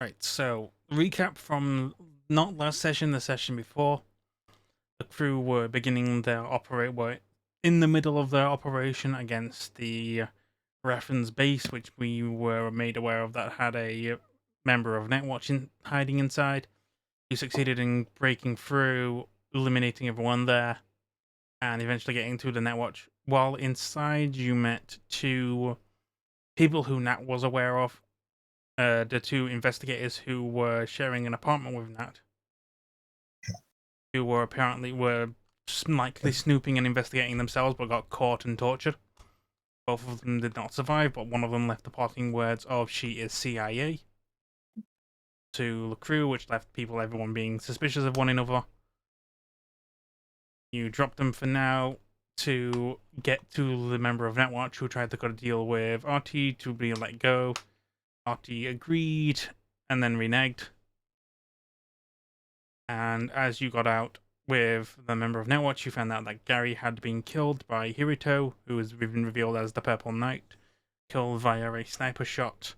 Right, so recap from not last session, the session before. The crew were were in the middle of their operation against the Raffin's base, which we were made aware of that had a member of Netwatch hiding inside. You succeeded in breaking through, eliminating everyone there, and eventually getting to the Netwatch. While inside, you met two people who Nat was aware of. The two investigators who were sharing an apartment with Nat, who were likely snooping and investigating themselves, but got caught and tortured. Both of them did not survive, but one of them left the parting words of "she is CIA" to the crew, which left everyone being suspicious of one another. You dropped them for now to get to the member of Netwatch who tried to cut a deal with RT to be let go. RT agreed and then reneged. And as you got out with the member of Netwatch, you found out that Gary had been killed by Hirito, who has been revealed as the Purple Knight, killed via a sniper shot.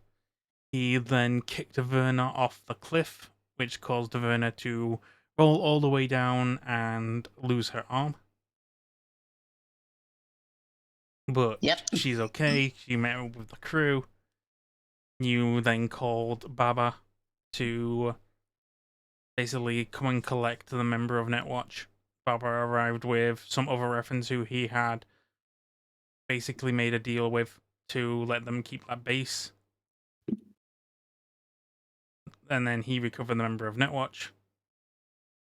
He then kicked Verna off the cliff, which caused Verna to roll all the way down and lose her arm. But she's okay. She met up with the crew. You then called Baba to basically come and collect the member of Netwatch. Baba arrived with some other reference who he had basically made a deal with to let them keep that base. And then he recovered the member of Netwatch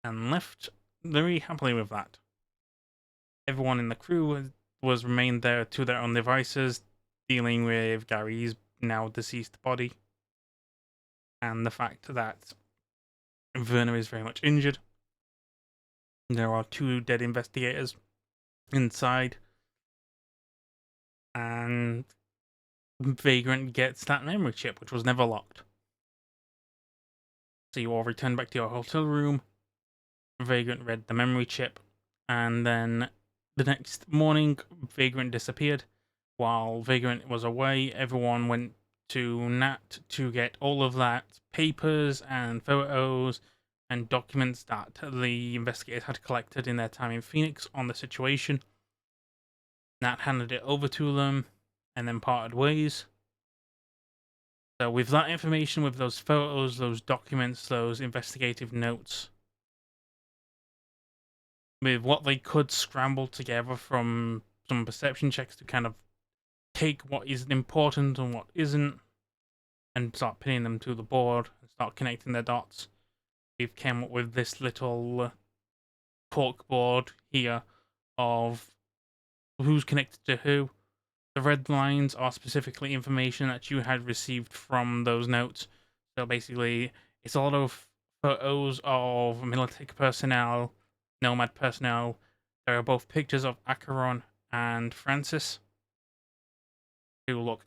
and left very happily with that. Everyone in the crew was remained there to their own devices, dealing with Gary's now deceased body and the fact that Werner is very much injured. There are two dead investigators inside, and Vagrant gets that memory chip, which was never locked. So you all return back to your hotel room. Vagrant read the memory chip, and then the next morning, Vagrant disappeared. While Vagrant was away, everyone went to Nat to get all of that papers and photos and documents that the investigators had collected in their time in Phoenix on the situation. Nat handed it over to them and then parted ways. So with that information, with those photos, those documents, those investigative notes, with what they could scramble together from some perception checks to kind of take what is important and what isn't, and start pinning them to the board and start connecting their dots, we've come up with this little cork board here of who's connected to who. The red lines are specifically information that you had received from those notes. So basically, it's a lot of photos of Militech personnel, Nomad personnel. There are both pictures of Acheron and Francis, who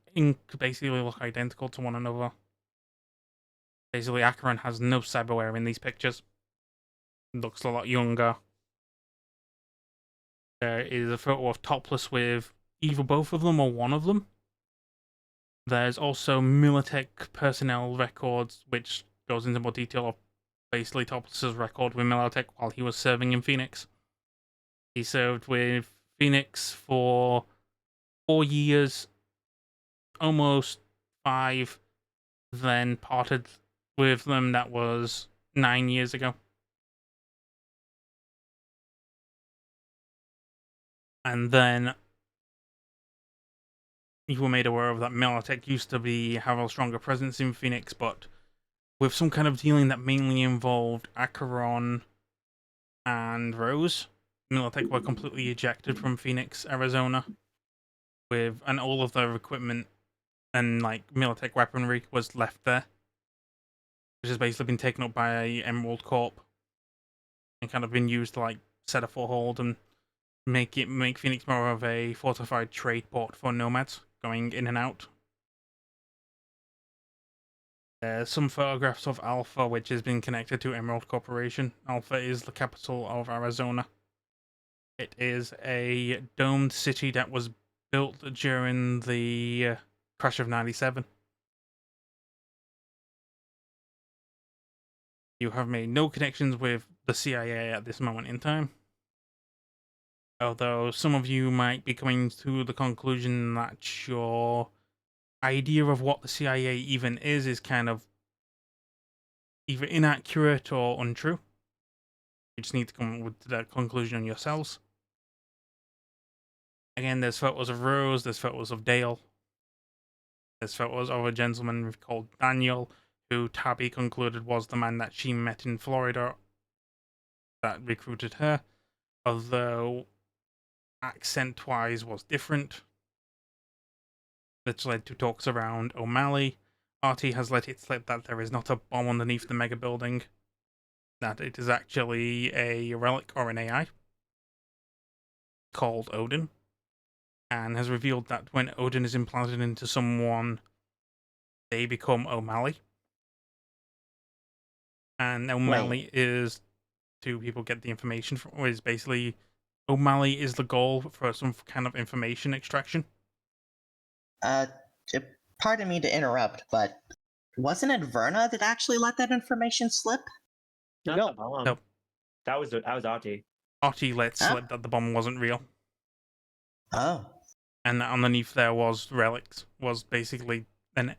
basically look identical to one another. Basically, Acheron has no cyberware in these pictures. Looks a lot younger. There is a photo of topless with either both of them or one of them. There's also Militech personnel records, which goes into more detail of basically Topless's record with Militech while he was serving in Phoenix. He served with Phoenix for 4 years, almost 5, then parted with them. That was 9 years ago. And then you were made aware of that Militech used to have a stronger presence in Phoenix, but with some kind of dealing that mainly involved Acheron and Rose, Militech were completely ejected from Phoenix, Arizona, and all of their equipment and Militech weaponry was left there, which has basically been taken up by Emerald Corp and kind of been used to set a foothold and make Phoenix more of a fortified trade port for nomads going in and out. There's some photographs of Alpha, which has been connected to Emerald Corporation. Alpha is the capital of Arizona. It is a domed city that was built during the crash of '97. You have made no connections with the CIA at this moment in time. Although some of you might be coming to the conclusion that your idea of what the CIA even is kind of either inaccurate or untrue. You just need to come with that conclusion yourselves. Again, there's photos of Rose, there's photos of Dale, there's photos of a gentleman called Daniel, who Tabby concluded was the man that she met in Florida that recruited her, although accent-wise was different. That's led to talks around O'Malley. Artie has let it slip that there is not a bomb underneath the mega building, that it is actually a relic or an AI called Odin, and has revealed that when Odin is implanted into someone, they become O'Malley. And O'Malley is, to people get the information from, is basically O'Malley is the goal for some kind of information extraction. Pardon me to interrupt, but wasn't it Verna that actually let that information slip? No. No. That was Artie. Artie let slip that the bomb wasn't real. Oh. And that underneath there was relics, was basically Odin.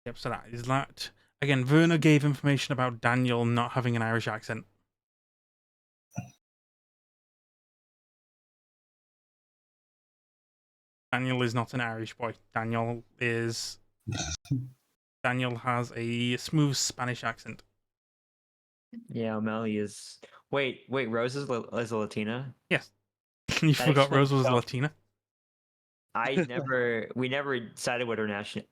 Yep, so that is that. Again, Verna gave information about Daniel not having an Irish accent. Daniel is not an Irish boy. Daniel has a smooth Spanish accent. Yeah, O'Malley is. Wait, Rose is a Latina? Yes. You forgot Rose was Latina? We never decided what her national.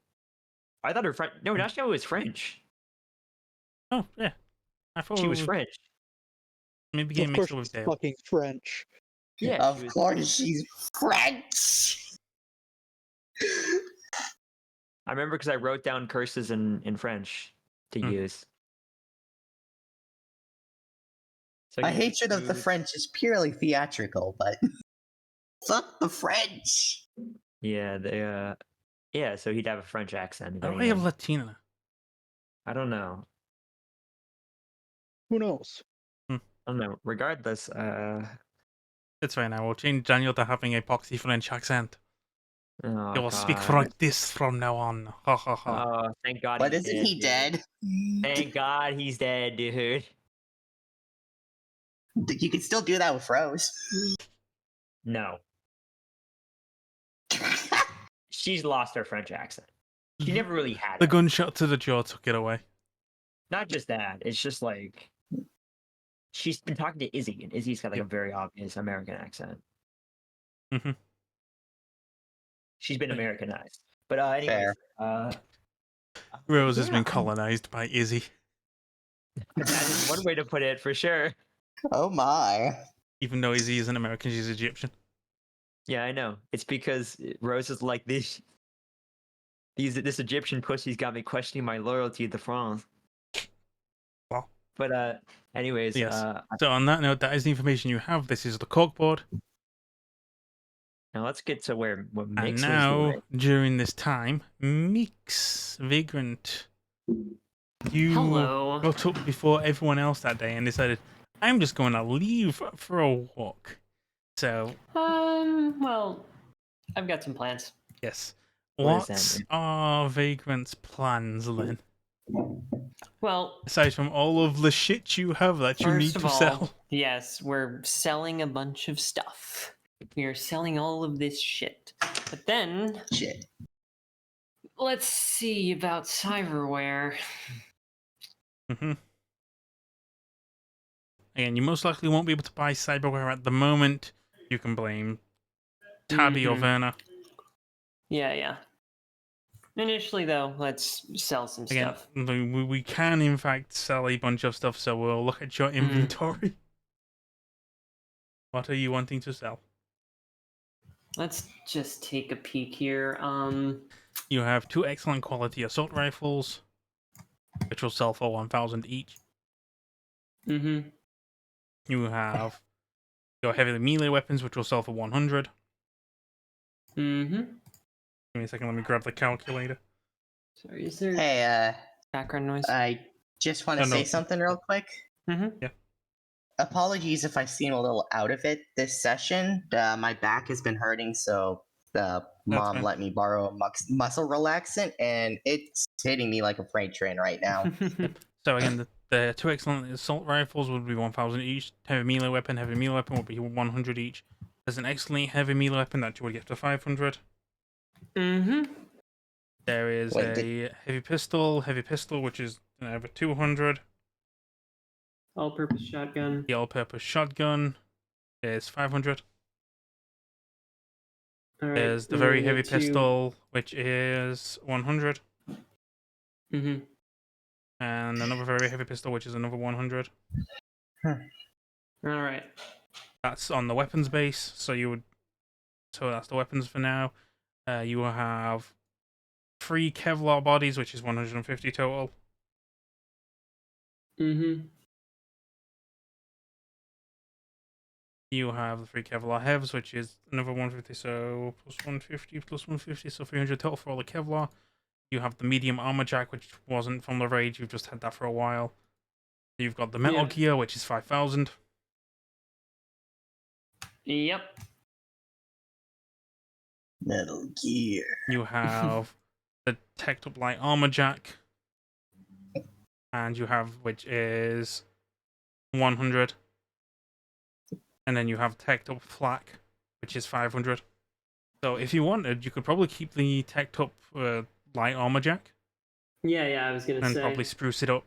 I thought her French. No, nationality was French. Oh, yeah. I thought she was French. Maybe getting mixed up with Dale. Fucking French. Yeah, of course she's French. I remember because I wrote down curses in French to use. So my hatred of the French is purely theatrical, but fuck the French. Yeah, so he'd have a French accent. Why do we have Latina? I don't know. Who knows? I don't know. Regardless, it's fine now. We'll change Daniel to having a poxy French accent. Oh, he will speak like this from now on. Ha ha ha. Oh, thank God. But isn't he dead? Thank God he's dead, dude. You can still do that with Rose. No. She's lost her French accent. She never really had it. The gunshot to the jaw took it away. Not just that. It's just like she's been talking to Izzy, and Izzy's got like a very obvious American accent. Mm-hmm. She's been Americanized. But anyway, Rose has been colonized by Izzy. That is one way to put it, for sure. Oh my. Even though Izzy isn't American, she's Egyptian. Yeah, I know. It's because Rose is like this Egyptian pussy's got me questioning my loyalty to France. Well. But anyways, yes. So on that note, that is the information you have. This is the corkboard. Now let's get to what Mix and now, during this time, Mix, Vagrant, you got up before everyone else that day and decided, I'm just going to leave for a walk. So, well, I've got some plans. Yes. What are Vagrant's plans, Lynn? Well, aside from all of the shit you have that you need to sell. Yes, we're selling a bunch of stuff. We are selling all of this shit. But then, let's see about cyberware. Again, you most likely won't be able to buy cyberware at the moment. You can blame Tabby or Verna. Yeah. Initially, though, let's sell some stuff. We can, in fact, sell a bunch of stuff, so we'll look at your inventory. What are you wanting to sell? Let's just take a peek here. You have 2 excellent quality assault rifles, which will sell for 1,000 each. You have your heavy melee weapons, which will sell for 100. Mm-hmm. Give me a second, let me grab the calculator. Sorry, is there Hey, background noise? I just want to Oh, no. say something real quick. Mm-hmm. Apologies if I seem a little out of it this session. My back has been hurting, so mom fine. let me borrow a muscle relaxant, and it's hitting me like a freight train right now. So again, the 2 excellent assault rifles would be 1,000 each. Heavy melee weapon would be 100 each. There's an excellent heavy melee weapon that you would get to 500. Mm-hmm. There is Wait, a heavy pistol, which is over 200. All-purpose shotgun. The all-purpose shotgun is 500. All right. There's the we're very gonna heavy go to- pistol, which is 100. Mm-hmm. And another very heavy pistol, which is another 100. All right. That's on the weapons base, so that's the weapons for now. You will have 3 Kevlar bodies, which is 150 total. Mm-hmm. You have the 3 Kevlar Hevs, which is another 150, so plus 150, so 300 total for all the Kevlar. You have the medium armor jack, which wasn't from the raid, you've just had that for a while. You've got the Metal Gear, which is 5,000. Yep. Metal Gear. You have the teched up light armor jack, and you have, which is 100. And then you have teched up flak, which is 500. So if you wanted, you could probably keep the teched up light armor jack Yeah, I was gonna and say. probably spruce it up.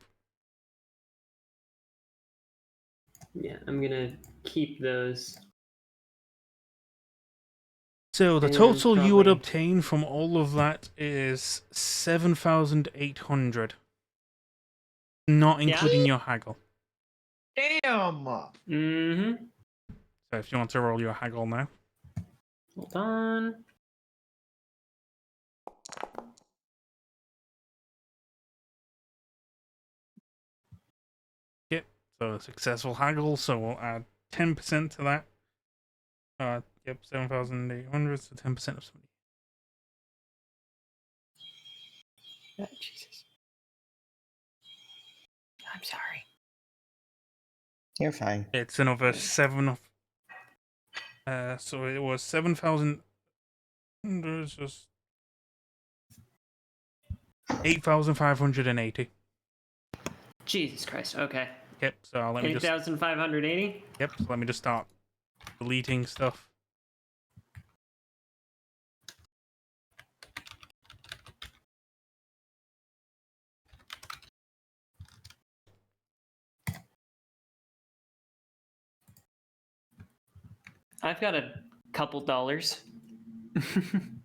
Yeah, I'm gonna keep those. So the And total you would probably- obtain from all of that is 7,800. Not Yeah? including your haggle. Damn! Mm-hmm. So if you want to roll your haggle now. Hold on. So a successful haggle, so we'll add 10% to that. Yep, 7,800, so 10% of 70. Oh, Jesus. I'm sorry. You're fine. It's another 7 of... so it was 7,000... There's just... 8,580. Jesus Christ. Okay. Yep, so let me just... 8,580. Yep, so let me just start deleting stuff. I've got a couple dollars.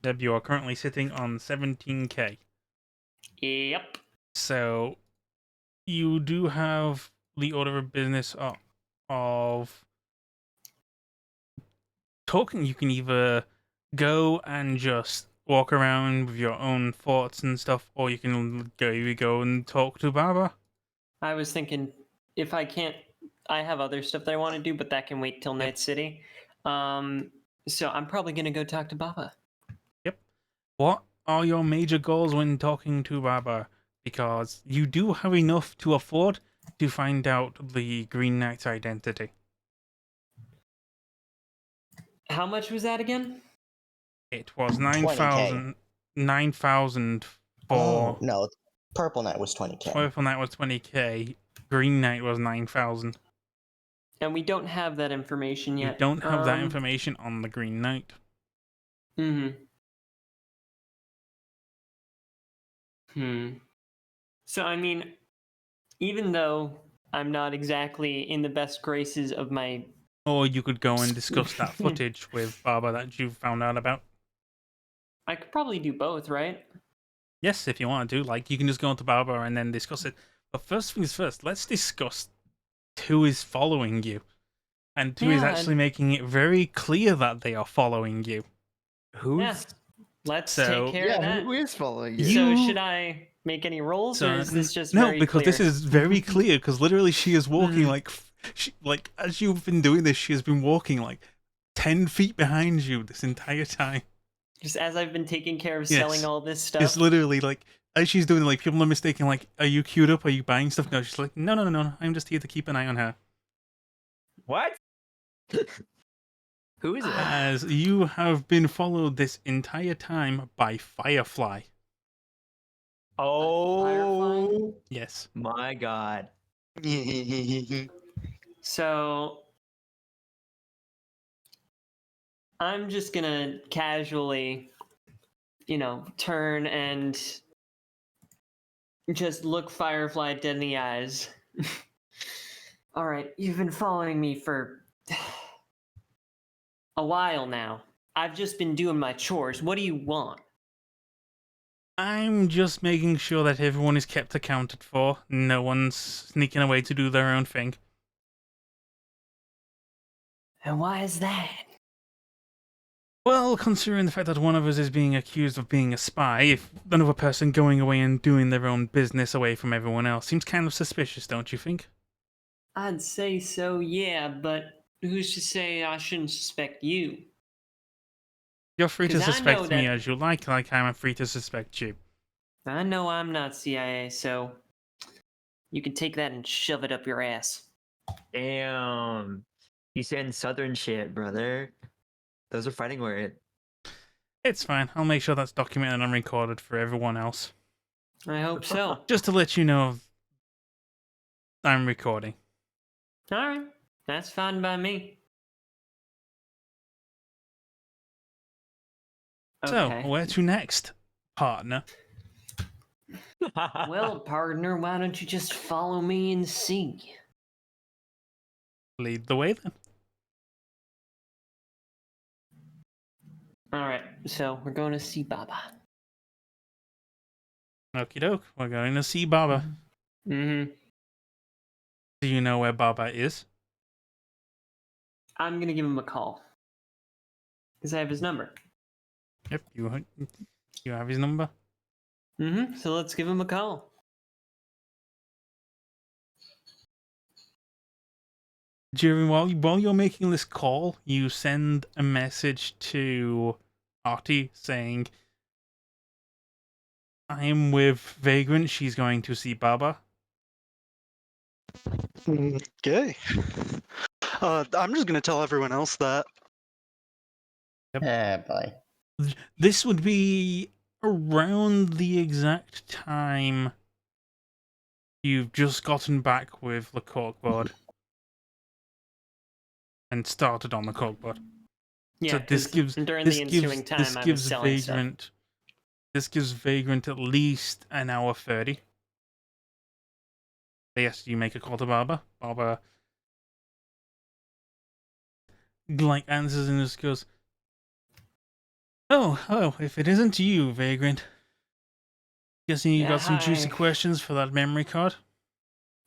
Deb, you are currently sitting on 17k. Yep. So you do have the order of business of talking. You can either go and just walk around with your own thoughts and stuff, or you can go and talk to Baba. I was thinking if I can't, I have other stuff that I want to do, but that can wait till Night City. So I'm probably gonna go talk to Baba. Yep. What are your major goals when talking to Baba? Because you do have enough to afford to find out the Green Knight's identity. How much was that again? It was 20K. 9,000 for Oh, no, Purple Knight was 20k. Purple Knight was 20k. Green Knight was 9,000. And we don't have that information You yet. don't have that information on the Green Knight. So I mean, even though I'm not exactly in the best graces of my... Or you could go and discuss that footage with Baba that you found out about. I could probably do both, right? Yes, if you want to. Like, you can just go into Baba and then discuss it. But first things first, let's discuss who is following you. And who is Yeah, actually making it very clear that they are following you. Who's? Yeah. Let's So- take care of that. Who is following you? So You- should I make any rolls, or is this just no? very Because clear? this is very clear. Because literally, she is walking like as you've been doing this, she has been walking like 10 feet behind you this entire time. Just as I've been taking care of Yes. selling all this stuff. It's literally like, as she's doing, like, people are mistaken, like, are you queued up? Are you buying stuff? No, she's like, no. I'm just here to keep an eye on her. What? Who is it? As you have been followed this entire time by Firefly. Oh Yes. my god. So I'm just gonna casually, turn and just look Firefly dead in the eyes. All right, you've been following me for a while now. I've just been doing my chores. What do you want? I'm just making sure that everyone is kept accounted for. No one's sneaking away to do their own thing. And why is that? Well, considering the fact that one of us is being accused of being a spy, if another person going away and doing their own business away from everyone else seems kind of suspicious, don't you think? I'd say so, yeah, but who's to say I shouldn't suspect you? You're free to 'Cause I know suspect me that- as you like I'm free to suspect you. I know I'm not CIA, so you can take that and shove it up your ass. Damn. You saying southern shit, brother. Those are fighting words. It's fine, I'll make sure that's documented and recorded for everyone else. I hope so. Just to let you know I'm recording. Alright, that's fine by me. So, Okay. where to next, partner? Well, partner, why don't you just follow me and see? Lead the way then. Alright, so we're going to see Baba. Okie doke, we're going to see Baba. Mm-hmm. Do you know where Baba is? I'm gonna give him a call. Because I have his number. Yep, you have his number. Mm-hmm. So let's give him a call. While you're making this call, you send a message to Artie saying, I am with Vagrant, she's going to see Baba. Okay. I'm just gonna tell everyone else that. Boy. This would be around the exact time you've just gotten back with the corkboard and started on the corkboard. Yeah, So this 'cause gives during this the gives ensuing time this I was gives selling stuff. Vagrant this gives Vagrant at least an hour 30. Yes, you make a call to Baba. Baba like answers and just goes, Oh, if it isn't you, Vagrant. Guessing you Yeah, got some juicy hi. questions for that memory card?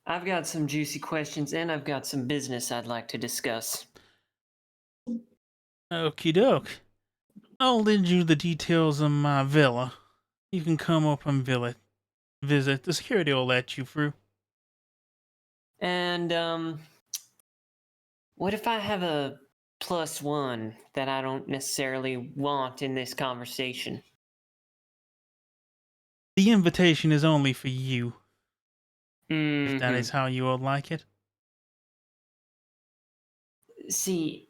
I've got some juicy questions and I've got some business I'd like to discuss. Okie doke. I'll lend you the details of my villa. You can come up and visit. The security will let you through. And, what if I have a +1 that I don't necessarily want in this conversation? The invitation is only for you, if that Mhm. is how you would like it. See,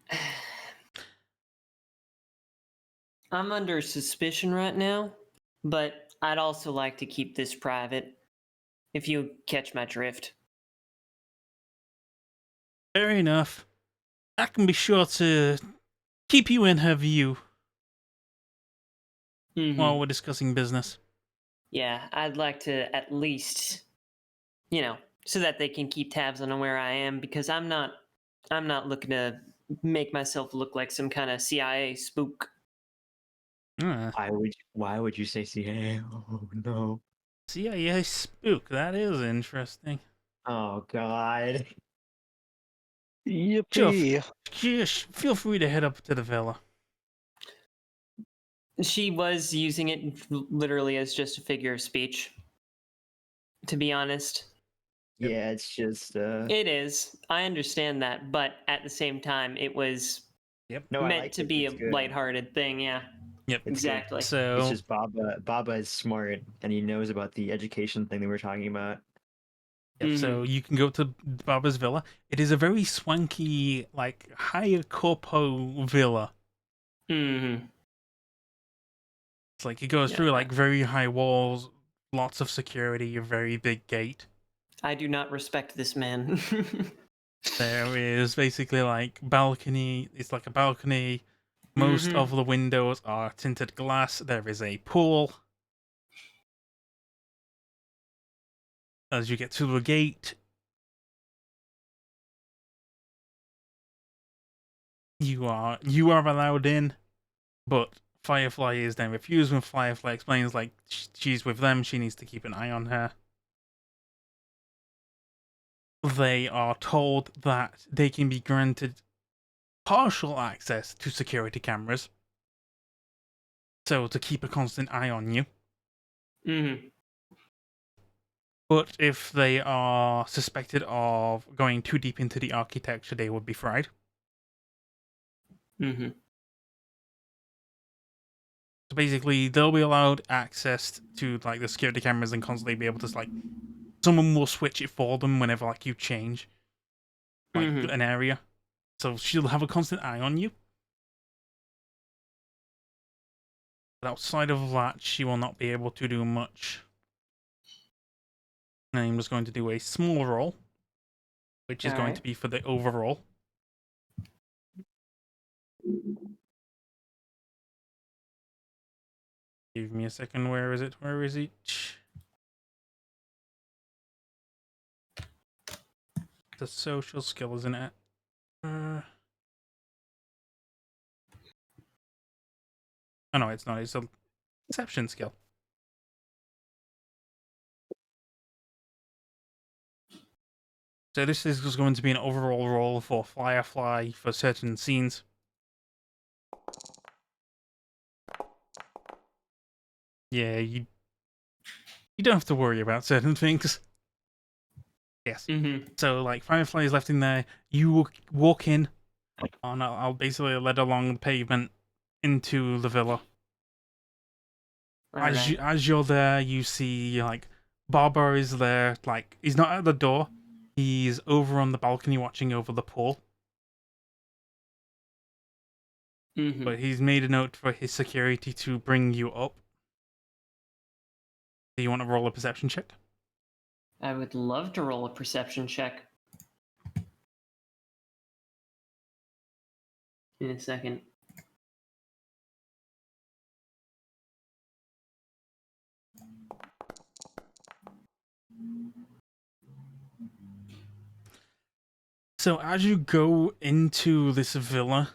I'm under suspicion right now, but I'd also like to keep this private, if you catch my drift. Fair enough. I can be sure to keep you in her view Mhm. while we're discussing business. Yeah, I'd like to at least, so that they can keep tabs on where I am, because I'm not looking to make myself look like some kind of CIA spook. Why would you say CIA? Oh no. CIA spook, that is interesting. Oh god. Yippee. Just feel free to head up to the villa. She was using it literally as just a figure of speech, to be honest. Yep. Yeah, it's just It is. I understand that, but at the same time, it was no, I meant like to it. be It's a good. lighthearted thing, yeah. Yep. It's good. Exactly. It's So just Baba. Baba is smart, and he knows about the education thing that we're talking about. yep, so you can go to Barber's Villa. It is a very swanky, like higher corpo villa. Mm-hmm. It's like it goes through like very high walls, lots of security, a very big gate. I do not respect this man. There is basically like balcony. It's like a balcony. Most Mhm. of the windows are tinted glass. There is a pool. As you get to the gate, you are allowed in, but Firefly is then refused when Firefly explains like she's with them. She needs to keep an eye on her. They are told that they can be granted partial access to security cameras, so to keep a constant eye on you. Mm-hmm. But if they are suspected of going too deep into the architecture, they would be fried. Mm-hmm. So basically, they'll be allowed access to like the security cameras and constantly be able to like someone will switch it for them whenever like you change like an area. So she'll have a constant eye on you. But outside of that, she will not be able to do much. And I'm just going to do a small roll, which is going Alright. to be for the overall. Give me a second. Where is it? Where is it? The social skill, isn't it? Oh no, it's not. It's a perception skill. So this is just going to be an overall roll for Firefly for certain scenes. Yeah, you don't have to worry about certain things. Yes. Mm-hmm. So like Firefly is left in there. You walk in, and I'll basically led along the pavement into the villa. As you're there, you see like Barber is there. Like he's not at the door. He's over on the balcony watching over the pool. Mm-hmm. But he's made a note for his security to bring you up. Do you want to roll a perception check? I would love to roll a perception check. In a second. So as you go into this villa,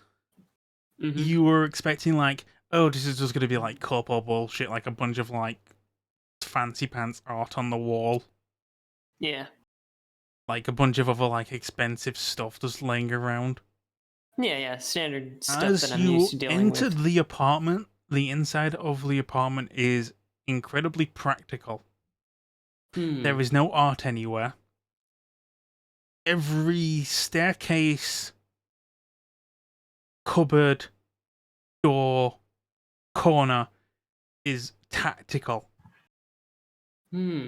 Mm-hmm. you were expecting like, oh, this is just going to be like corpo bullshit, like a bunch of like fancy pants art on the wall, Yeah. like a bunch of other like expensive stuff just laying around. Yeah, standard stuff As that I'm you used to dealing entered with. the apartment, the inside of the apartment is incredibly practical. There is no art anywhere. Every staircase, cupboard, door, corner is tactical. Hmm.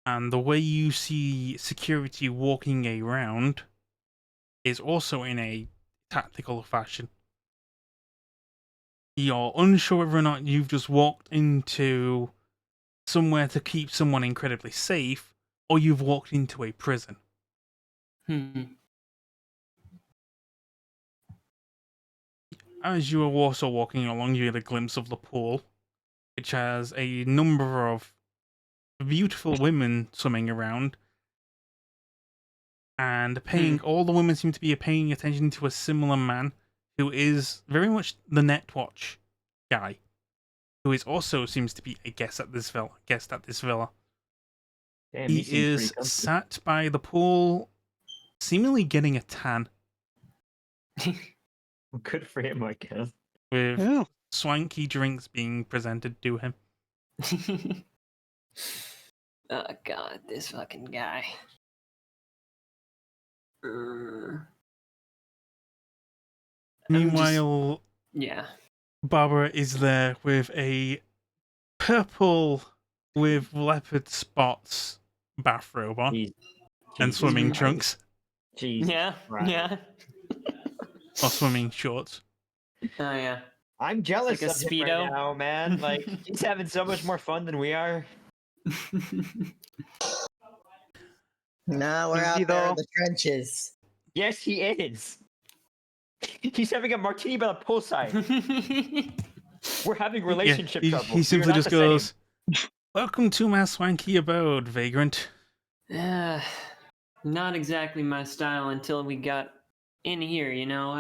And the way you see security walking around is also in a tactical fashion. You're unsure whether or not you've just walked into somewhere to keep someone incredibly safe, or you've walked into a prison. Hmm. As you are also walking along, you get a glimpse of the pool, which has a number of beautiful women swimming around. And all the women seem to be paying attention to a similar man who is very much the Netwatch guy, who is also seems to be a guest at this villa. Damn, He seems pretty is comfy. sat by the pool, seemingly getting a tan, Good for him, I guess. with Yeah. swanky drinks being presented to him. Oh god, this fucking guy. I'm Meanwhile, Yeah. Barbara is there with a purple with leopard spots bathrobe on Jesus, and Jesus swimming Mhm. trunks Jesus Yeah. Christ. Yeah. or swimming shorts. Oh yeah. I'm jealous like a of him right Speedo. now, man. Like he's having so much more fun than we are. No, we're Is out he there in though? the trenches. Yes, he is. He's having a martini by the poolside. We're having relationship he trouble. We are simply not just the same. goes, "Welcome to my swanky abode, vagrant." Not exactly my style until we got in here, you know.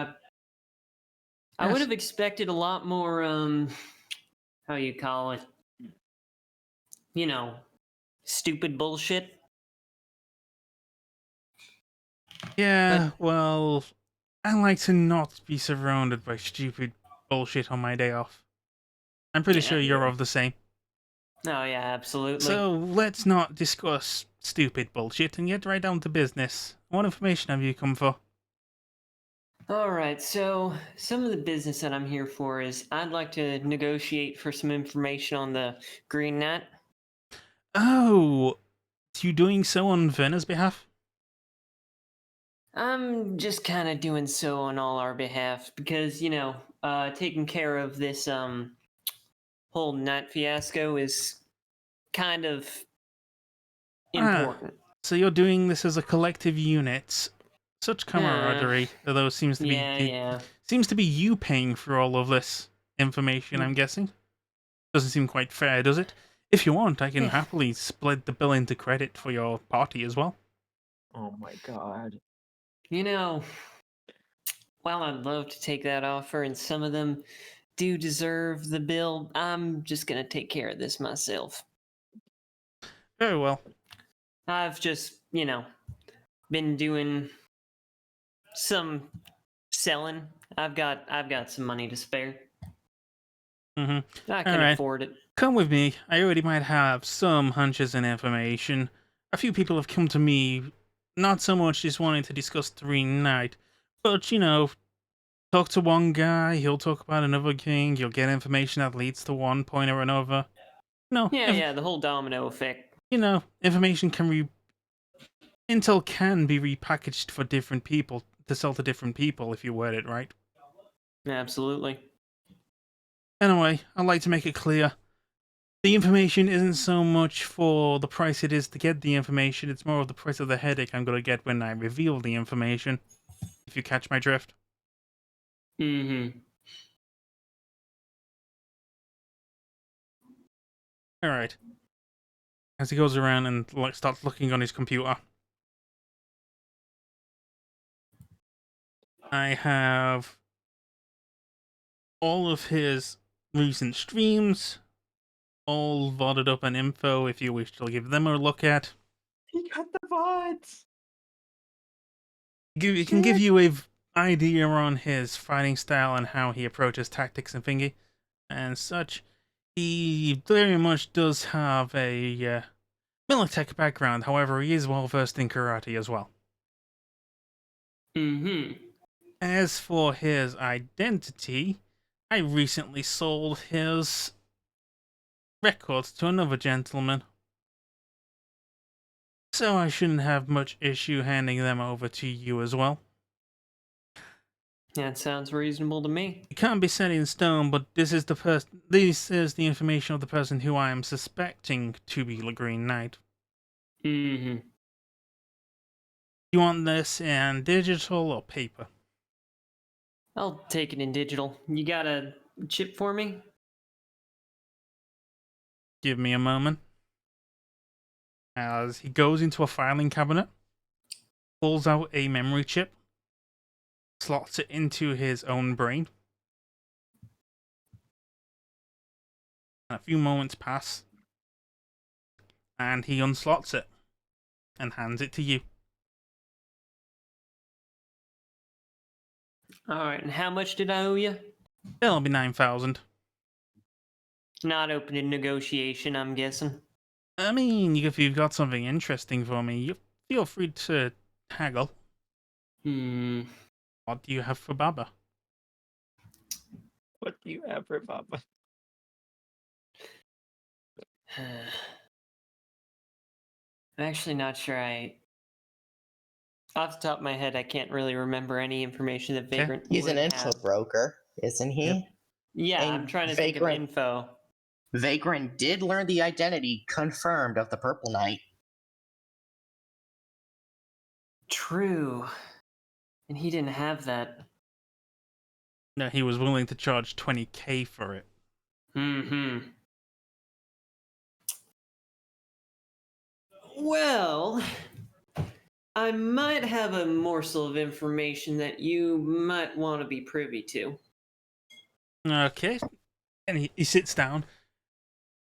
I would Yes. have expected a lot more how you call it? You know, stupid bullshit. Yeah, well, I like to not be surrounded by stupid bullshit on my day off. I'm pretty sure you're of the same. Oh yeah, absolutely. So let's not discuss stupid bullshit and get right down to business. What information have you come for? All right, so some of the business that I'm here for is I'd like to negotiate for some information on the Green Knight. Oh, you doing so on Verna's behalf? I'm just kind of doing so on all our behalf because, you know, taking care of this whole night fiasco is kind of important. So you're doing this as a collective unit. Such camaraderie, although it seems to be Yeah. seems to be you paying for all of this information, I'm guessing. Doesn't seem quite fair, does it? If you want, I can happily split the bill into credit for your party as well. Oh my god. You know, while I'd love to take that offer and some of them do deserve the bill, I'm just going to take care of this myself. Very well. I've just, you know, been doing some selling. I've got some money to spare. Mm-hmm. I can Alright. afford it. Come with me. I already might have some hunches and information. A few people have come to me, not so much just wanting to discuss the Green Knight, but, you know, talk to one guy, he'll talk about another king, you'll get information that leads to one point or another. No, Yeah, the whole domino effect. You know, information intel can be repackaged for different people, to sell to different people if you word it right. Absolutely. Anyway, I'd like to make it clear. The information isn't so much for the price it is to get the information, it's more of the price of the headache I'm going to get when I reveal the information, if you catch my drift. Mm-hmm. Alright. As he goes around and starts looking on his computer. I have all of his recent streams, all vodded up in info if you wish to give them a look at. He got the VODs. It can give you a idea on his fighting style and how he approaches tactics and thingy and such. He very much does have a Militech background, however, he is well versed in karate as well. Mm-hmm. As for his identity, I recently sold his records to another gentleman, so I shouldn't have much issue handing them over to you as well. That sounds reasonable to me. It can't be set in stone, but this is the information of the person who I am suspecting to be the Green Knight. Mm-hmm. You want this in digital or paper? I'll take it in digital. You got a chip for me? Give me a moment. As he goes into a filing cabinet, pulls out a memory chip, slots it into his own brain. A few moments pass, and he unslots it and hands it to you. Alright, and how much did I owe you? It'll be 9,000. Not open to negotiation, I'm guessing. I mean, if you've got something interesting for me, you feel free to haggle. Hmm. What do you have for Baba? What do you have for Papa? I'm actually not sure off the top of my head, I can't really remember any information that Okay. Vagrant He's an would info have. broker, isn't he? Yep. Yeah, And I'm trying to think of Vagrant- info. Vagrant did learn the identity confirmed of the Purple Knight. True. And he didn't have that. No, he was willing to charge 20k for it. Mm-hmm. Well, I might have a morsel of information that you might want to be privy to. Okay. And he sits down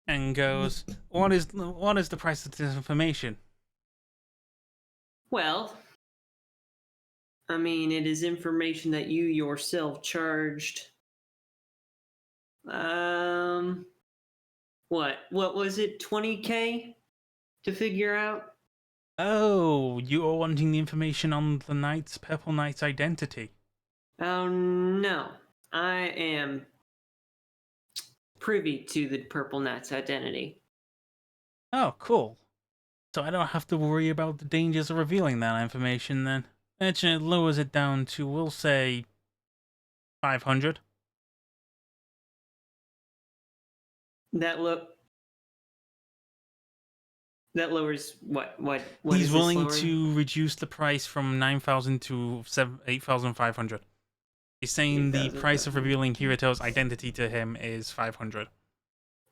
and goes, what is the price of this information? Well, I mean, it is information that you yourself charged. What was it? 20k to figure out? Oh, you are wanting the information on the Purple Knight's identity. Oh no, I am privy to the Purple Knight's identity. Oh, cool. So I don't have to worry about the dangers of revealing that information then. Actually, it lowers it down to, we'll say, 500. That lowers what He's is this willing lowering? to reduce the price from 9,000 to 8,500. He's saying the price of 8,500. revealing Kirito's identity to him is 500.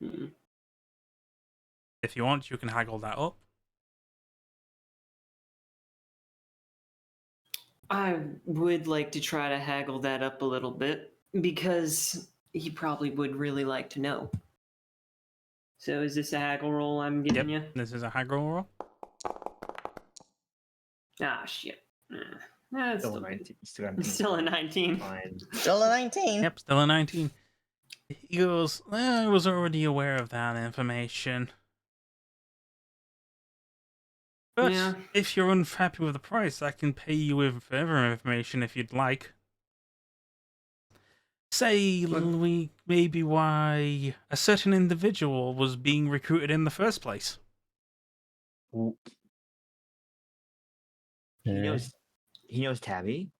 Hmm. If you want, you can haggle that up. I would like to try to haggle that up a little bit because he probably would really like to know. So is this a haggle roll I'm giving you? This is a haggle roll. Ah, shit. That's Still still, a 19. Still got still a 19. Fine. Still a 19. Yep, still a 19. He goes, I was already aware of that information. But Yeah. if you're unhappy with the price, I can pay you with further information if you'd like. Say, maybe why a certain individual was being recruited in the first place. Ooh, he knows Tabby.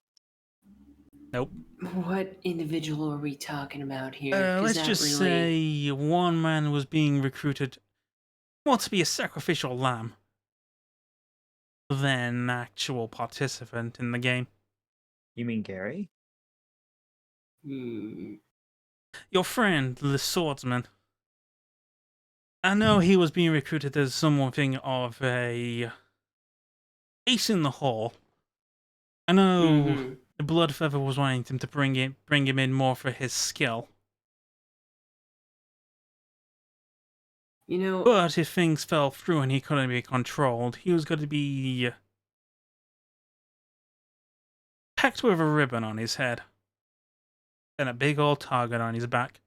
Nope. What individual are we talking about here? 'Cause Let's that just really... say one man was being recruited more to be a sacrificial lamb than an actual participant in the game. You mean Gary? Your friend, the swordsman. I know he was being recruited as something of a ace in the hole. I know Mhm. the Bloodfeather was wanting him to bring him in more for his skill. You know, But if things fell through and he couldn't be controlled, he was going to be packed with a ribbon on his head and a big old target on his back.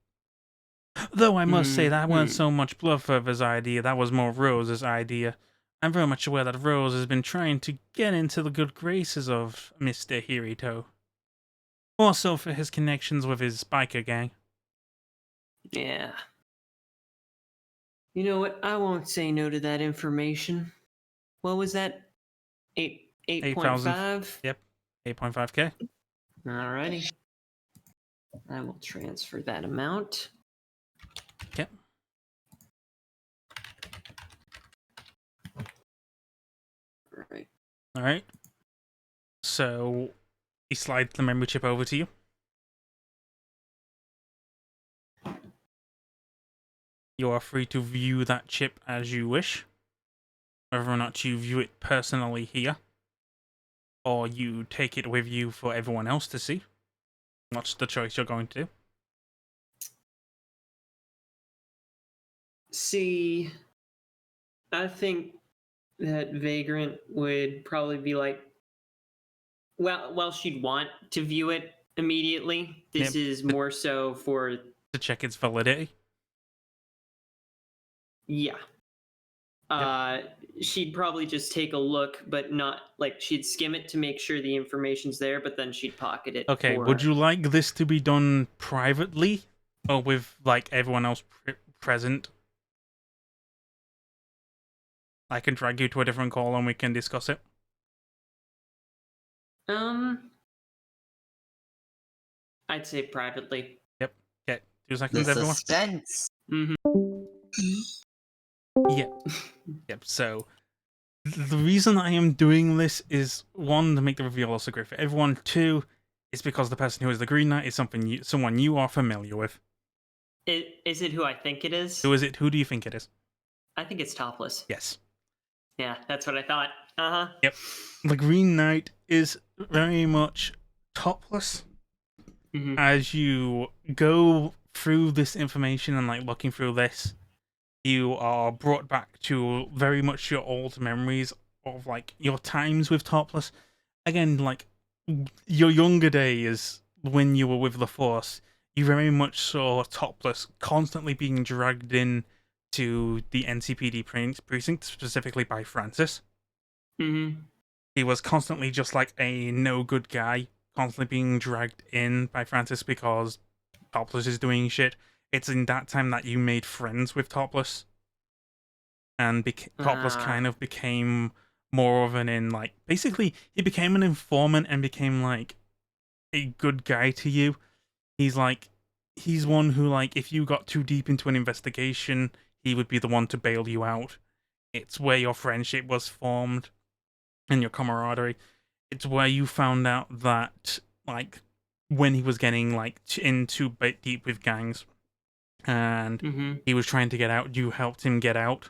Though I must say that wasn't so much Bloodfeather's idea, that was more Rose's idea. I'm very much aware that Rose has been trying to get into the good graces of Mr. Hirito. Also for his connections with his biker gang. yeah. You know what? I won't say no to that information. What was that? 8.5? Yep, 8.5k. Alrighty. I will transfer that amount. Okay. Alright. Alright. So, he slides the memory chip over to you. You are free to view that chip as you wish. Whether or not you view it personally here, or you take it with you for everyone else to see. That's the choice you're going to do. See, I think that Vagrant would probably be like, well, she'd want to view it immediately. This Yep. is more so for, To check its validity. yeah. She'd probably just take a look, but not like she'd skim it to make sure the information's there, but then she'd pocket it. Okay, for- would you like this to be done privately or with like everyone else present, I can drag you to a different call and we can discuss it. I'd say privately. Yep. Okay. 2 The seconds, everyone. suspense. Mm-hmm. Yep. Yep. So the reason I am doing this is 1, to make the reveal also great for everyone. 2, it's because the person who is the Green Knight is someone you are familiar with. Is it who I think it is? Who is it? Who do you think it is? I think it's Topless. Yes. Yeah, that's what I thought. Uh-huh. Yep. The Green Knight is very much Topless. Mm-hmm. As you go through this information and like looking through this, you are brought back to very much your old memories of like your times with Topless. Again, like your younger days when you were with the Force, you very much saw Topless constantly being dragged in to the NCPD precinct, specifically by Francis. Mm-hmm. He was constantly just like a no good guy, constantly being dragged in by Francis because Topless is doing shit. It's in that time that you made friends with Topless, and Topless kind of became more of basically he became an informant and became like a good guy to you. He's one who, like, if you got too deep into an investigation, he would be the one to bail you out. It's where your friendship was formed and your camaraderie. It's where you found out that, like, when he was getting, like, in too deep with gangs and he was trying to get out, you helped him get out.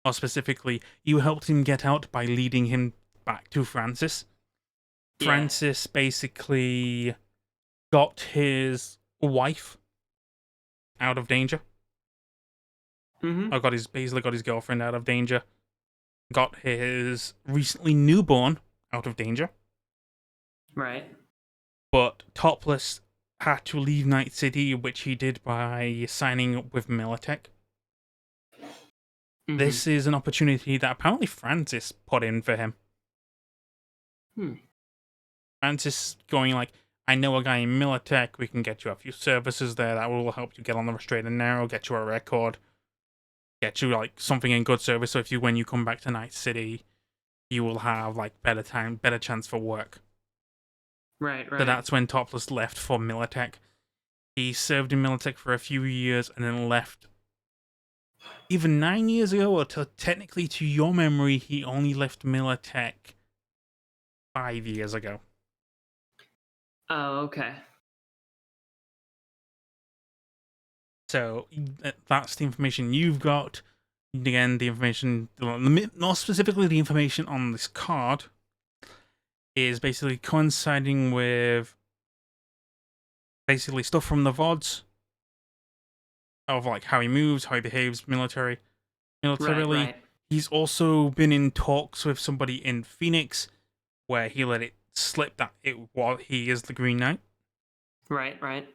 Or specifically, you helped him get out by leading him back to Francis. Yeah. Francis basically got his wife out of danger. Mm-hmm. Or basically got his girlfriend out of danger. Got his recently newborn out of danger. Right. But Topless had to leave Night City, which he did by signing up with Militech. Mm-hmm. This is an opportunity that apparently Francis put in for him. Francis going like, I know a guy in Militech, we can get you a few services there that will help you get on the straight and narrow, get you a record, get you like something in good service, so when you come back to Night City, you will have like better chance for work. Right. So that's when Topless left for Militech. He served in Militech for a few years and then left either 9 years ago, or technically to your memory, he only left Militech 5 years ago. Oh, okay. So that's the information you've got. Again, the information, not specifically the information on this card, is basically coinciding with basically stuff from the VODs of like how he moves, how he behaves militarily. Right. He's also been in talks with somebody in Phoenix where he let it slip that he is the Green Knight. Right.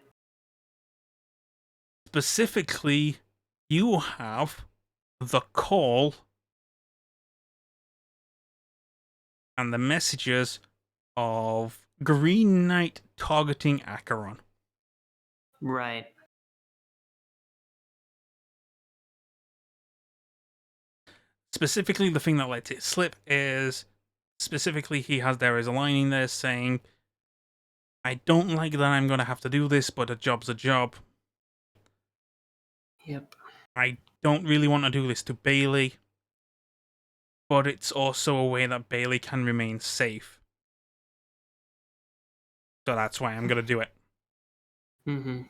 Specifically, you have the call and the messages of Green Knight targeting Acheron. Right. Specifically, the thing that lets it slip is specifically there is a line in there saying, I don't like that I'm going to have to do this, but a job's a job. Yep. I don't really want to do this to Bailey, but it's also a way that Bailey can remain safe. So that's why I'm going to do it. Mm-hmm.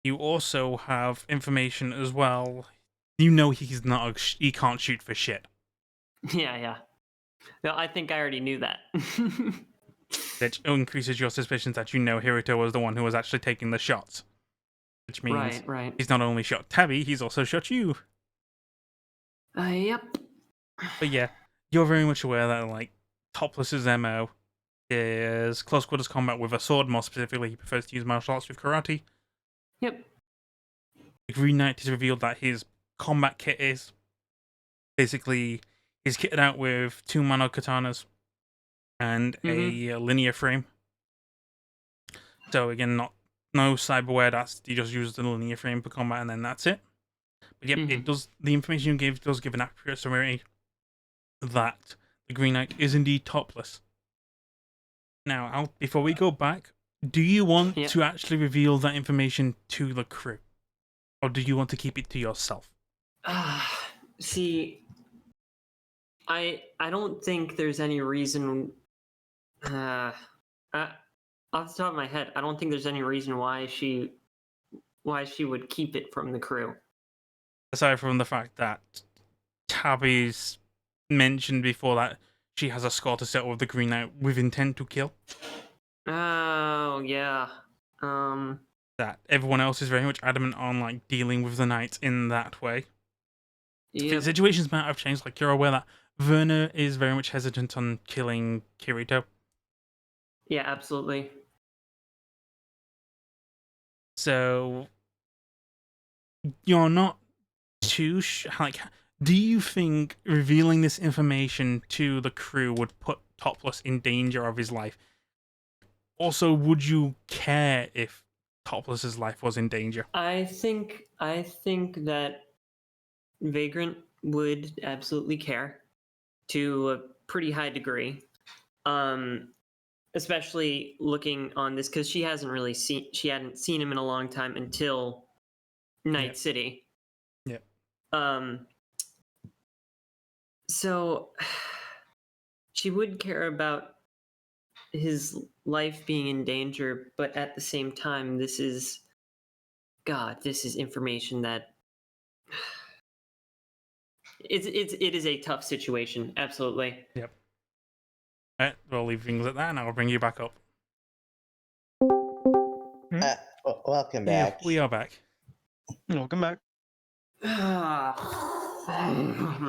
You also have information as well. You know he can't shoot for shit. Yeah. No, I think I already knew that. Which increases your suspicions that you know Hiruto was the one who was actually taking the shots. Which means Right. he's not only shot Tabby, he's also shot you. Yep. But yeah, you're very much aware that like Topless's MO is close quarters combat with a sword. More specifically, he prefers to use martial arts with karate. Yep. The Green Knight has revealed that his combat kit is basically he's kitted out with 2 mono katanas, and a linear frame. So again, no cyberware. That's you just use the linear frame for combat, and then that's it. But yep, it does. The information you gave does give an accurate summary that the Green Knight is indeed topless. Now, before we go back, do you want to actually reveal that information to the crew, or do you want to keep it to yourself? See, I don't think there's any reason. Off the top of my head, I don't think there's any reason why she would keep it from the crew. Aside from the fact that Tabby's mentioned before that she has a score to settle with the Green Knight with intent to kill. Oh yeah. That everyone else is very much adamant on like dealing with the Knight in that way. Yeah. Situations might have changed. Like you're aware that Werner is very much hesitant on killing Kirito. Yeah, absolutely. So you're not too do you think revealing this information to the crew would put Topless in danger of his life? Also, would you care if Topless's life was in danger? I think that Vagrant would absolutely care to a pretty high degree. Especially looking on this because she hadn't seen him in a long time until Night City. Yep. So she would care about his life being in danger, but at the same time, this is information that it is a tough situation. Absolutely. Yep. Alright, we'll leave things at that and I'll bring you back up. Welcome back. Yeah, we are back. Welcome back.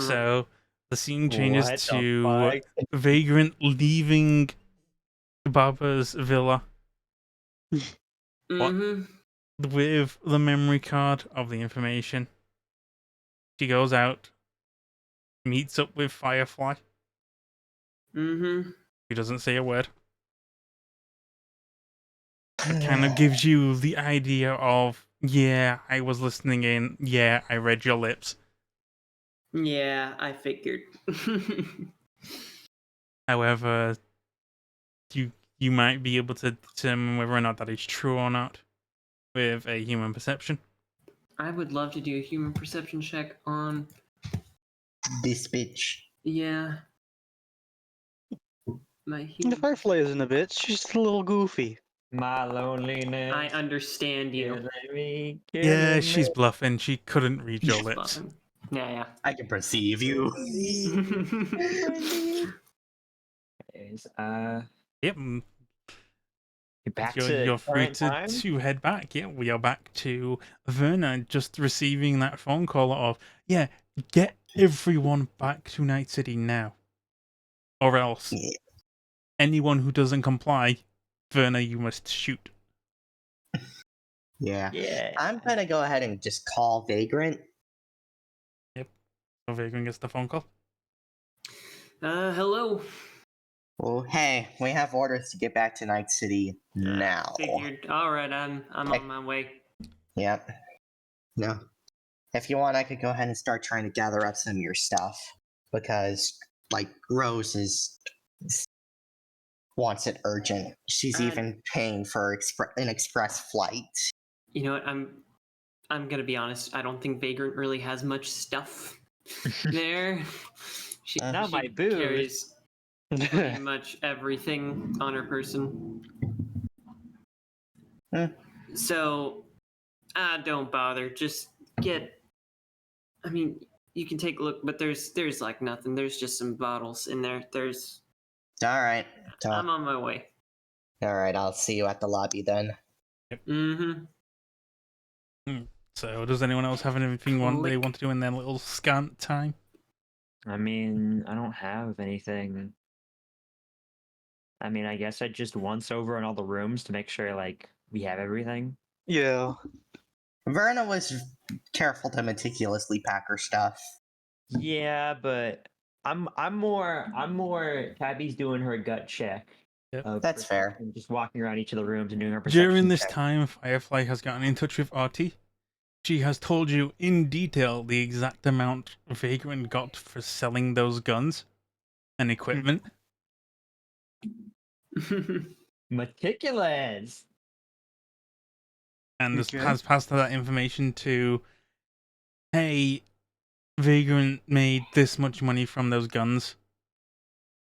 So the scene changes What the to fuck? Vagrant leaving Baba's villa Mm-hmm. with the memory card of the information. She goes out, meets up with Firefly. Mm-hmm. He doesn't say a word. It kind of gives you the idea of, yeah, I was listening in. Yeah, I read your lips. Yeah, I figured. However, you might be able to determine whether or not that is true or not with a human perception. I would love to do a human perception check on. This bitch. Yeah. My The human. Firefly isn't a bitch. She's just a little goofy. My loneliness. I understand you. killing me, Yeah, killing she's me. bluffing. She couldn't read your She's lips. bluffing. Yeah, I can perceive you. yeah. Anyways, Yep, get back you're to free current time. to head back. Yeah, we are back to Verna just receiving that phone call of, yeah, get everyone back to Night City now. Or else, Yeah. anyone who doesn't comply, Verna, you must shoot. Yeah. Yeah. I'm gonna go ahead and just call Vagrant. So Vagrant gets the phone call. Hello. Well, hey, we have orders to get back to Night City now. Figured. All right, I'm on my way. Yep. No. If you want, I could go ahead and start trying to gather up some of your stuff. Because, like, Rose wants it urgent. She's even paying for an express flight. You know what? I'm gonna be honest. I don't think Vagrant really has much stuff there. She Not my booze. carries pretty much everything on her person. So, don't bother. Just get. I mean, you can take a look, but there's like nothing. There's just some bottles in there. There's. All right. I'm on my way. All right. I'll see you at the lobby then. Mm-hmm. So, does anyone else have anything they want to do in their little scant time? I mean, I don't have anything. I mean, I guess I just once over in all the rooms to make sure, like, we have everything. Yeah. Verna was careful to meticulously pack her stuff. Yeah, but I'm more Tabby's doing her gut check. Yep. of That's fair. perception, just walking around each of the rooms and doing her perception During this check. time, Firefly has gotten in touch with Artie. She has told you in detail the exact amount Vagrant got for selling those guns and equipment. Meticulous. And Okay. has passed that information to, hey, Vagrant made this much money from those guns.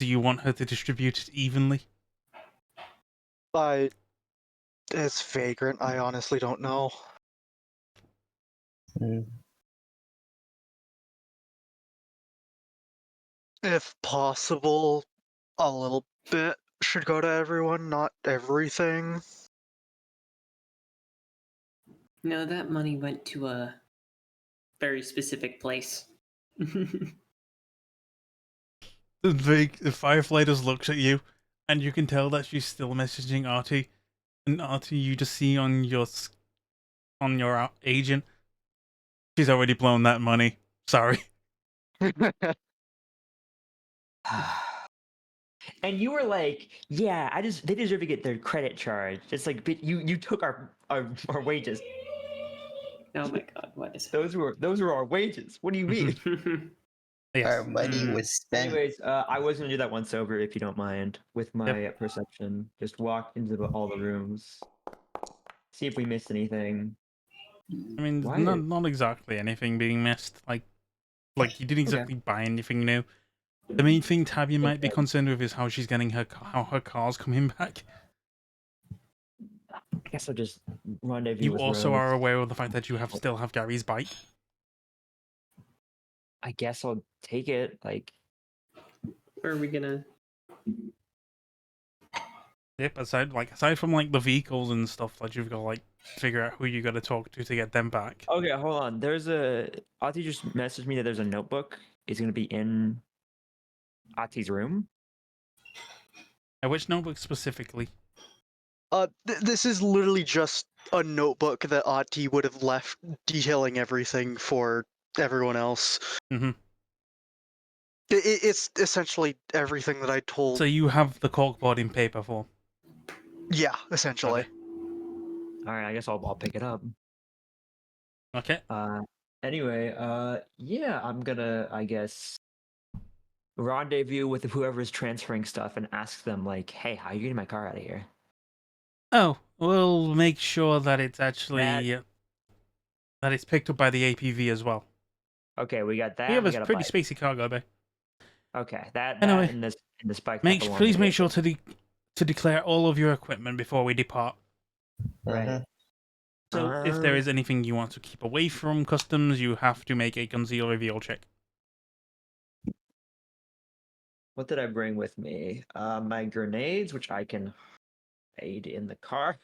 Do you want her to distribute it evenly? It's vagrant. I honestly don't know. Mm. If possible, a little bit should go to everyone, not everything. No, that money went to a very specific place. The Firefly just looks at you, and you can tell that she's still messaging Artie. And Artie, you just see on your agent, she's already blown that money. Sorry. And you were like, "Yeah, they deserve to get their credit charged." It's like, but you took our wages. Oh my god, what is Those were our wages. What do you mean? Yes. Our money was spent. Anyways, I was gonna do that once over, if you don't mind, with my perception. Just walk into all the rooms, see if we missed anything. I mean, Why not exactly anything being missed. Like you didn't exactly buy anything new. The main thing Tabby might be concerned with is how she's getting how her car's coming back. I guess I'll just rendezvous. You with also Rose. are aware of the fact that you still have Gary's bike. I guess I'll take it. Like, Where are we gonna? Yep. Aside from like the vehicles and stuff that you've got to like figure out who you got to talk to get them back. okay, hold on. Ati just messaged me that there's a notebook. It's gonna be in Ati's room. Which notebook specifically? This is literally just a notebook that Ati would have left detailing everything for everyone else. Mm-hmm. It's essentially everything that I told. So you have the corkboard in paper form. Yeah, essentially. Okay. All right, I guess I'll pick it up. Okay. Anyway, yeah, I'm gonna, I guess, rendezvous with whoever's transferring stuff and ask them, like, hey, how are you getting my car out of here? Oh, we'll make sure that it's actually that it's picked up by the APV as well. Okay, we got that. We have we a got pretty bike. spacey cargo bay. Okay, that Anyway, and this bike. Please make sure to declare all of your equipment before we depart. Right. Mhm. So if there is anything you want to keep away from customs, you have to make a conceal reveal check. What did I bring with me? My grenades, which I can aid in the car.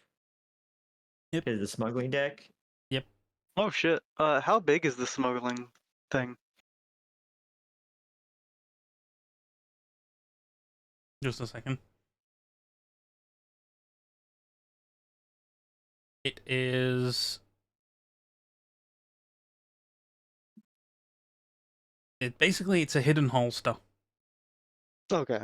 Yep. Is the smuggling deck. Oh shit. How big is the smuggling thing? Just a second. It is. It's a hidden holster. Okay.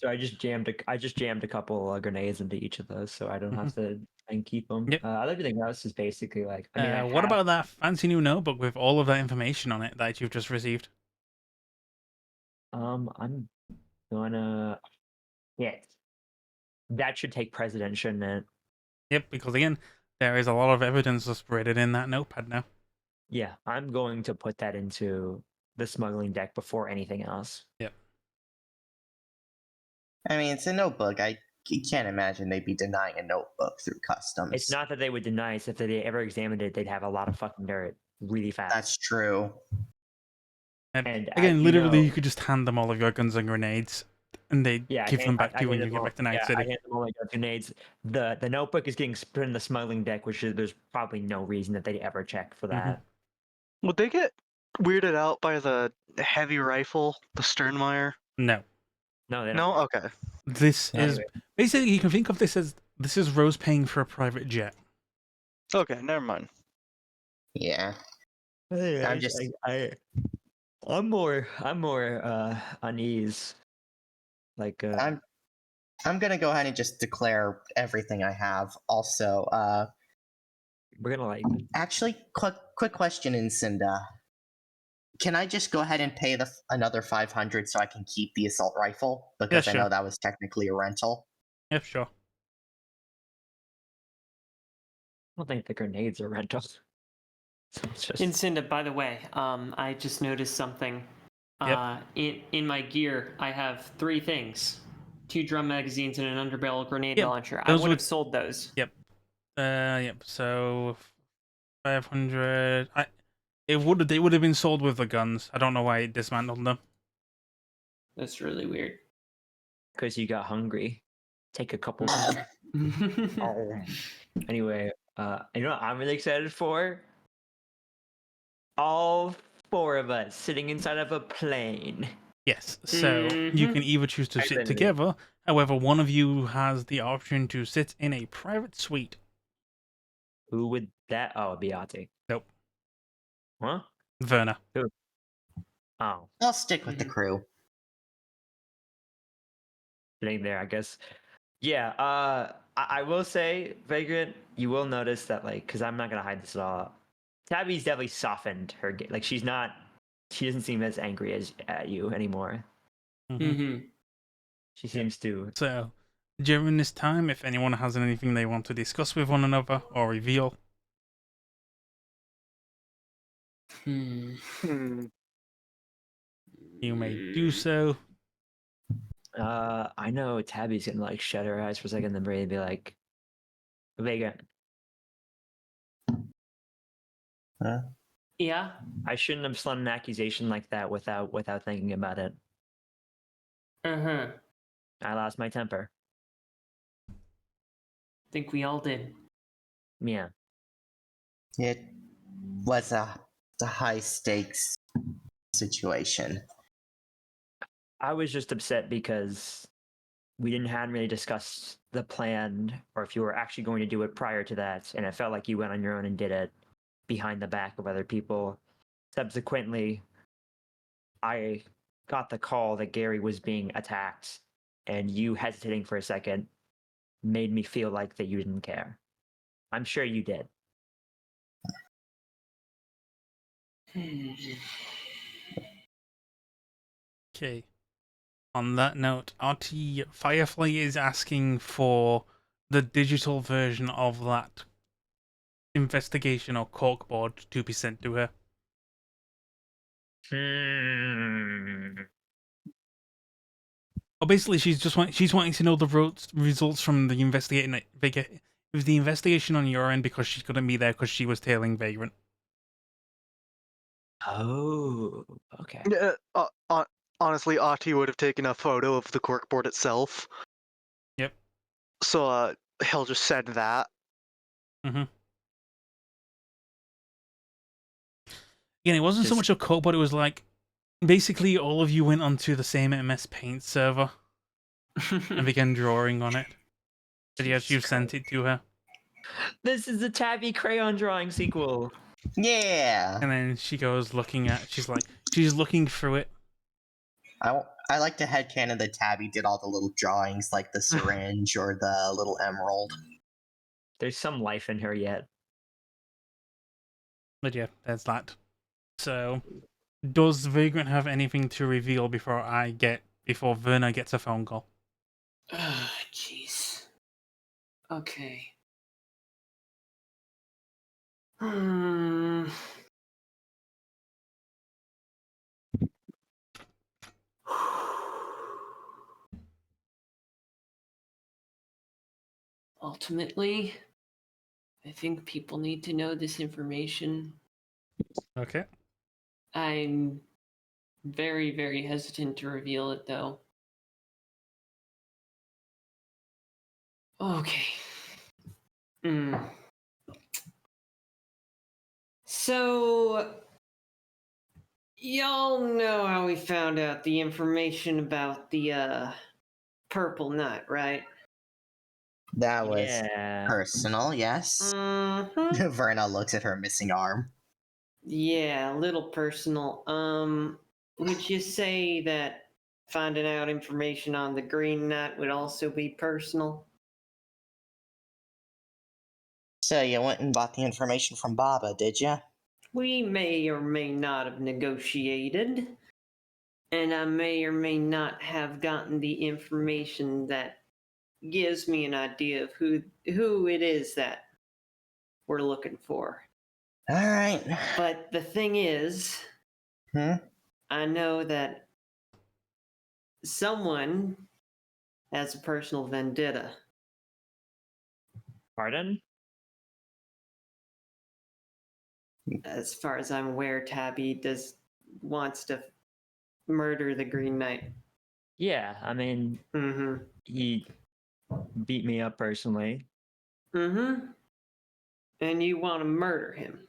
So I just jammed a couple grenades into each of those, so I don't have to and keep them. Yep. Everything else is basically like. I mean, What about that fancy new notebook with all of that information on it that you've just received? I'm gonna. Yeah. That should take precedence, shouldn't it? Yep, because again, there is a lot of evidence spreaded in that notepad now. Yeah, I'm going to put that into the smuggling deck before anything else. Yep. I mean, it's a notebook. I can't imagine they'd be denying a notebook through customs. It's not that they would deny it. If they ever examined it, they'd have a lot of fucking dirt really fast. That's true. And as again, you literally, know- you could just hand them all of your guns and grenades, and they give them back to you when you get back to Night I City. hand them all my grenades. The notebook is getting put in the smuggling deck, which there's probably no reason that they'd ever check for that. Would they get weirded out by the heavy rifle, the Sternmeyer? No. No, they don't. No? Okay. This is Anyway. basically, you can think of this as Rose paying for a private jet. Okay, never mind. Yeah. Anyways, I'm just- I'm more unease. Like I'm gonna go ahead and just declare everything I have. Also, we're gonna like actually, quick question, Incinda. Can I just go ahead and pay another 500 so I can keep the assault rifle? Because I sure. know that was technically a rental. Yeah, sure. I don't think the grenades are rentals. So it's just Incinda, by the way, I just noticed something. Yep. In my gear, I have 3 things: 2 drum magazines and an underbarrel grenade Yep, launcher. I those would would- have sold those. Yep. Yep. So 500. They would have been sold with the guns. I don't know why it dismantled them. That's really weird. because you got hungry. Take a couple. Anyway, you know what I'm really excited for? All 4 of us sitting inside of a plane. Yes. So you can either choose to I sit really- together. However, one of you has the option to sit in a private suite. Who would that? Oh, it'd be Ati. Nope. Huh? Verna. Oh, I'll stick with the crew. sitting there, I guess. Yeah. I will say, Vagrant, you will notice that, like, because I'm not gonna hide this at all. Tabby's definitely softened her. Like, she's not. She doesn't seem as angry as at you anymore. Mhm. She seems to. So during this time, if anyone has anything they want to discuss with one another or reveal, Hmm. you may do so. I know Tabby's gonna like shut her eyes for a second, then Brady be like, Vagrant, Yeah. I shouldn't have slung an accusation like that without thinking about it. I I lost my temper. think we all did. Yeah. It was a high stakes situation. I was just upset because hadn't really discussed the plan, or if you were actually going to do it prior to that, and it felt like you went on your own and did it behind the back of other people. Subsequently, I got the call that Gary was being attacked, and you hesitating for a second made me feel like that you didn't care. I'm sure you did. Okay. On that note, RT Firefly is asking for the digital version of that investigation or corkboard to be sent to her. Or basically, she's wanting to know the results from the investigating. It was the investigation on your end because she couldn't be there because she was tailing Vagrant. Oh, okay. Honestly, Ati would have taken a photo of the corkboard itself. Yep. So he'll just send that. Mm-hmm. Again, it wasn't so much a corkboard. It was like basically all of you went onto the same MS Paint server and began drawing on it. But yes, you sent it to her. This is the Tabby crayon drawing sequel. Yeah. And then she goes looking at. She's looking through it. I like to headcanon that Tabby did all the little drawings, like the syringe or the little emerald. There's some life in her yet. But yeah, there's that. So, does Vagrant have anything to reveal before Verna gets a phone call? Jeez. Okay. Ultimately, I think people need to know this information. Okay. I'm very, very hesitant to reveal it, though. Okay. So, y'all know how we found out the information about the purple nut, right? That was Yeah. personal, yes. Mm-hmm. Verna looks at her missing arm. Yeah, a little personal. would you say that finding out information on the Green Knight would also be personal? So you went and bought the information from Baba, did you? We may or may not have negotiated, and I may or may not have gotten the information that gives me an idea of who it is that we're looking for. All right. But the thing is, I know that someone has a personal vendetta. Pardon? As far as I'm aware, Tabby wants to murder the Green Knight. Yeah, I mean, Mm-hmm. he beat me up personally. Mm-hmm. And you want to murder him.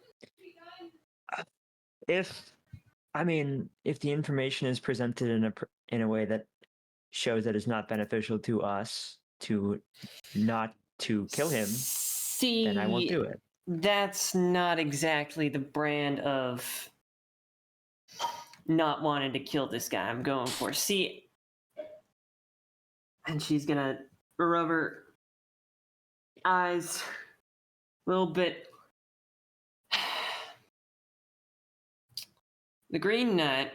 If the information is presented in a way that shows that it's not beneficial to us to not to kill him, See, then I won't do it. That's not exactly the brand of not wanting to kill this guy I'm going for. See, and she's gonna rub her eyes a little bit. The Green Knight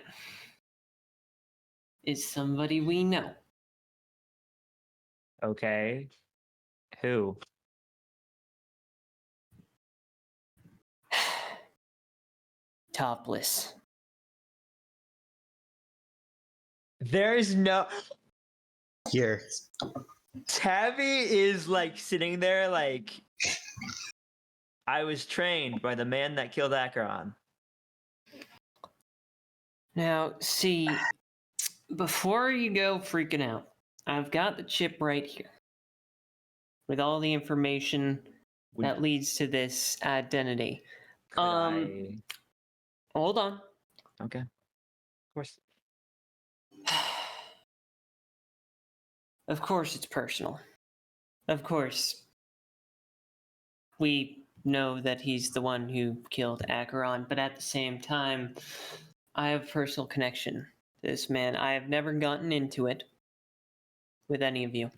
is somebody we know. Okay. Who? Topless. There's no. Here. Tabby is like sitting there like, I was trained by the man that killed Acheron. Now, see, before you go freaking out, I've got the chip right here with all the information that leads to this identity. Could Hold on. Okay. Of course. Of course it's personal. Of course. We know that he's the one who killed Acheron, but at the same time, I have a personal connection to this man. I have never gotten into it with any of you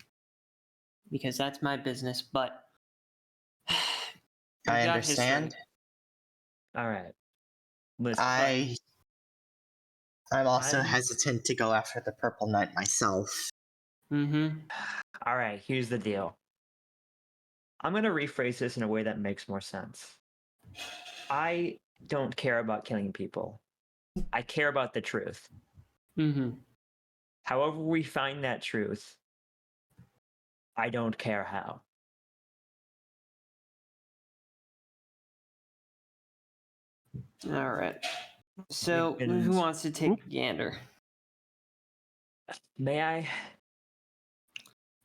because that's my business, but I we've got understand. history. All right. Listen, I'm also I'm- hesitant to go after the Purple Knight myself. Mm-hmm. all right, here's the deal. I'm going to rephrase this in a way that makes more sense. I don't care about killing people. I care about the truth. Mm-hmm. However we find that truth, I don't care how. All right. So, And- who wants to take a gander? May I?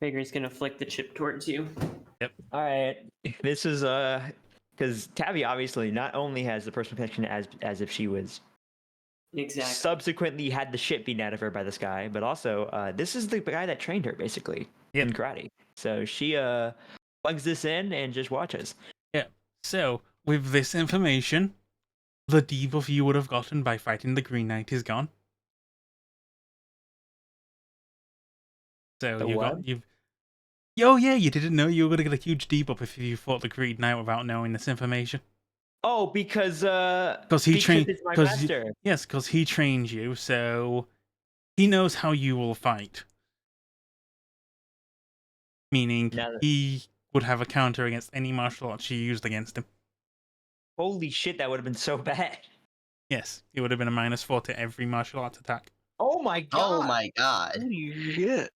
Figure he's gonna flick the chip towards you. All right. This is because Tabby obviously not only has the personal connection as if she was Exactly. subsequently had the shit beaten out of her by this guy, but also this is the guy that trained her basically in karate. So she plugs this in and just watches. Yeah. So with this information, the debuff you would have gotten by fighting the Green Knight is gone. So The what? you've. Oh yeah, you didn't know you were gonna get a huge debuff if you fought the Green Knight without knowing this information. Oh, because he trained. it's my master. Yes, because he trained you, so he knows how you will fight. Meaning he would have a counter against any martial arts you used against him. Holy shit, that would have been so bad. Yes, it would have been a -4 to every martial arts attack. Oh my god. Oh my god. Holy shit.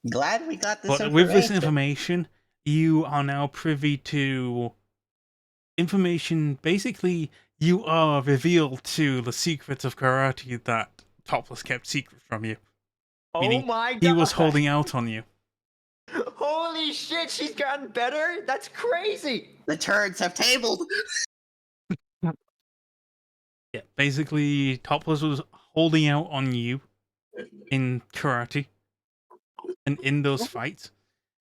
Glad we got this But information. with this information, you are now privy to information. Basically, you are revealed to the secrets of karate that Topless kept secret from you. Oh Meaning my god. he was holding out on you. Holy shit, she's gotten better? That's crazy. The turds have tabled. Yeah, basically, Topless was holding out on you in karate, and in those fights,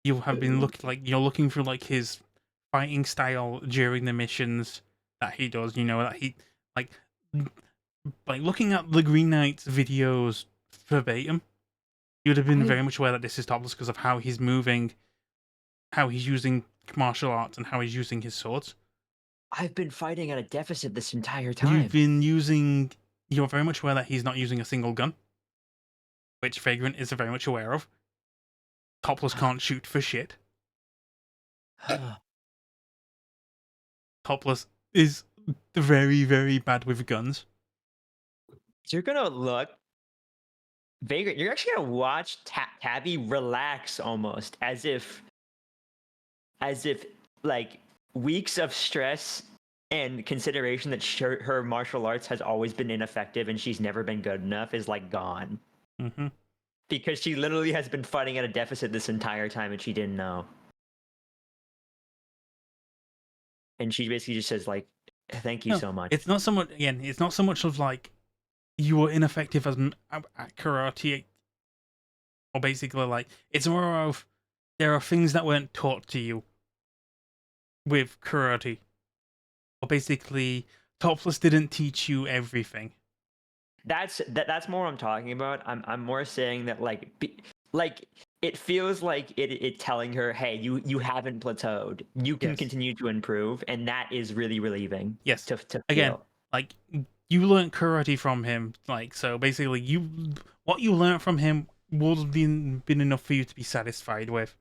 you have been you're looking for like his fighting style during the missions that he does. You know that he like like looking at the Green Knight's videos verbatim, you would have been very much aware that this is Topless because of how he's moving, how he's using martial arts, and how he's using his swords. I've been fighting at a deficit this entire time. You're very much aware that he's not using a single gun, which Vagrant is very much aware of. Topless can't shoot for shit. Topless is very, very bad with guns. You're gonna look, Vagrant. You're actually gonna watch Tabby relax almost as if like weeks of stress and consideration that her martial arts has always been ineffective and she's never been good enough is like gone. Mm-hmm. Because she literally has been fighting at a deficit this entire time and she didn't know. And she basically just says like, "Thank you so much." It's not so much. Again, it's not so much of like you were ineffective as at karate, or basically like it's more of there are things that weren't taught to you with karate, or basically Topless didn't teach you everything. That's more what I'm talking about. I'm more saying that like it feels like it telling her, hey, you haven't plateaued. You can Yes. continue to improve, and that is really relieving. Yes. To Again, feel. like you learned karate from him, like so basically what you learned from him would have been enough for you to be satisfied with.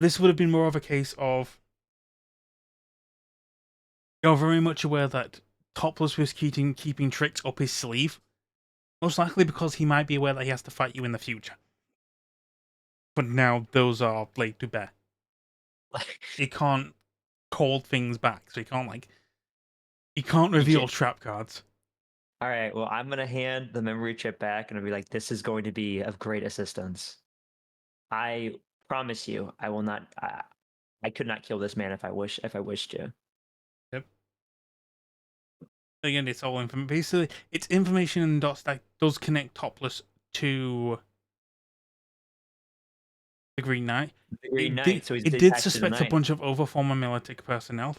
This would have been more of a case of you're very much aware that Topless was keeping tricks up his sleeve. Most likely because he might be aware that he has to fight you in the future. But now those are laid to bear. He can't call things back, so he can't reveal trap cards. All right, well, I'm gonna hand the memory chip back and I'll be like, this is going to be of great assistance. I promise you, I will not. I could not kill this man if I wished to. Yep. Again, it's all information. Basically, it's information and dots that does connect Topless to the Green Knight. The Green Knight, Did, so he's it did attached to the suspect a knight. bunch of other former Militic personnel,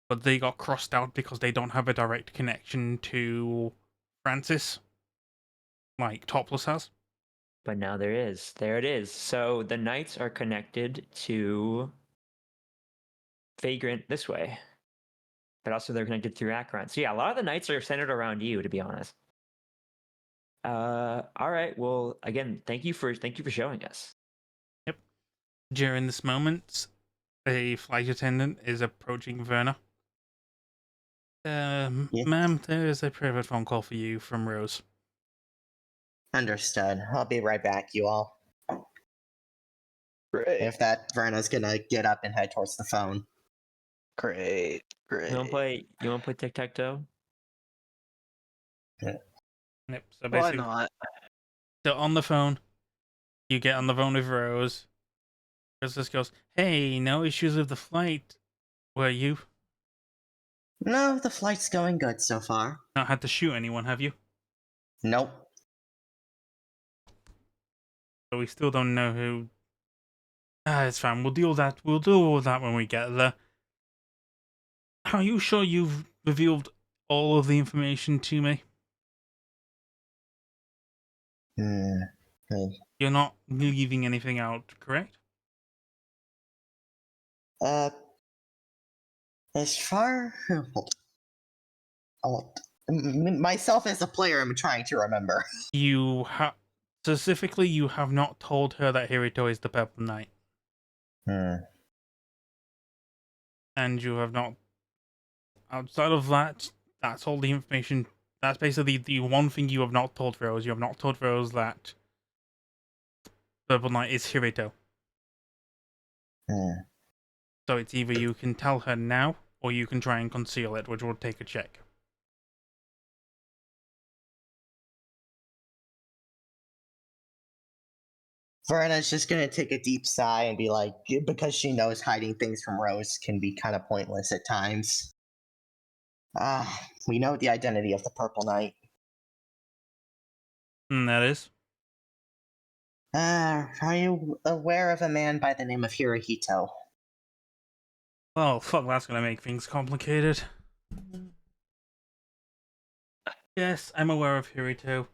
but they got crossed out because they don't have a direct connection to Francis, like Topless has. But now there is. There it is. So the knights are connected to Vagrant this way. But also they're connected through Acheron. So yeah, a lot of the knights are centered around you, to be honest. All right. Well, again, thank you for showing us. Yep. During this moment, a flight attendant is approaching Verna. Yeah. Ma'am, there is a private phone call for you from Rose. Understood. I'll be right back, you all. Great. If that Verna's gonna get up and head towards the phone. Great. You wanna play tic-tac-toe? Yep. So Why basically, not? so on the phone, you get on the phone with Rose. Rose just goes, "Hey, no issues with the flight, were you? No, the flight's going good so far. Not had to shoot anyone, have you? Nope. So we still don't know who." It's fine. We'll deal with that. We'll deal with that when we get there. Are you sure you've revealed all of the information to me? You're not leaving anything out, correct? As far... myself as a player, I'm trying to remember. You have... Specifically, you have not told her that Hirito is the Purple Knight. And you have not... Outside of that, that's all the information... That's basically the one thing you have not told Rose. You have not told Rose that Purple Knight is Hirito. So it's either you can tell her now, or you can try and conceal it, which will take a check. Verna's just gonna take a deep sigh and be like, because she knows hiding things from Rose can be kind of pointless at times. We know the identity of the Purple Knight. And that is? Are you aware of a man by the name of Hirohito? Well, fuck, that's gonna make things complicated. Yes, I'm aware of Hirito.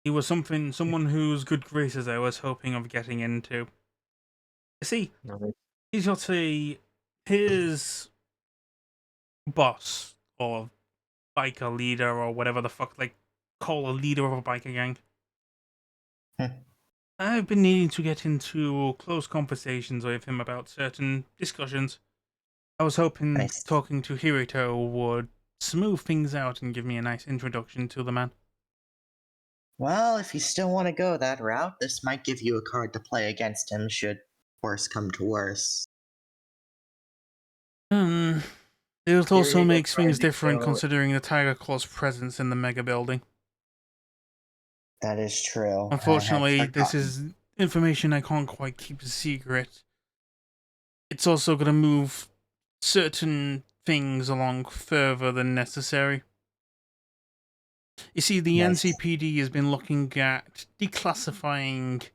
He was someone whose good graces I was hoping of getting into. You see, No, he's got his boss or biker leader or whatever the fuck they call a leader of a biker gang. Hmm. I've been needing to get into close conversations with him about certain discussions. I was hoping Nice. talking to Hirito would smooth things out and give me a nice introduction to the man. Well, if you still want to go that route, this might give you a card to play against him should worse come to worse. It also Hirito's makes trying things to different go- considering the Tiger Claw's presence in the Megabuilding. That is true. I had Unfortunately, this forgotten. is information I can't quite keep a secret. It's also going to move certain things along further than necessary. You see, the Nice. NCPD has been looking at declassifying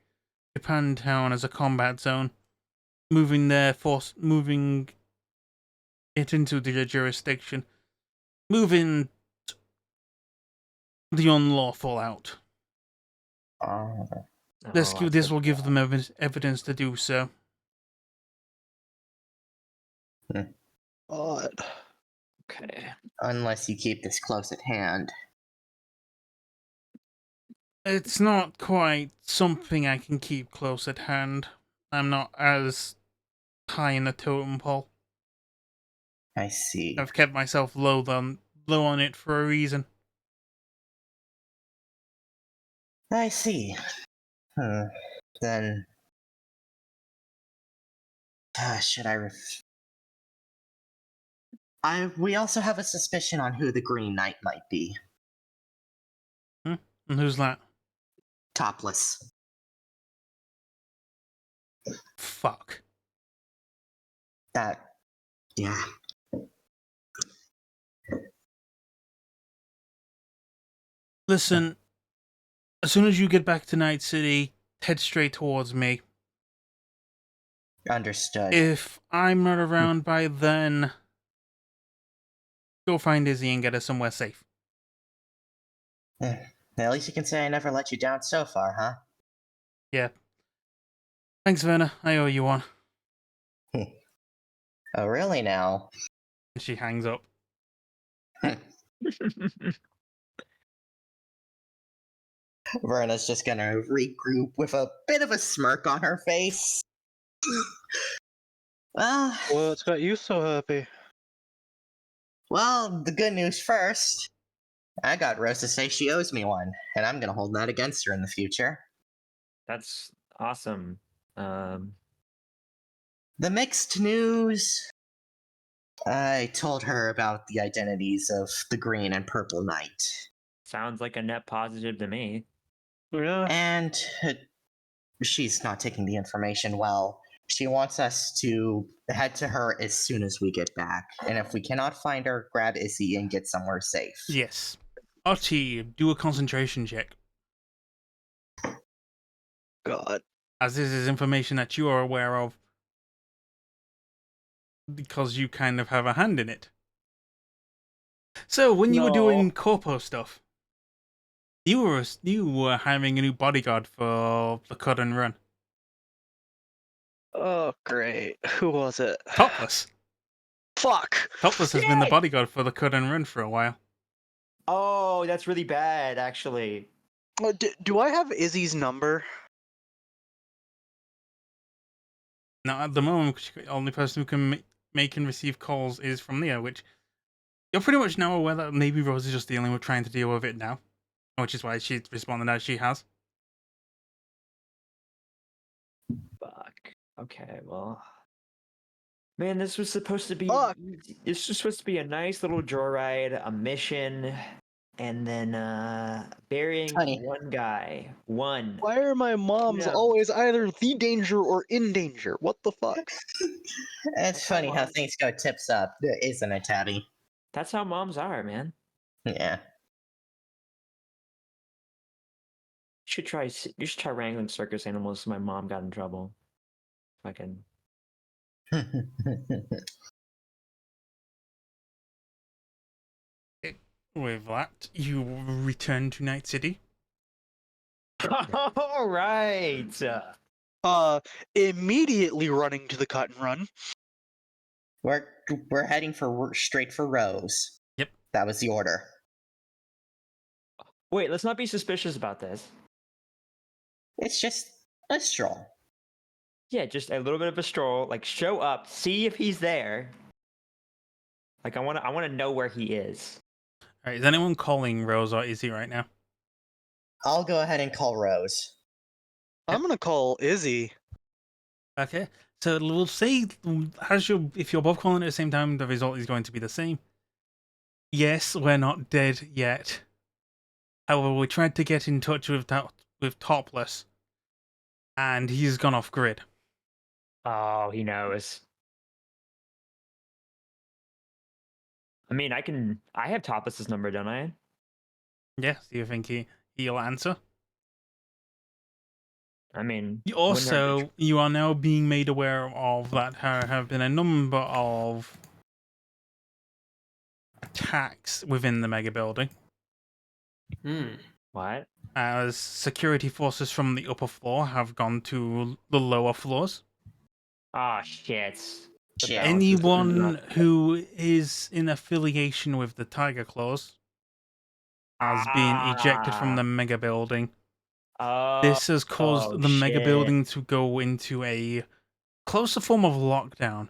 Japantown as a combat zone, moving it into their jurisdiction, moving the unlawful out. Oh, This I this will forgot. give them evidence to do so. God. Okay. unless you keep this close at hand. It's not quite something I can keep close at hand. I'm not as high in the totem pole. I see. I've kept myself low on it for a reason. I see. Then, should we also have a suspicion on who the Green Knight might be. And who's that? Topless. Fuck. That, yeah. Listen, as soon as you get back to Night City, head straight towards me. Understood. If I'm not around by then, go find Izzy and get her somewhere safe. At least you can say I never let you down so far, huh? Yeah. Thanks, Werner. I owe you one. Oh, really now? And she hangs up. Verna's just gonna regroup with a bit of a smirk on her face. Well, What's got you so happy? well, the good news first. I got Rose to say she owes me one, and I'm gonna hold that against her in the future. That's awesome. The mixed news. I told her about the identities of the Green and Purple Knight. Sounds like a net positive to me. Yeah. And she's not taking the information well. She wants us to head to her as soon as we get back. And if we cannot find her, grab Issy and get somewhere safe. Yes. Archie, do a concentration check. God. As this is information that you are aware of. Because you kind of have a hand in it. So, when you were doing corpo stuff, you were hiring a new bodyguard for the cut and run. Oh, great. Who was it? Topless. Fuck! Topless has been the Shit! bodyguard for the cut and run for a while. Oh, that's really bad, actually. Do I have Izzy's number? Now, at the moment, the only person who can make and receive calls is from Leo, which you're pretty much now aware that maybe Rose is just trying to deal with it now, which is why she's responded as she has. Fuck. Okay, well. Man, this was supposed to be Fuck. this was supposed to be a nice little joyride, a mission, and then burying Funny. one guy. One. Why are my moms No. always either the danger or in danger? What the fuck? It's funny how things go tips up, isn't it, Tabby? That's how moms are, man. Yeah. You should try wrangling circus animals so my mom got in trouble. Fucking With that, you return to Night City. All right. Immediately running to the cut and run. We're heading straight for Rose. Yep. That was the order. Wait, let's not be suspicious about this. It's just a stroll. Yeah, just a little bit of a stroll. Like, show up, see if he's there. Like, I want to know where he is. All right, is anyone calling Rose or Izzy right now? I'll go ahead and call Rose. I'm gonna call Izzy. Okay, so we'll say if you're both calling at the same time, the result is going to be the same. Yes, we're not dead yet. However, we tried to get in touch with Topless, and he's gone off grid. Oh, he knows. I mean, I have Topless's number, don't I? Yes, do you think he'll answer? I mean, Also, you are now being made aware of that there have been a number of attacks within the Megabuilding. what? As security forces from the upper floor have gone to the lower floors. Oh, shit. Shit. Anyone who is in affiliation with the Tiger Claws has been ejected from the Megabuilding. Oh, This has caused the shit. Megabuilding to go into a closer form of lockdown.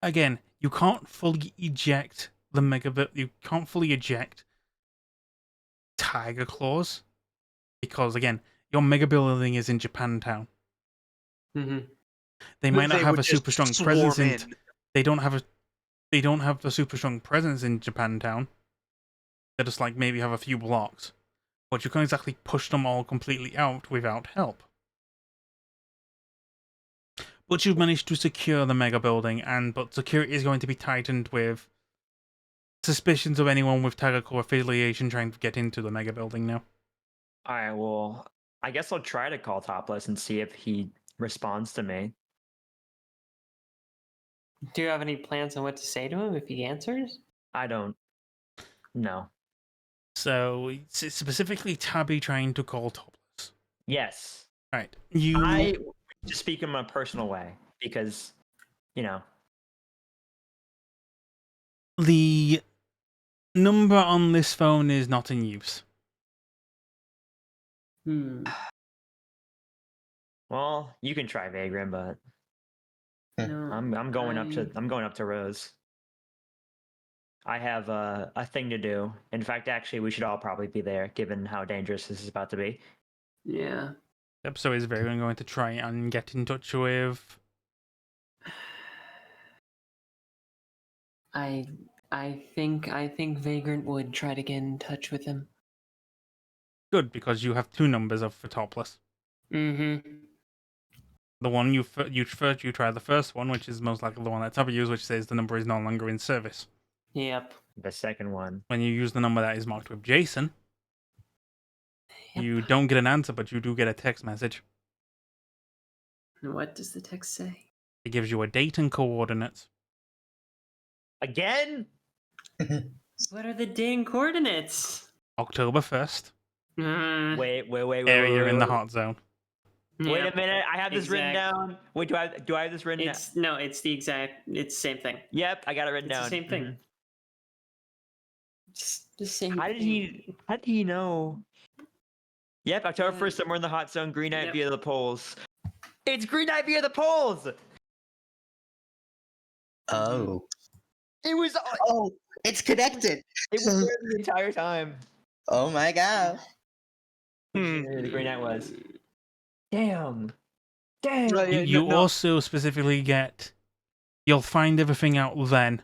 Again, you can't fully eject the You can't fully eject Tiger Claws because, again, your Megabuilding is in Japantown. Mm-hmm. They might not They have would a super just strong presence swarm in. They don't have the super strong presence in Japantown. They just like maybe have a few blocks, but you can't exactly push them all completely out without help. But you've managed to secure the Megabuilding, but security is going to be tightened with suspicions of anyone with Tiger Claw affiliation trying to get into the Megabuilding now. All right, well, I guess I'll try to call Topless and see if he responds to me. Do you have any plans on what to say to him if he answers? I don't. No. So it's specifically Tabby trying to call Topless. Yes. Right. I just speak in my personal way because, you know. The number on this phone is not in use. Well, you can try Vagrant, but No, I'm going up to Rose. I have a thing to do. In fact, actually, we should all probably be there, given how dangerous this is about to be. Yeah. Yep, so is Vagrant going to try and get in touch with... I think Vagrant would try to get in touch with him. Good, because you have two numbers for Topless. Mm-hmm. The one you try the first one, which is most likely the one that Tabby used, which says the number is no longer in service. Yep. The second one. When you use the number that is marked with Jason, Yep. you don't get an answer, but you do get a text message. And what does the text say? It gives you a date and coordinates. Again? What are the dang coordinates? October 1st. Wait. Area in the wait. hot zone. Wait Yep. a minute, I have this written Exact. down. Wait, do I have this written down? It's the same thing. Yep, I got it written It's down. the same thing. Mhm. Just the same. How did thing. he know? Yep, October Yeah. 1st, somewhere in the hot zone, Green Knight Yep. via the poles. It's Green Knight via the poles! Oh. It was It's connected. it was there the entire time. Oh my god. Where the Green Knight was. Damn. Right, yeah, You no. also specifically get... You'll find everything out then.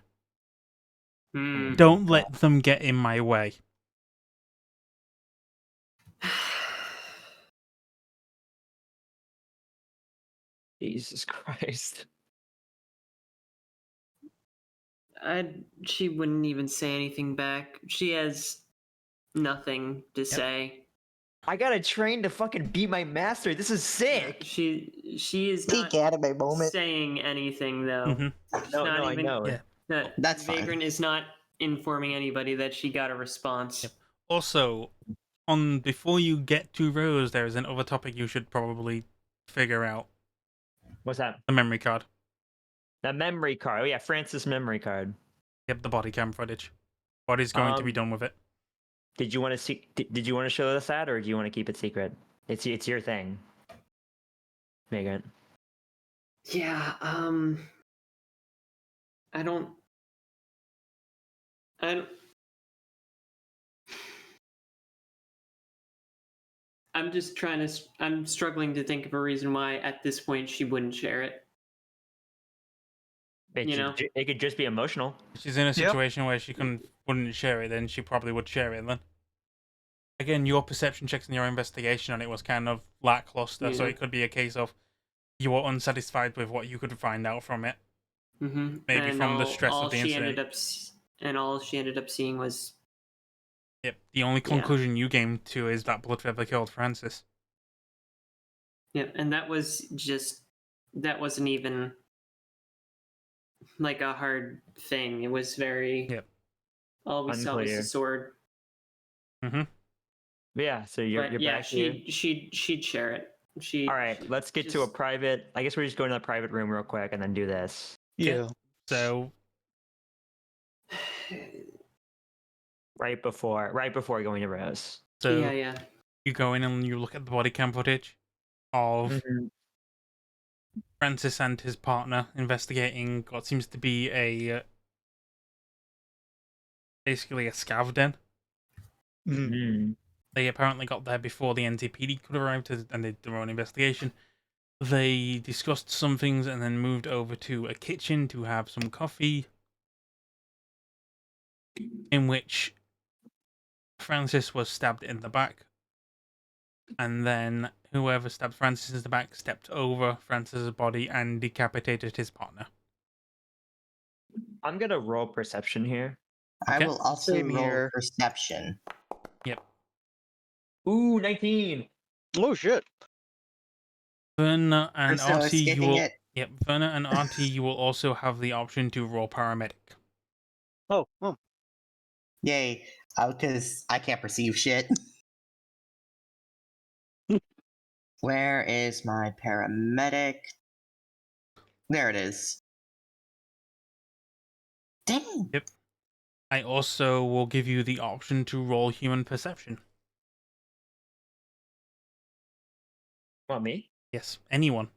Hmm. Don't let them get in my way. Jesus Christ. She wouldn't even say anything back. She has nothing to say. I got a train to fucking beat my master. This is sick. She is Peak not anime moment. saying anything though. Mhm. She's No, not I even. know. Yeah. No, That's fine. Vagrant is not informing anybody that she got a response. Yep. Also, before you get to Rose, there is another topic you should probably figure out. What's that? The memory card. The memory card. Oh yeah, Francis' memory card. Yep, the body cam footage. What is going to be done with it? Did you want to see? Did you want to show us that, or do you want to keep it secret? It's your thing, Megan. Yeah, I don't. I'm just trying to. I'm struggling to think of a reason why at this point she wouldn't share it. It could just be emotional. If she's in a situation where she wouldn't share it, then she probably would share it then. Again, your perception checks and your investigation on it was kind of lackluster, so it could be a case of you were unsatisfied with what you could find out from it. Mm-hmm. Maybe and from the stress of the incident. All she ended up seeing was. Yep. The only conclusion you came to is that Blood Feather killed Francis. Yeah, and that wasn't even like a hard thing. It was very. Yep. All we saw was the sword. Mm-hmm. Yeah, so you're back here. She'd share it. All right, let's get to a private. I guess we're just going to the private room real quick and then do this. Yeah. So right before going to Rose. So yeah. You go in and you look at the body cam footage of Francis and his partner investigating what seems to be basically a scav den. Mm-hmm. They apparently got there before the NTPD could arrive and they did their own investigation. They discussed some things and then moved over to a kitchen to have some coffee, in which Francis was stabbed in the back. And then whoever stabbed Francis in the back stepped over Francis's body and decapitated his partner. I'm gonna roll perception here. I will also Same roll here. perception. Yep. Ooh, 19. Oh shit. Verna and Priscilla Artie, you skipping will. it. Yep, Verna and Artie, you will also have the option to roll paramedic. Oh. Yay. Because I can't perceive shit. Where is my paramedic? There it is. Dang. Yep. I also will give you the option to roll human perception. Want me? Yes, anyone.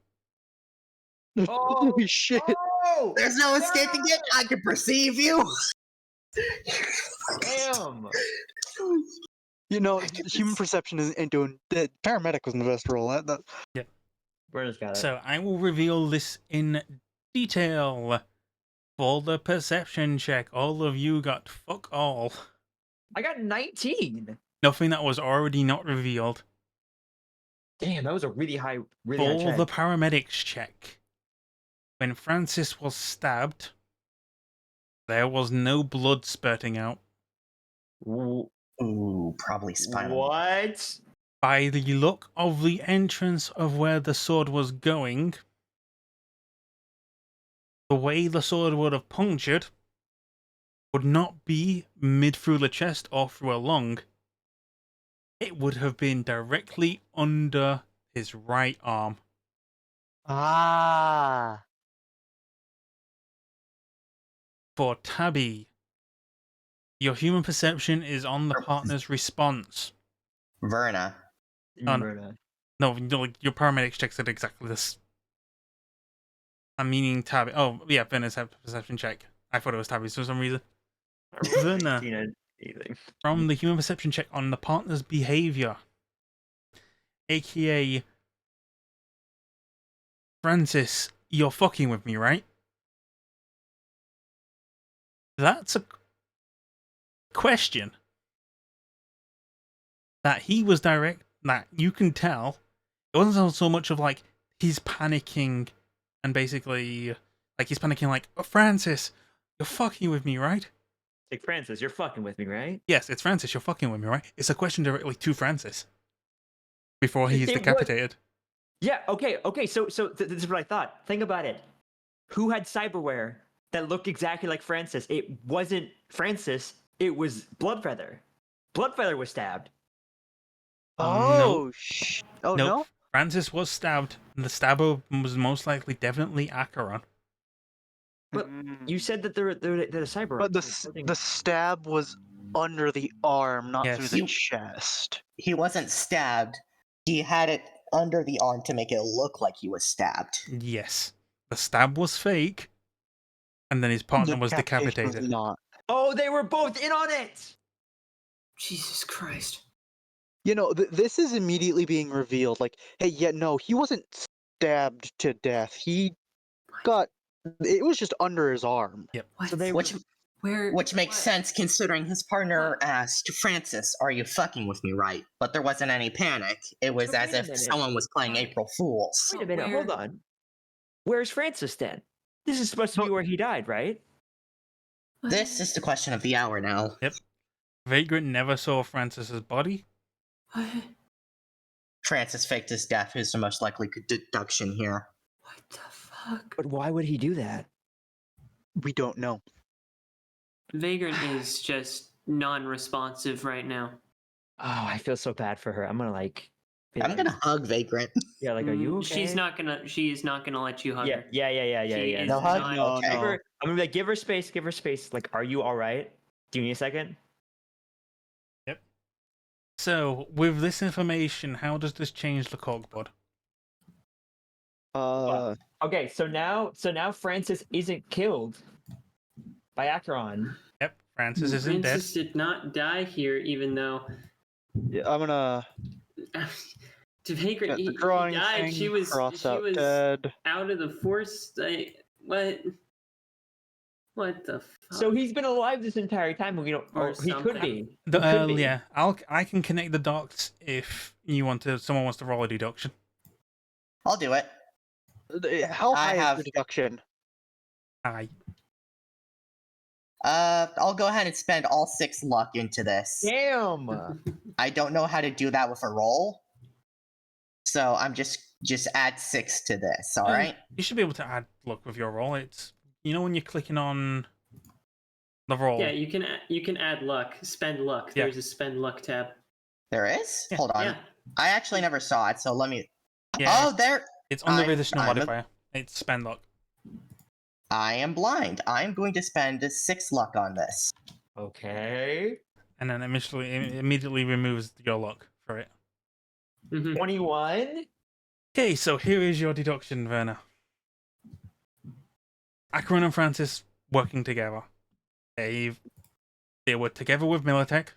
Holy shit. Oh! There's no escaping it. I can perceive you. Damn! You know, human perception ain't doing. The paramedic was the best roll. Yep. Brenna's got it. So I will reveal this in detail. For the perception check, all of you got fuck all. I got 19. Nothing that was already not revealed. Damn, that was a really high For check. the paramedics check, when Francis was stabbed, there was no blood spurting out. Ooh, probably spinal. What? By the look of the entrance of where the sword was going, the way the sword would have punctured would not be mid through the chest or through a lung. It would have been directly under his right arm. Ah. For Tabby, your human perception is on the partner's response. Verna. Brenna. No, your paramedics check said exactly this. I'm meaning Tabby. Oh, yeah, Verna's had a perception check. I thought it was Tabby's for some reason. Verna, from the human perception check on the partner's behavior, aka Francis, you're fucking with me, right? That's a question that he was direct, that you can tell. It wasn't so much of like he's panicking and basically like he's panicking like, oh, Francis, you're fucking with me, right? Like, Francis, you're fucking with me, right? Yes, it's Francis, you're fucking with me, right? It's a question directly to Francis before he's decapitated. Yeah, okay, so this is what I thought. Think about it. Who had cyberware? that looked exactly like Francis. It wasn't Francis. It was Bloodfeather. Bloodfeather was stabbed. Oh, Nope. no? Francis was stabbed. And the stabber was most likely definitely Acheron. But you said that they're a cyber. But the stab was under the arm, not Yes. through the chest. He wasn't stabbed. He had it under the arm to make it look like he was stabbed. Yes. The stab was fake. And then his partner was Decapitation decapitated. not. Oh, they were both in on it. Jesus Christ. You know, this is immediately being revealed. Like, hey, yeah, no, he wasn't stabbed to death. He got. It was just under his arm. Yep. What? So they Which makes sense considering his partner asked Francis, "Are you fucking with me, right?" But there wasn't any panic. It was So as wait a if minute. someone was playing April Fools. Wait a minute, hold on. Where's Francis then? This is supposed to be where he died, right? This is the question of the hour now. Vagrant never saw Francis's body. What? Francis faked his death is the most likely deduction here. What the fuck? But why would he do that? We don't know. Vagrant is just non-responsive right now. Oh, I feel so bad for her. I'm gonna be I'm like- gonna hug Vagrant. Yeah, like, are you okay? She's not gonna. She is not gonna let you hug Yeah, her. yeah. She is No hug? not- No, No, okay. no. I'm gonna be like, give her space. Like, are you all right? Do you need a second? So, with this information, how does this change the cogpod? Okay, so now Francis isn't killed by Acheron. Yep, Francis isn't dead. Francis did not die here, even though Yeah, I'm gonna to Vagrant, get the he drawing died. thing, She was cross out dead. out of the force. What? What the fuck? So he's been alive this entire time, and we don't. Or Or he could something. be. The, He could be. yeah, I can connect the dots if you want to. Someone wants to roll a deduction. I'll do it. How I high have- is the deduction? Aye. I'll go ahead and spend all 6 luck into this. Damn. I don't know how to do that with a roll, so I'm just add 6 to this. All right. You should be able to add luck with your roll. It's when you're clicking on the roll. Yeah, you can add luck, spend luck. Yeah. There's a spend luck tab. There is. Yeah. Hold on. Yeah. I actually never saw it, so let me. Yeah, Oh, there. it's on the I'm- additional I'm a- modifier. It's spend luck. I am blind. I'm going to spend 6 luck on this. Okay. And then it immediately removes your luck for it. Mhm. 21. Okay, so here is your deduction, Werner. Acheron and Francis working together. They were together with Militech,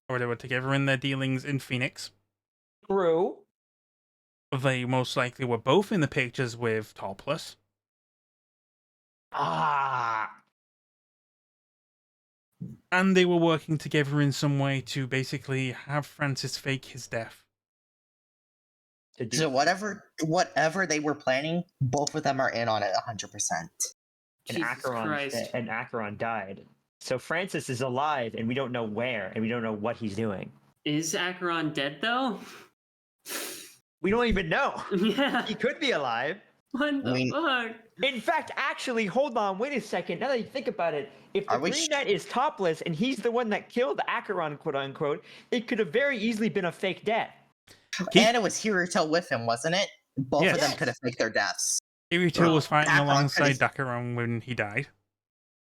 or they were together in their dealings in Phoenix. True. They most likely were both in the pictures with Topless. Ah. And they were working together in some way to basically have Francis fake his death. To do- So whatever they were planning, both of them are in on it 100%. and Jesus Acheron Christ. and Acheron died. So Francis is alive, and we don't know where, and we don't know what he's doing. Is Acheron dead though? We don't even know. Yeah. He could be alive. What the We- fuck? In fact, actually, hold on, wait a second. Now that you think about it, if the Are we Green sh- Knight is topless and he's the one that killed Acheron, quote unquote, it could have very easily been a fake death. And it was Hiruto with him, wasn't it? Both Yes. of them could have faked their deaths. Kirito was fighting Acheron alongside could've- Acheron when he died.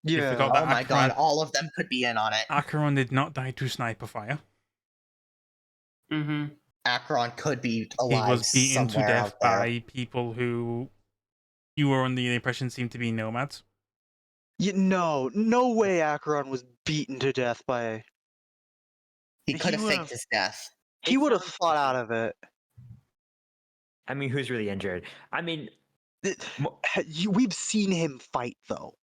Yeah. forgot that Oh my Acheron- god, all of them could be in on it. Acheron did not die to sniper fire. Mm-hmm. Acheron could be He alive was beaten to somewhere death out there. by people who you were under the impression seemed to be nomads. No way Acheron was beaten to death by. He He could have would've- faked his death. He would have fought out of it. I mean, who's really injured? I mean, We've seen him fight though.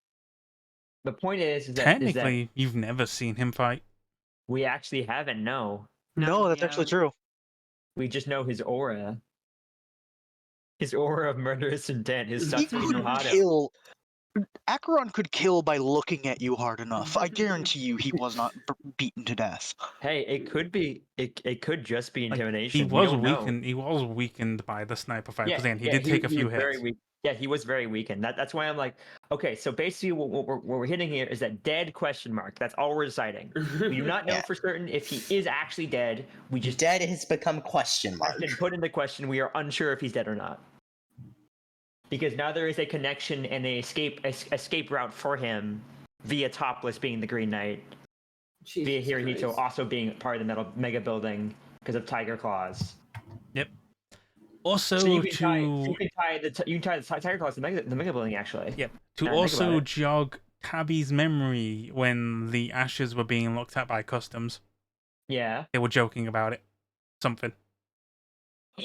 the point is that Technically, you've never seen him fight. we actually haven't. No, No, that's actually true. we just know his aura. His aura of murderous intent. His He Satsui no couldn't Hado. kill. Acheron could kill by looking at you hard enough. I guarantee you, he was not beaten to death. Hey, it could be. It could just be Like, intimidation. he We was don't know. weakened. He was weakened by the sniper fire. Yeah, Because again, he yeah, did take a few was very hits. weak. Yeah, he was very weakened. That's why I'm like, okay, so basically what we're hitting here is that dead question mark. That's all we're deciding. We do not know Yeah. for certain if he is actually dead. We just Dead has become question has mark. been put into question. We are unsure if he's dead or not. Because now there is a connection and a escape route for him via Topless being the Green Knight, via Jesus Hirohito Christ. also being part of the mega building because of Tiger Claws. Yep. Also, So you can to tie the Tiger Claws to the mega building actually. yep, Now to I think about also it. jog Tabby's memory when the ashes were being looked at by customs. Yeah. They were joking about it. Something.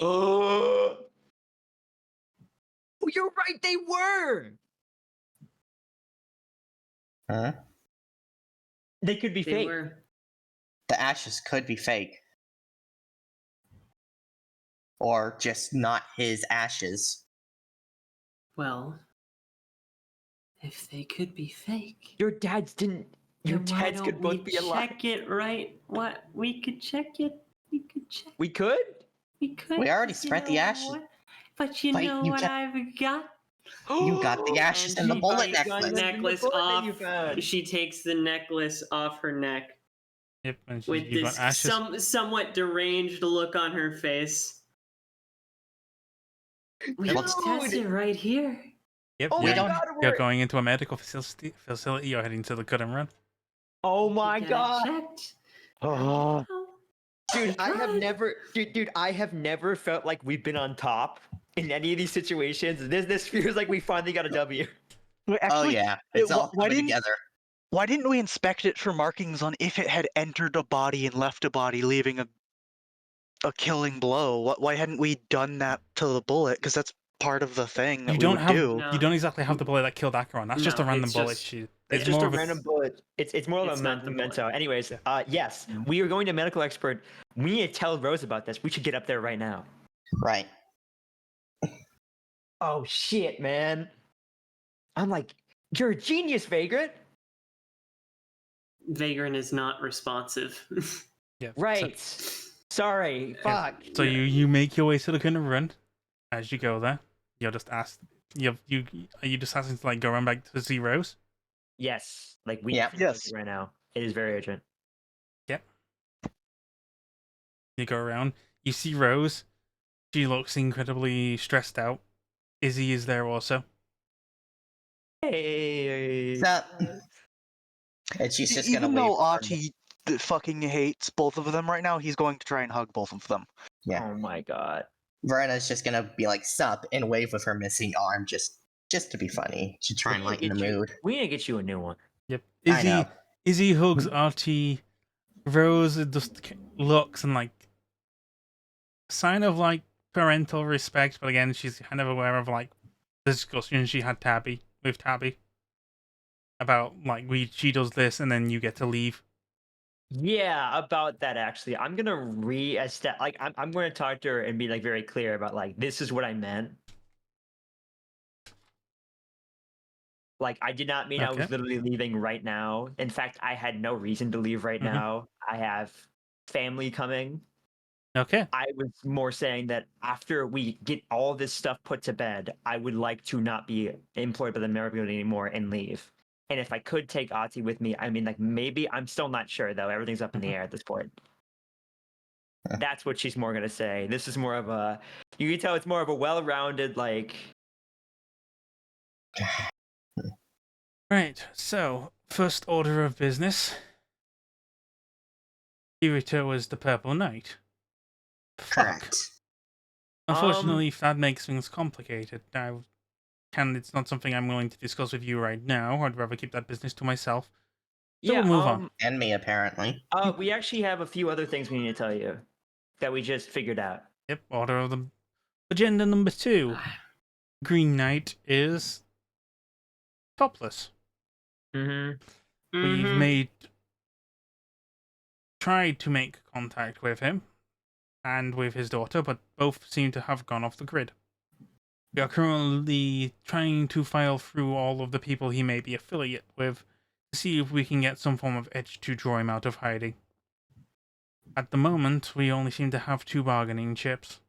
Oh, you're right. They were. Huh? They could be They fake. were. The ashes could be fake. Or just not his ashes. Well, if they could be fake, Your dads didn't. Your then why dads don't could we both be alive. check it right? What we could check it. We could check. We could. We could. We already but you spread the know ashes. what? But you But know you what kept- I've got? You got the ashes and the she bullet takes necklace. the necklace bullet that off. you found. She takes the necklace off her neck Yep, and with you got this ashes. somewhat deranged look on her face. We Dude. can test it right here. Yep, Oh We my don't- god, you're we're... going into a medical facility. You're heading to the cut and run. Oh We my can get it god. checked. Oh, Dude, I have God. never, dude, I have never felt like we've been on top in any of these situations. This feels like we finally got a W. wait, Oh actually, yeah, it's all why coming didn't together. why didn't we inspect it for markings on if it had entered a body and left a body, leaving a killing blow? Why hadn't we done that to the bullet? Because that's part of the thing that You we don't would have do. No. you don't exactly have the bullet that killed Acheron. That's just a No, random it's bullet. just- It's Just more a of a random bullet. It's more of It's a not the memento. bullet. Anyways, Yeah. yes, we are going to medical expert. We need to tell Rose about this. We should get up there right now. Right. Oh shit, man. I'm like, you're a genius, Vagrant. Vagrant is not responsive. yeah. Right. Sorry. Yeah. Fuck. So you make your way to the cut and run. As you go there, you're just asked. Are you just asking to like go run back to see Rose? Yes. Like we Yeah. need to Yes. right now. It is very urgent. You go around. You see Rose. She looks incredibly stressed out. Izzy is there also. Hey. So, and she's just gonna Even wave. though her- Ati fucking hates both of them right now, he's going to try and hug both of them. Yeah. Oh my god. Verena's just gonna be like sup and wave with her missing arm just to be funny, to try and lighten the mood. We need to get you a new one. Yep. I know. Izzy hugs Artie. Rose just looks and like sign of like parental respect, but again, she's kind of aware of like the discussion she had with Tabby about like she does this and then you get to leave. Yeah, about that actually. I'm gonna I'm gonna talk to her and be like very clear about like this is what I meant. Like I did not mean I was Okay. literally leaving right now. In fact, I had no reason to leave right Mhm. now. I have family coming. Okay. I was more saying that after we get all this stuff put to bed, I would like to not be employed by the Megabuilding anymore and leave. And if I could take Ati with me, I mean, like maybe I'm still not sure though. Everything's up in the air at this point. That's what she's more gonna say. This is more of a. You can tell it's more of a well-rounded like. Right. So first order of business. Kirito is the Purple Knight. Fuck. Correct. Unfortunately, that makes things complicated. It's not something I'm willing to discuss with you right now. I'd rather keep that business to myself. So we'll move on. And me, apparently. We actually have a few other things we need to tell you that we just figured out. Yep, order of the agenda number 2. Green Knight is topless. Mm-hmm. We've tried to make contact with him and with his daughter, but both seem to have gone off the grid. We are currently trying to file through all of the people he may be affiliate with to see if we can get some form of edge to draw him out of hiding. At the moment, we only seem to have 2 bargaining chips.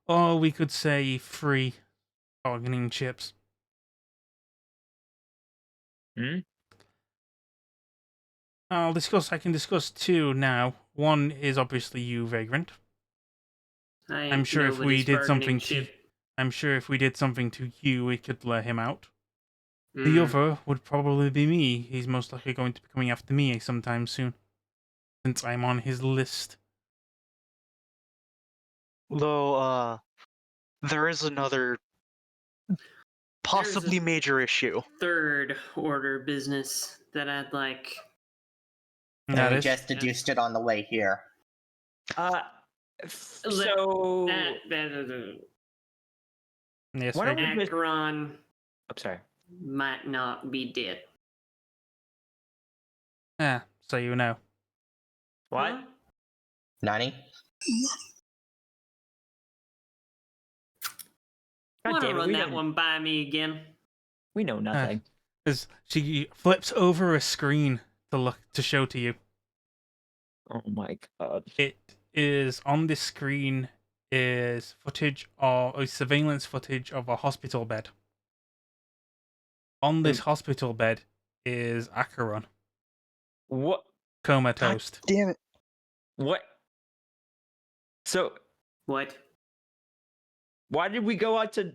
or we could say free bargaining chips. Hmm? I can discuss two now. One is obviously you, Vagrant. I I'm ain't sure if we nobody's did bargaining something to chip. I'm sure if we did something to you, we could let him out. The Mm. other would probably be me. He's most likely going to be coming after me sometime soon, since I'm on his list. Though, there is another possibly major issue. Third order business that I'd like. And And that we is just deduced it on the way here. So yes, why don't we Vagrant. just- Akron I'm sorry. might not be dead. So you know. What? Huh? Nani? God Want to damn it, run we that don't- one by me again? We know nothing. As she flips over a screen to show to you. Oh my god. It is on this screen is footage or surveillance footage of a hospital bed. On this hospital bed is Acheron, What? comatose. Damn it. What? So What? why did we go out to?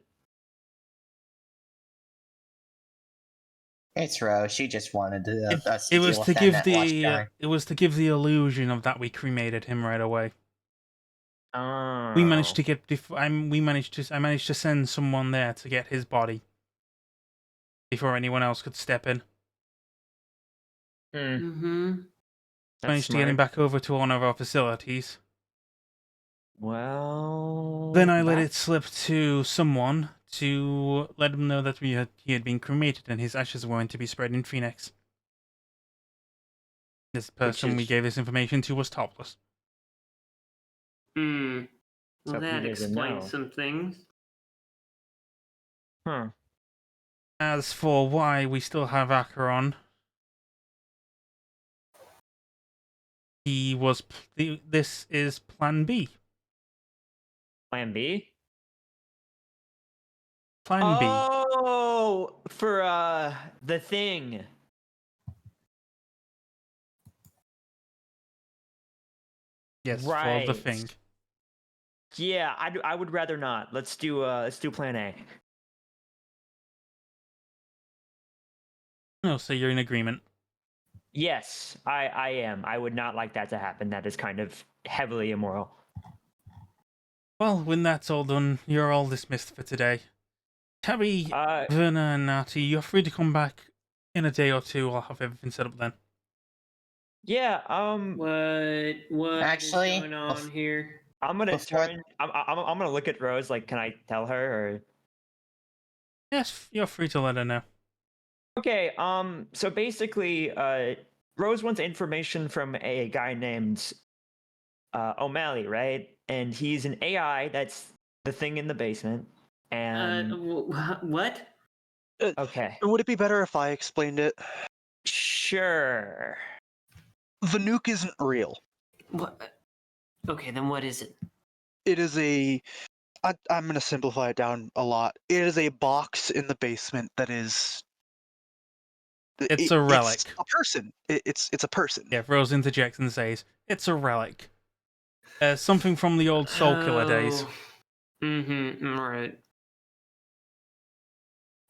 It's Rose. She just wanted to, us to It was deal to with give that watch guy. it was to give the illusion of that we cremated him right away. Oh. We managed to get I managed to send someone there to get his body before anyone else could step in. Hmm, Mm-hmm. that's Managed to get him smart. back over to one of our facilities. Well. Then I let that- it slip to someone to let him know that he had been cremated and his ashes were going to be spread in Phoenix. This person we is- gave this information to was topless. Hmm. Well, So he that doesn't explains know. some things. Huh. As for why we still have Acheron, this is Plan B. Plan B. Plan B. Oh, for the thing. Yes, for the right. thing. Yeah, I would rather not. Let's do Plan A. No, so you're in agreement. Yes, I am. I would not like that to happen. That is kind of heavily immoral. Well, when that's all done, you're all dismissed for today. Tabby, Verna, and Natty, you're free to come back in a day or two. I'll have everything set up then. Yeah. What Actually, is going on here? I'm gonna Before- turn. I'm gonna look at Rose. Like, can I tell her? Or Yes, you're free to let her know. okay. So basically, Rose wants information from a guy named O'Malley, right? And he's an AI. That's the thing in the basement. And What? okay, Would it be better if I explained it? sure. The nuke isn't real. What? Okay, then what is it? It is I'm going to simplify it down a lot. It is a box in the basement that is. It's a relic. It's a person. It's a person. Yeah, Rose interjects and says, it's a relic. Something from the old Soul Killer days. Mm-hmm. All right.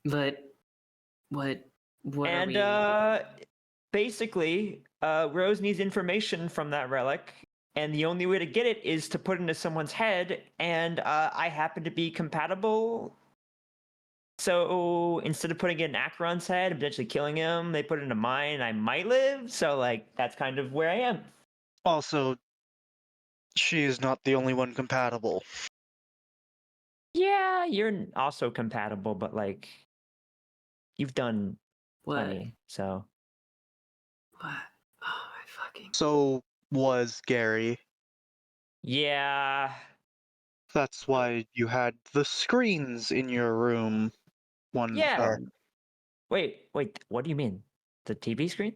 But what And are we? basically, Rose needs information from that relic, and the only way to get it is to put it into someone's head. And I happen to be compatible. So instead of putting it in Acheron's head and potentially killing him, they put it into mine, and I might live. So like that's kind of where I am. Also, she is not the only one compatible. Yeah, you're also compatible, but like you've done What? plenty. So What? Oh my fucking. So was Gary. yeah. That's why you had the screens in your room. Yeah. or Wait. What do you mean? The TV screen?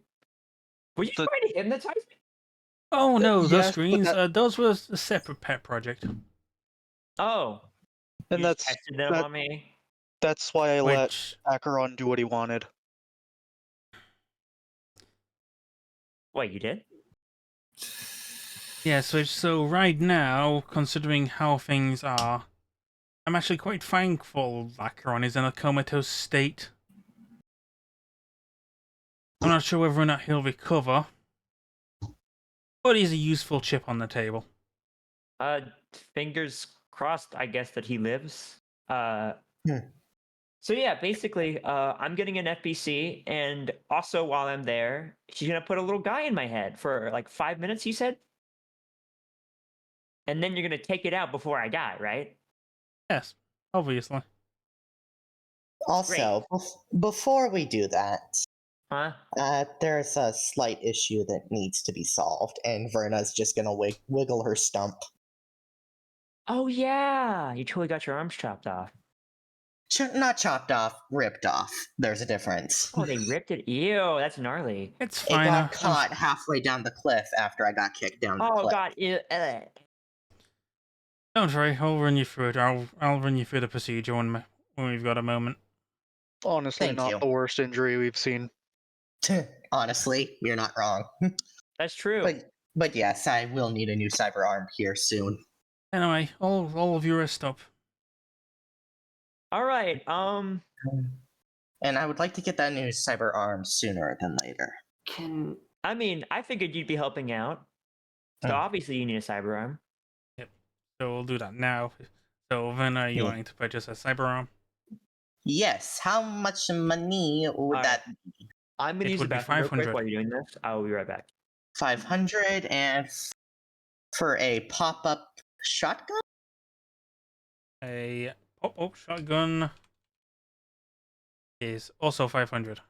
Were you The- trying to hypnotize me? Oh no, those yes, but screens, those were a separate pet project. Oh, And You just that's tested them that, on me. that's why I let Which, Acheron do what he wanted. Wait, you did? yeah, so right now, considering how things are, I'm actually quite thankful Acheron is in a comatose state. I'm not sure whether or not he'll recover, but he's a useful chip on the table. Fingers crossed, I guess, that he lives. Hmm. So yeah, basically, I'm getting an FBC, and also while I'm there, she's gonna put a little guy in my head for like 5 minutes. You said, and then you're gonna take it out before I die, right? Yes, obviously. Also, before we do that, Huh? there's a slight issue that needs to be solved, and Verna's just gonna wiggle her stump. Oh yeah, you totally got your arms chopped off. Not chopped off, ripped off. There's a difference. Oh, they ripped it. Ew, that's gnarly. It's It fine. got caught halfway down the cliff after I got kicked down the Oh cliff. god, ew. Don't worry, I'll run you through it. I'll run you through the procedure when we've got a moment. Honestly, Thank not you. the worst injury we've seen. Honestly, you're not wrong. That's true. But yes, I will need a new cyber arm here soon. Anyway, all of you rest up. All right. And I would like to get that new cyber arm sooner than later. Can I mean, I figured you'd be helping out. So Hmm. obviously you need a cyber arm. So we'll do that now. So Vena, are you Yeah. wanting to purchase a cyber arm? Yes, how much money would All that right. I'm gonna It use the would be bathroom real quick 500. while you're doing this. I will be right back. 500 and for a pop-up shotgun? A pop-up shotgun is also 500.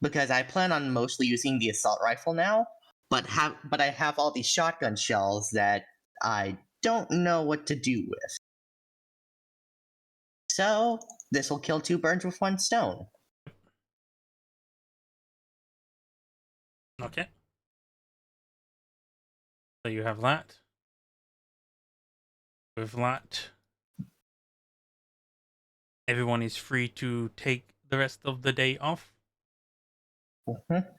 Because I plan on mostly using the assault rifle now, but I have all these shotgun shells that I don't know what to do with. So this will kill two birds with one stone. Okay. So you have that. With that, everyone is free to take the rest of the day off. Mhm.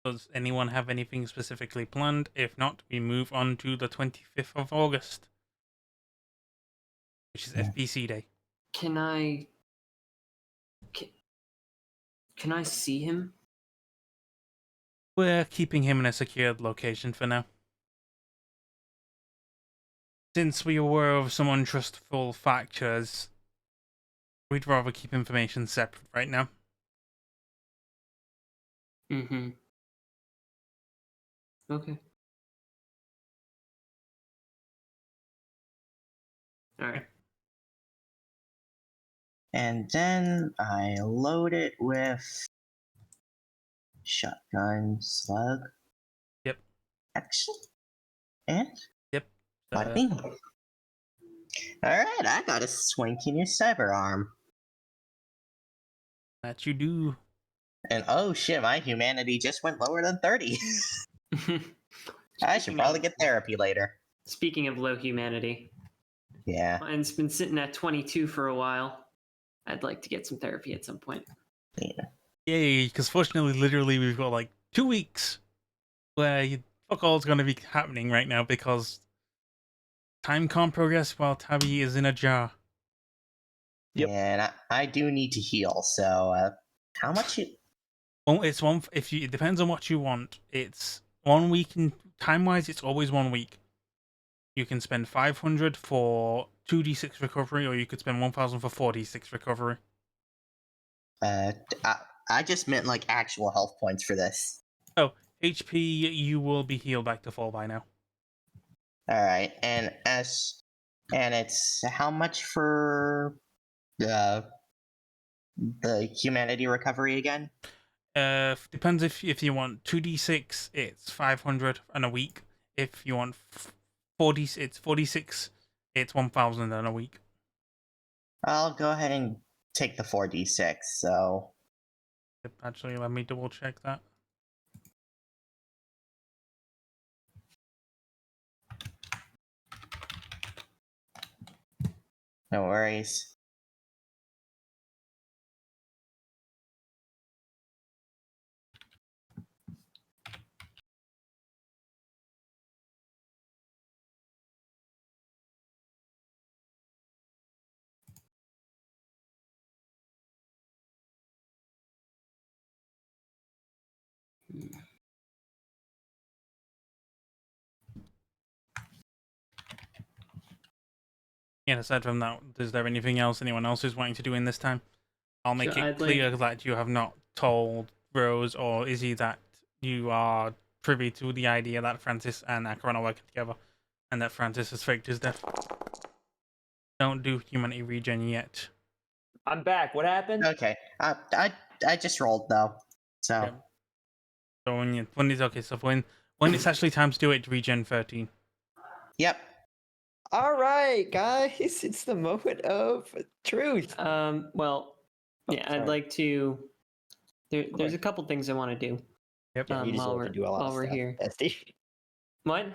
Does anyone have anything specifically planned? If not, we move on to the 25th of August, which is FBC Day. can I can I see him? We're keeping him in a secured location for now. Since we are aware of some untrustful factors, we'd rather keep information separate right now. Mm-hmm. Okay. All right. And then I load it with shotgun, slug, Yep. action, and Yep. bing. Alright, I got a swanky new cyber arm. That you do. And oh shit, my humanity just went lower than 30. I should probably get therapy later. Speaking of low humanity, Yeah. mine's been sitting at 22 for a while. I'd like to get some therapy at some point. Yay, because fortunately, literally, we've got like 2 weeks where fuck all's going to be happening right now because time can't progress while Tabby is in a jar. Yep. And I do need to heal, so how much you... Well, it's one. If you, it depends on what you want. It's 1 week in time wise. It's always 1 week. You can spend 500 for 2d6 recovery, or you could spend 1,000 for 4d6 recovery. I just meant like actual health points for this. Oh, HP, you will be healed back to full by now. Alright, and it's how much for the humanity recovery again? Depends if you want 2d6, it's 500 and a week. If you want 40, it's 46, it's 1,000 and a week. I'll go ahead and take the 4d6, so... Actually, let me double check that. No worries. Yeah, aside from that, is there anything else anyone else is wanting to do in this time? I'll make So it I'd clear like- that you have not told Rose or Izzy that you are privy to the idea that Francis and Akron are working together, and that Francis has faked his death. Don't do humanity regen yet. I'm back. What happened? Okay. I just rolled though. So Yeah. So when it's okay, so when it's actually time to do it, regen 13. yep. All right, guys, it's the moment of truth. Well, Oh, yeah, I'd sorry. like to. There's course. a couple things I want to do. Yep. Yeah, you while deserve to do a lot while of we're stuff, here. bestie. What?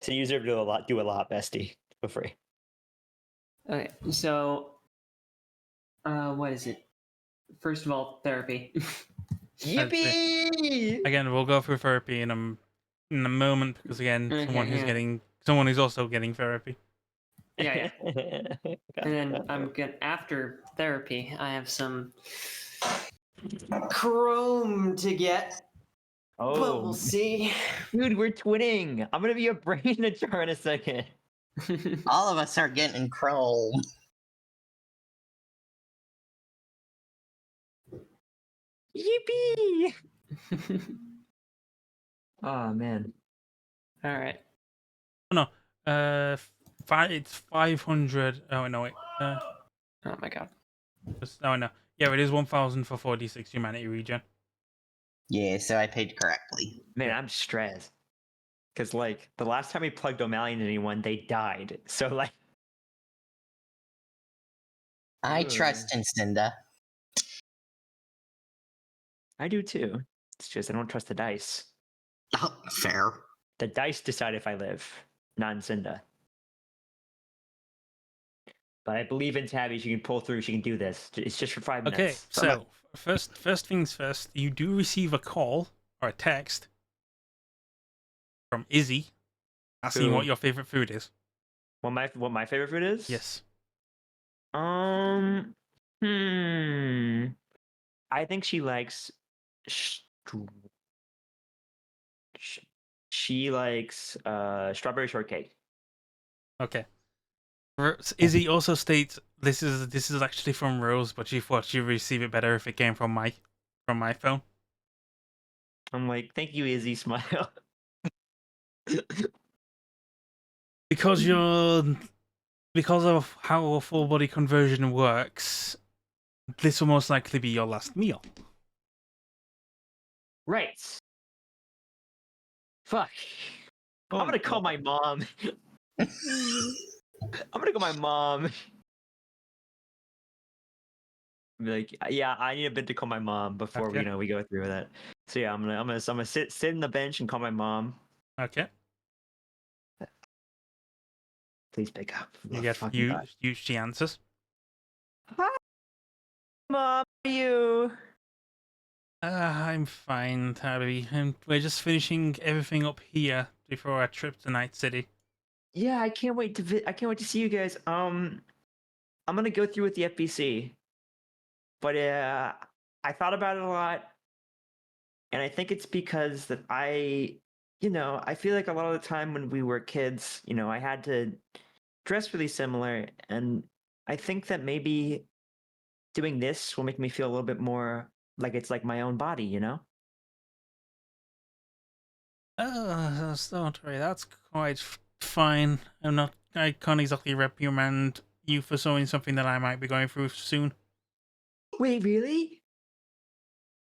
So you deserve to do a lot, bestie, for free. Okay, so what is it? First of all, therapy. Yippee! Again, we'll go through therapy in a moment because again, Okay, someone who's also getting therapy. Yeah, and then I'm good after therapy. I have some chrome to get, but Oh, we'll see. dude, we're twinning. I'm gonna be a brain in a jar in a second. All of us are getting chrome. Yippee! Oh man. All right. No, it's 500. Oh no, wait. Oh my god. Oh no, yeah, it is 1,000 for 46 humanity regen. Yeah, so I paid correctly. Man, I'm stressed. Cause like the last time we plugged O'Malley into anyone, they died. So like I Ugh. trust in Cinda. I do too. It's just I don't trust the dice. Oh, fair. The dice decide if I live, not in Cinda. But I believe in Tabby. She can pull through. She can do this. It's just for 5 Okay, minutes. so first things first, you do receive a call or a text from Izzy asking Who? what your favorite food is. What my favorite food is? Yes. Hmm. I think she likes. She likes strawberry shortcake. Okay. Izzy also states this is actually from Rose, but she thought she'd receive it better if it came from my phone. I'm like, thank you, Izzy. Smile. Because of how a full body conversion works, this will most likely be your last meal. Right. Fuck. I'm gonna call my mom. I'm gonna call my mom. Be like, yeah, I need a bit to call my mom before Okay. we go through with it. So yeah, I'm gonna sit in the bench and call my mom. Okay. Please pick up. You get she answers. Hi, mom. How are you? I'm fine, Tabby. And we're just finishing everything up here before our trip to Night City. Yeah, I can't wait to see you guys. I'm gonna go through with the FBC, but I thought about it a lot, and I think it's because that I feel like a lot of the time when we were kids, I had to dress really similar, and I think that maybe doing this will make me feel a little bit more like it's like my own body. Oh, don't worry, that's quite fine. I can't exactly reprimand you for showing something that I might be going through soon. Wait, really?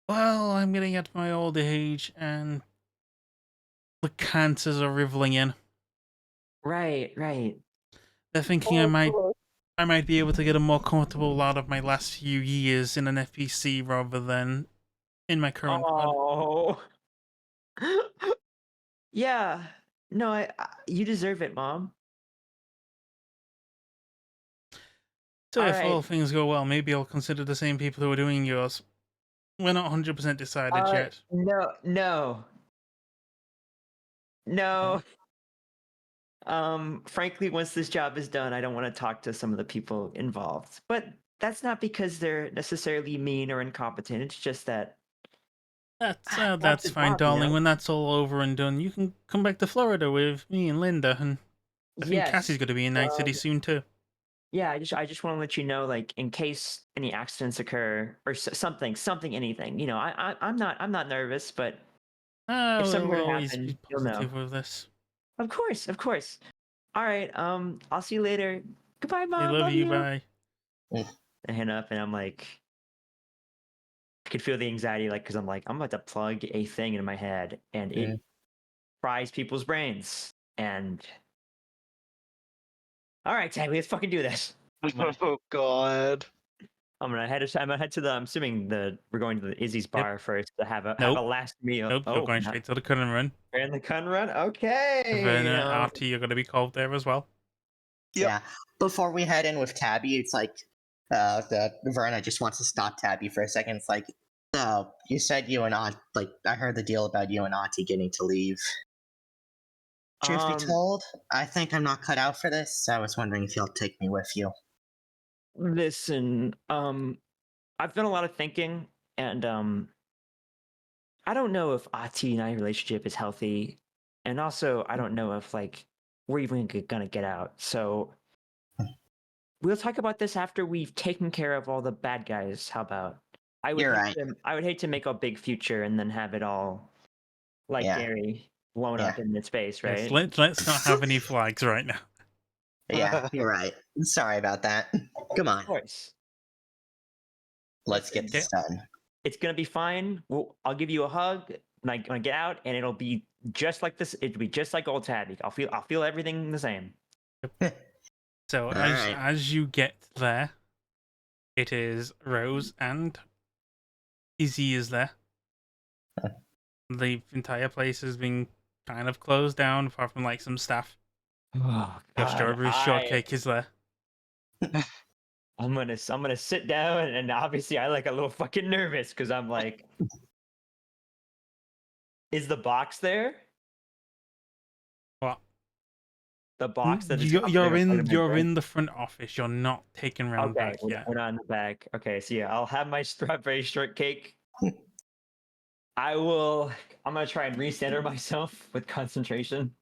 Well, I'm getting at my old age, and the cancers are riveling in. Right. They're thinking I might be able to get a more comfortable out of my last few years in an FPC rather than in my current pod. Oh. Yeah. No, you deserve it, Mom. So if all Alright. things go well, maybe I'll consider the same people who are doing yours. We're not 100% decided yet. No. Frankly, once this job is done, I don't want to talk to some of the people involved. But that's not because they're necessarily mean or incompetent. It's just that That's that's a fine, job, you darling. know? When that's all over and done, you can come back to Florida with me and Linda, and I think Cassie's Yes. going to be in Night City soon too. Yeah, I just want to let you know, like, in case any accidents occur or something, anything. You know, I'm not nervous, but if something were We'll to always be happen, you'll know. positive with this. Of course. All right. I'll see you later. Goodbye, I Mom. love you, bye. I hang up and I'm like, I could feel the anxiety, like, because I'm like, I'm about to plug a thing in my head and it fries people's brains. And all right, Tabby, let's fucking do this. Oh God. I'm gonna head to the. I'm assuming we're going to the Izzy's bar first to have a Nope. last meal. Nope, you're going straight to the Cun and Run. And the Cun Run. Okay. Verna, Artie, you're going to be called there as well. Yep. Yeah. Before we head in with Tabby, it's like the Verna just wants to stop Tabby for a second. It's like, so you said you and Aunt, like, I heard the deal about you and Auntie getting to leave. Truth be told, I think I'm not cut out for this. I was wondering if you'll take me with you. Listen, I've done a lot of thinking, and I don't know if Ati and I relationship is healthy, and also I don't know if like we're even gonna get out. So we'll talk about this after we've taken care of all the bad guys. How about? You're right. I would hate to make a big future and then have it all like Yeah. Gary blown up in its face, right? Yes, let's not have any flags right now. Yeah, you're right. Sorry about that. Come on, Of course. let's get this done. It's gonna be fine. I'll give you a hug when I get out, and it'll be just like this. It'll be just like old Tabby. I'll feel everything the same. So Alright. as you get there, it is Rose and Izzy is there. The entire place has been kind of closed down, apart from like some staff. Oh, Your strawberry shortcake is there. I'm gonna sit down, and obviously I like a little fucking nervous because I'm like, is the box there? What? The box that is you're in the front office. You're not taken round Okay, back yet. we're not in the back. Okay, so yeah, I'll have my strawberry shortcake. I'm gonna try and recenter myself with concentration.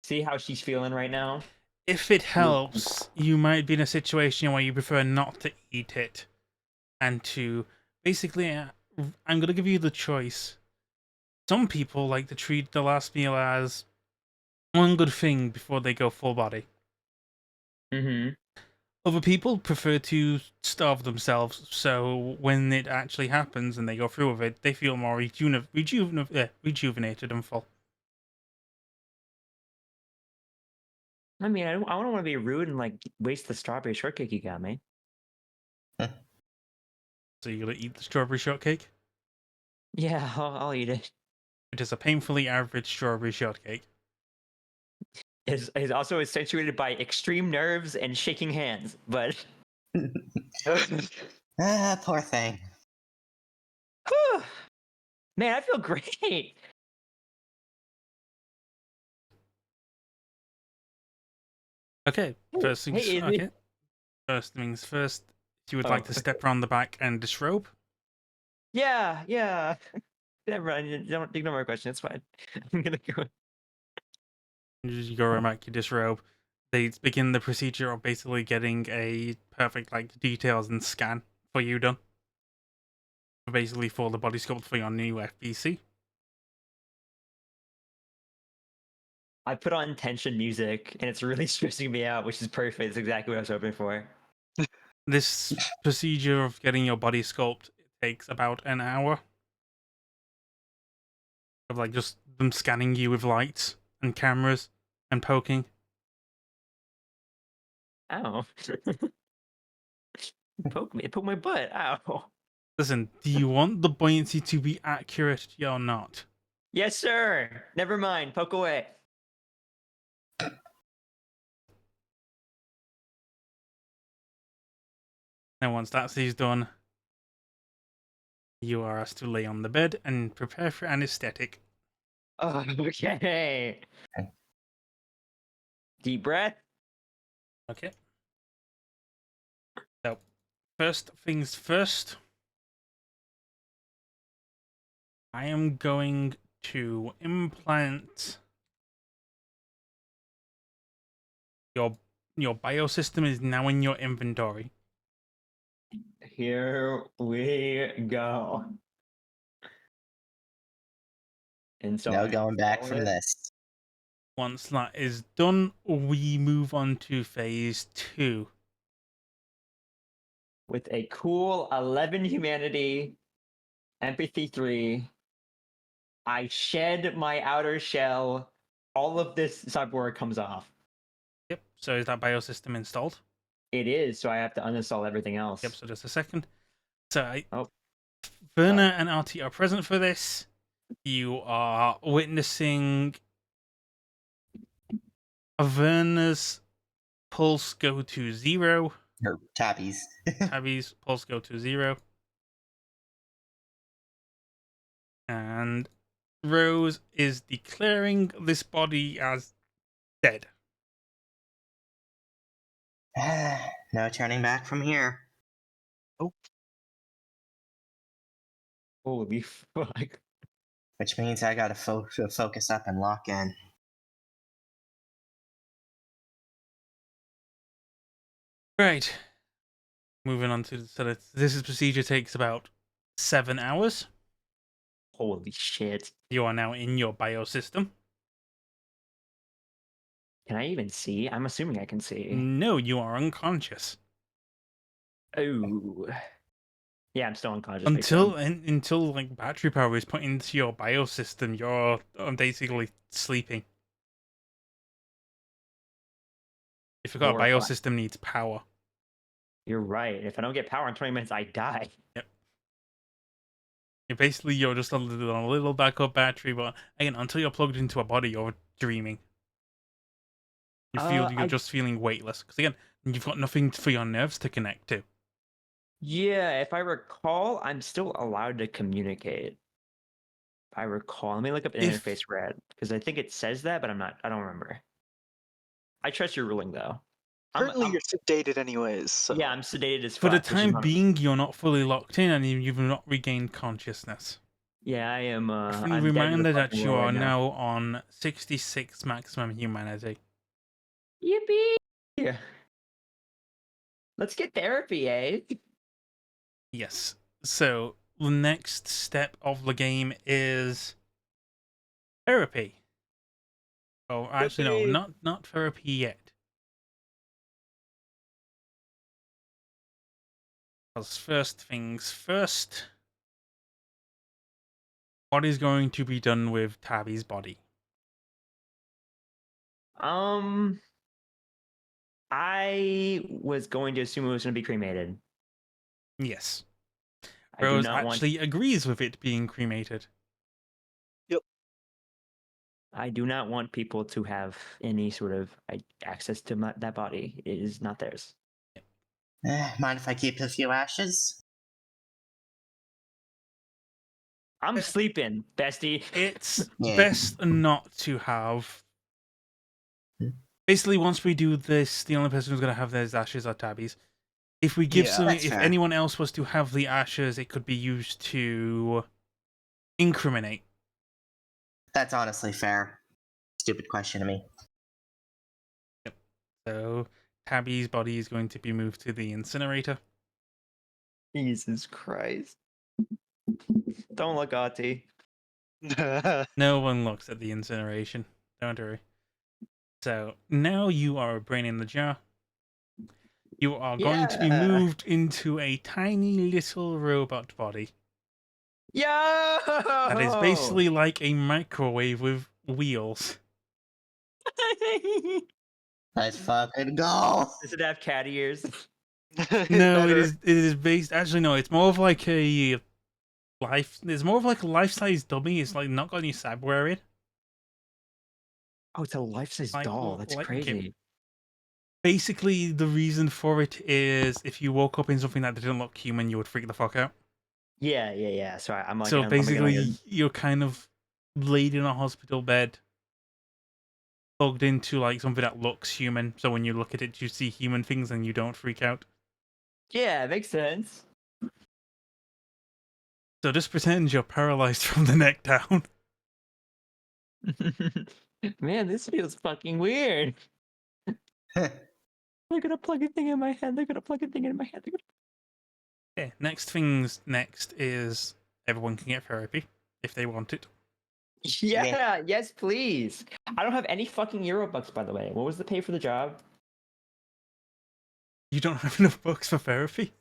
See how she's feeling right now. If it helps, you might be in a situation where you prefer not to eat it, and to basically, I'm gonna give you the choice. Some people like to treat the last meal as one good thing before they go full body. Mm-hmm. Other people prefer to starve themselves, so when it actually happens and they go through with it, they feel more rejuvenated and full. I mean, I don't want to be rude and like waste the strawberry shortcake you got me. So you're gonna eat the strawberry shortcake? Yeah, I'll eat it. It is a painfully average strawberry shortcake. Is also accentuated by extreme nerves and shaking hands, but Poor thing. whew, man, I feel great. Okay, first things Izzy. okay. First things first. You would like to step around the back and disrobe? Yeah. Never mind. Don't ignore my question. It's fine. I'm gonna go. You go around back, you disrobe. They begin the procedure of basically getting a perfect like details and scan for you done. Basically for the body sculpt for your new FBC. I put on tension music, and it's really stressing me out, which is perfect. It's exactly what I was hoping for. This procedure of getting your body sculpt takes about an hour. Of like just them scanning you with lights and cameras and poking. Ow. Poke my butt. Ow. Listen, do you want the buoyancy to be accurate or not? Yes, sir. Never mind. Poke away. Then once that is done, you are asked to lay on the bed and prepare for anesthetic. Oh, okay. Deep breath. Okay. So, first things first, I am going to implant your biosystem is now in your inventory. Here we go. And so No I going back install from it this. Once that is done, we move on to phase 2. with a cool 11 humanity, empathy 3. I shed my outer shell. All of this cyborg comes off. Yep, so is that biosystem installed? It is, so I have to uninstall everything else. Yep, so just a second. So Oh, Verna and RT are present for this. You are witnessing Verna's pulse go to 0. Or Tabby's. Tabby's pulse go to 0. And Rose is declaring this body as dead. No turning back from here. holy fuck. Which means I gotta focus up and lock in. Right. Moving on to this procedure takes about 7 hours. Holy shit. You are now in your biosystem. Can I even see? I'm assuming I can see. No, you are unconscious. Oh. Yeah, I'm still unconscious. Until like battery power is put into your biosystem, you're basically sleeping. If you've got a Horrifying. biosystem needs power. You're right. If I don't get power in 20 minutes, I die. Yep. You're just on a little backup battery, but again, until you're plugged into a body, you're dreaming. You're just feeling weightless. Because again, you've got nothing for your nerves to connect to. Yeah, if I recall, I'm still allowed to communicate. If I recall, let me look up interface red because I think it says that, but I don't remember. I trust your ruling though. Currently, you're sedated anyways. So. Yeah, I'm sedated as fuck. For the which is time not- being, you're not fully locked in, and you've not regained consciousness. Yeah, I am. Friendly I'm dead to the reminder that fucking you world are right now on 66 maximum humanity. Yippee! Yeah. Let's get therapy, eh? Yes. So the next step of the game is therapy. Oh, actually, no, Therapy. not therapy yet. Because first things first, what is going to be done with Tabby's body? I was going to assume it was going to be cremated. Yes. I do Rose not want. actually agrees with it being cremated. I do not want people to have any sort of access to that body. It is not theirs. Mind if I keep a few ashes? I'm sleeping, bestie. It's Yeah. best not to have. Basically, once we do this, the only person who's going to have those ashes are Tabby's. If we give that's if fair. anyone else was to have the ashes, it could be used to incriminate. That's honestly fair. Stupid question to me. So Tabby's body is going to be moved to the incinerator. Jesus Christ. Don't look, Auntie. No one looks at the incineration. Don't worry. So now you are a brain in the jar. You are going to be Yeah. moved into a tiny little robot body. Yo! That is basically like a microwave with wheels. Let's fucking go. Does it have cat ears? No, it is based. Actually, no. It's more of like a life. It's more of like a life-size dummy. It's like not got any cyberware in. Oh, it's a life-size Like- doll. That's like- crazy. Basically, the reason for it is if you woke up in something that didn't look human, you would freak the fuck out. Yeah. So I'm like, So I'm like basically, you're kind of laid in a hospital bed, plugged into like something that looks human. So when you look at it, you see human things and you don't freak out. yeah, it makes sense. So just pretend you're paralyzed from the neck down. Man, this feels fucking weird. They're gonna plug a thing in my head. They're gonna plug a thing in my head. Okay, next is everyone can get therapy if they want it. Yeah, yes, please. I don't have any fucking Eurobucks, by the way. What was the pay for the job? You don't have enough bucks for therapy.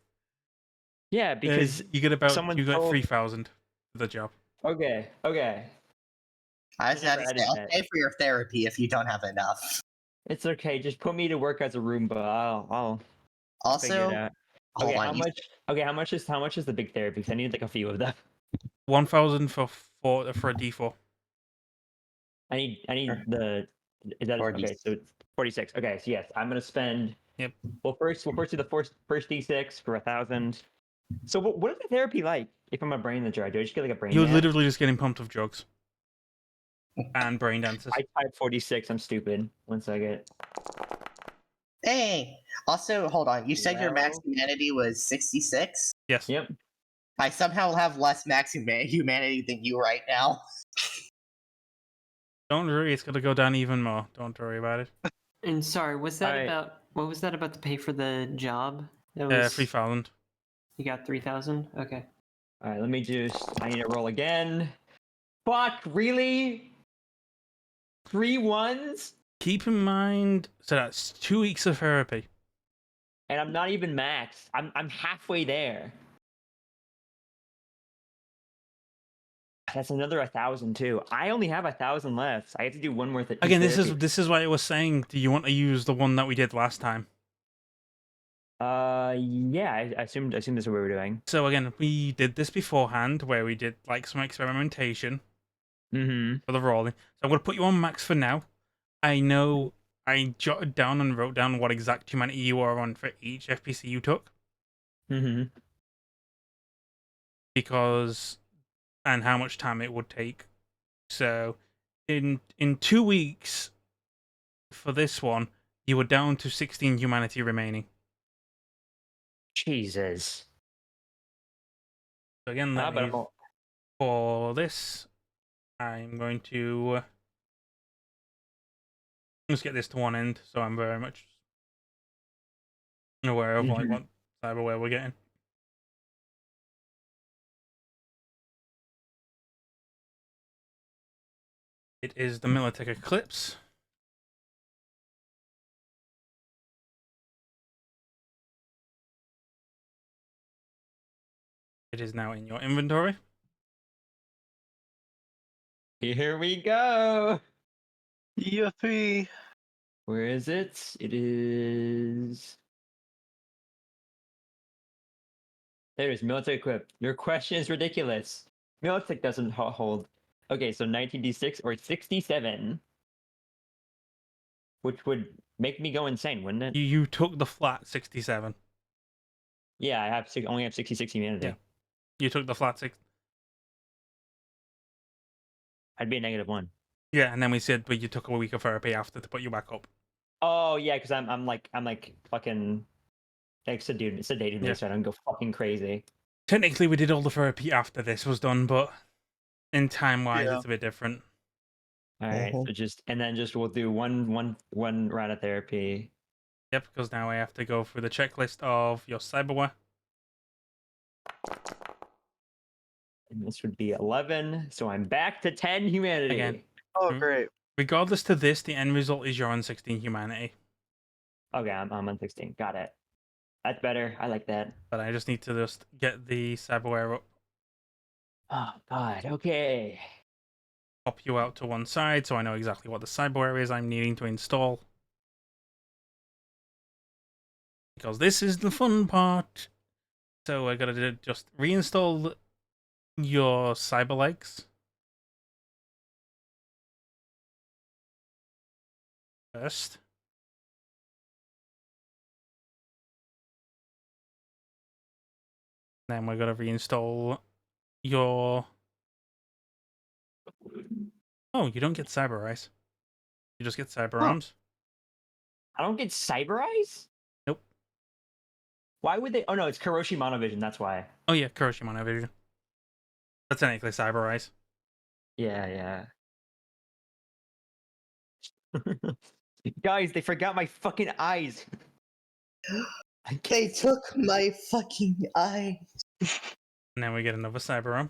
Yeah, because you get about someone 3,000 for the job. Okay. I was Just about to added say, I'll that. pay for your therapy if you don't have enough. It's okay. Just put me to work as a Roomba. I'll figure it Also, out. hold Okay, on. how much? Okay, how much is the big therapy? 'Cause I need like a few of them. 1,000 for a D4. I need the. Is that okay? 46. So it's 46. Okay, so yes, I'm gonna spend. Yep. We'll first do the first D6 for 1,000. So what is the therapy like? If I'm a brain in the jar, do I just get like a brain? You're nap? literally just getting pumped with drugs and brain dances. I typed 46. I'm stupid. 1 second. Hey, also, hold on. You said your max Well- humanity was 66? Yes. Yep. I somehow have less max humanity than you right now. Don't worry, it's gonna go down even more. Don't worry about it. And sorry, was that Alright. about what was that about to pay for the job? That was 3,000. You got 3,000. Okay. All right, let me I need to roll again. Fuck, really? 3 1s? Keep in mind, so that's 2 weeks of therapy. And I'm not even max. I'm halfway there. That's another 1,000 too. I only have 1,000 left. I have to do one more thing. Again, this is why I was saying, do you want to use the one that we did last time? Yeah. I assumed this is what we were doing. So again, we did this beforehand, where we did like some experimentation Mm-hmm. for the rolling. So I'm gonna put you on max for now. I know I jotted down and wrote down what exact humanity you are on for each FPC you took, Mm-hmm. and how much time it would take. So in 2 weeks for this one, you were down to 16 humanity remaining. Jesus. So again, for this, I'm going to just get this to one end, so I'm very much aware of like what cyberware we're getting. It is the Militech Eclipse. It is now in your inventory. Here we go. Yippee! Where is it? It is. There it is, military equipped. Your question is ridiculous. Militech doesn't hold. Okay, so 19d6 or 67. Which would make me go insane, wouldn't it? You took the flat 67. Yeah, I only have 66 humanity. Yeah. You took the flat 6. I'd be a -1. Yeah, and then we said, but you took a week of therapy after to put you back up. Oh yeah, because I'm like fucking like sedating me Yeah. so I don't go fucking crazy. Technically, we did all the therapy after this was done, but in time-wise, Yeah. it's a bit different. All right, Mhm. so we'll do one round of therapy. Yep, because now I have to go through the checklist of your cyberware. And this would be 11, so I'm back to 10 humanity. Again. Oh, Mm. great. Regardless to this, the end result is you're on 16 humanity. Okay, I'm on 16. Got it. That's better. I like that. But I just need to just get the cyberware up, Oh god. Okay. pop you out to one side so I know exactly what the cyberware is I'm needing to install. Because this is the fun part. So I gotta just reinstall your cyber legs first. Then we're gonna reinstall your. Oh, you don't get cyber eyes. You just get cyber Huh. arms. I don't get cyber eyes? Nope. Why would they? Oh no, it's Karoshi Monovision. That's why. Oh yeah, Kuroshima Vision. That's technically cyber eyes. Yeah. Guys, they forgot my fucking eyes. They took my fucking eye. And then we get another cyber arm.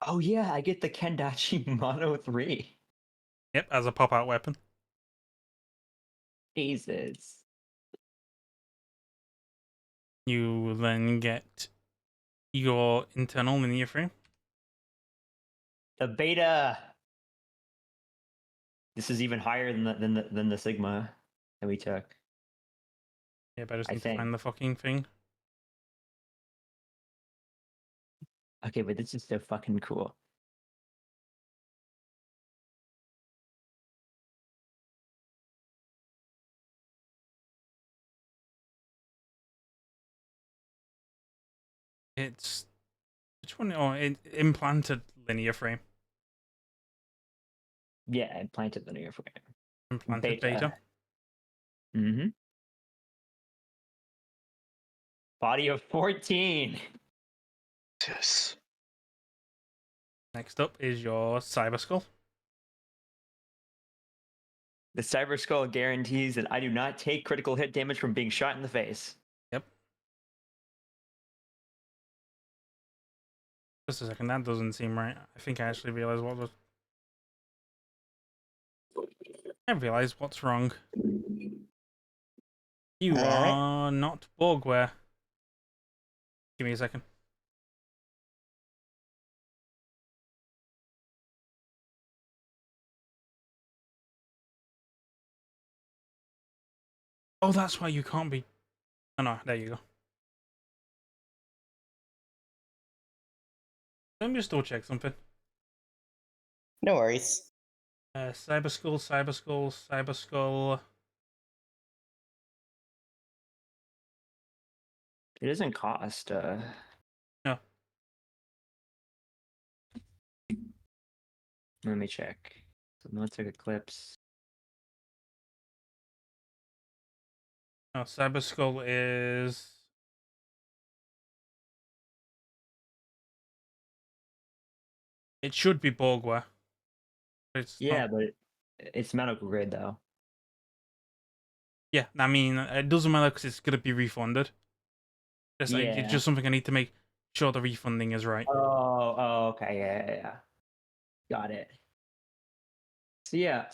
Oh yeah, I get the Kendachi Mono 3. Yep, as a pop-out weapon. Jesus. You then get your internal linear frame. The beta. This is even higher than the Sigma that we took. Yeah, but I just I need to think. find the fucking thing. Okay, but this is so fucking cool. It's which one? Oh, implanted linear frame. Yeah, implanted linear frame. Implanted beta. Mm-hmm. Body of 14. Yes. Next up is your cyber skull. The Cyber Skull guarantees that I do not take critical hit damage from being shot in the face. Yep. Just a second, that doesn't seem right. I think I actually realized what was. I realized what's wrong. You Alright. are not Borgware. Give me a second. Oh, that's why you can't be. Oh no, there you go. Let me just double check something. No worries. Cyber skull, cyber skull, cyber skull. It doesn't cost. No. Let me check. So let's take Eclipse. No, cyber skull is. It should be Borgware. It's Yeah, not. but it's medical grade though. Yeah, I mean, it doesn't matter because it's gonna be refunded. It's Yeah. just something I need to make sure the refunding is right. Oh, okay, yeah. Got it. So yeah,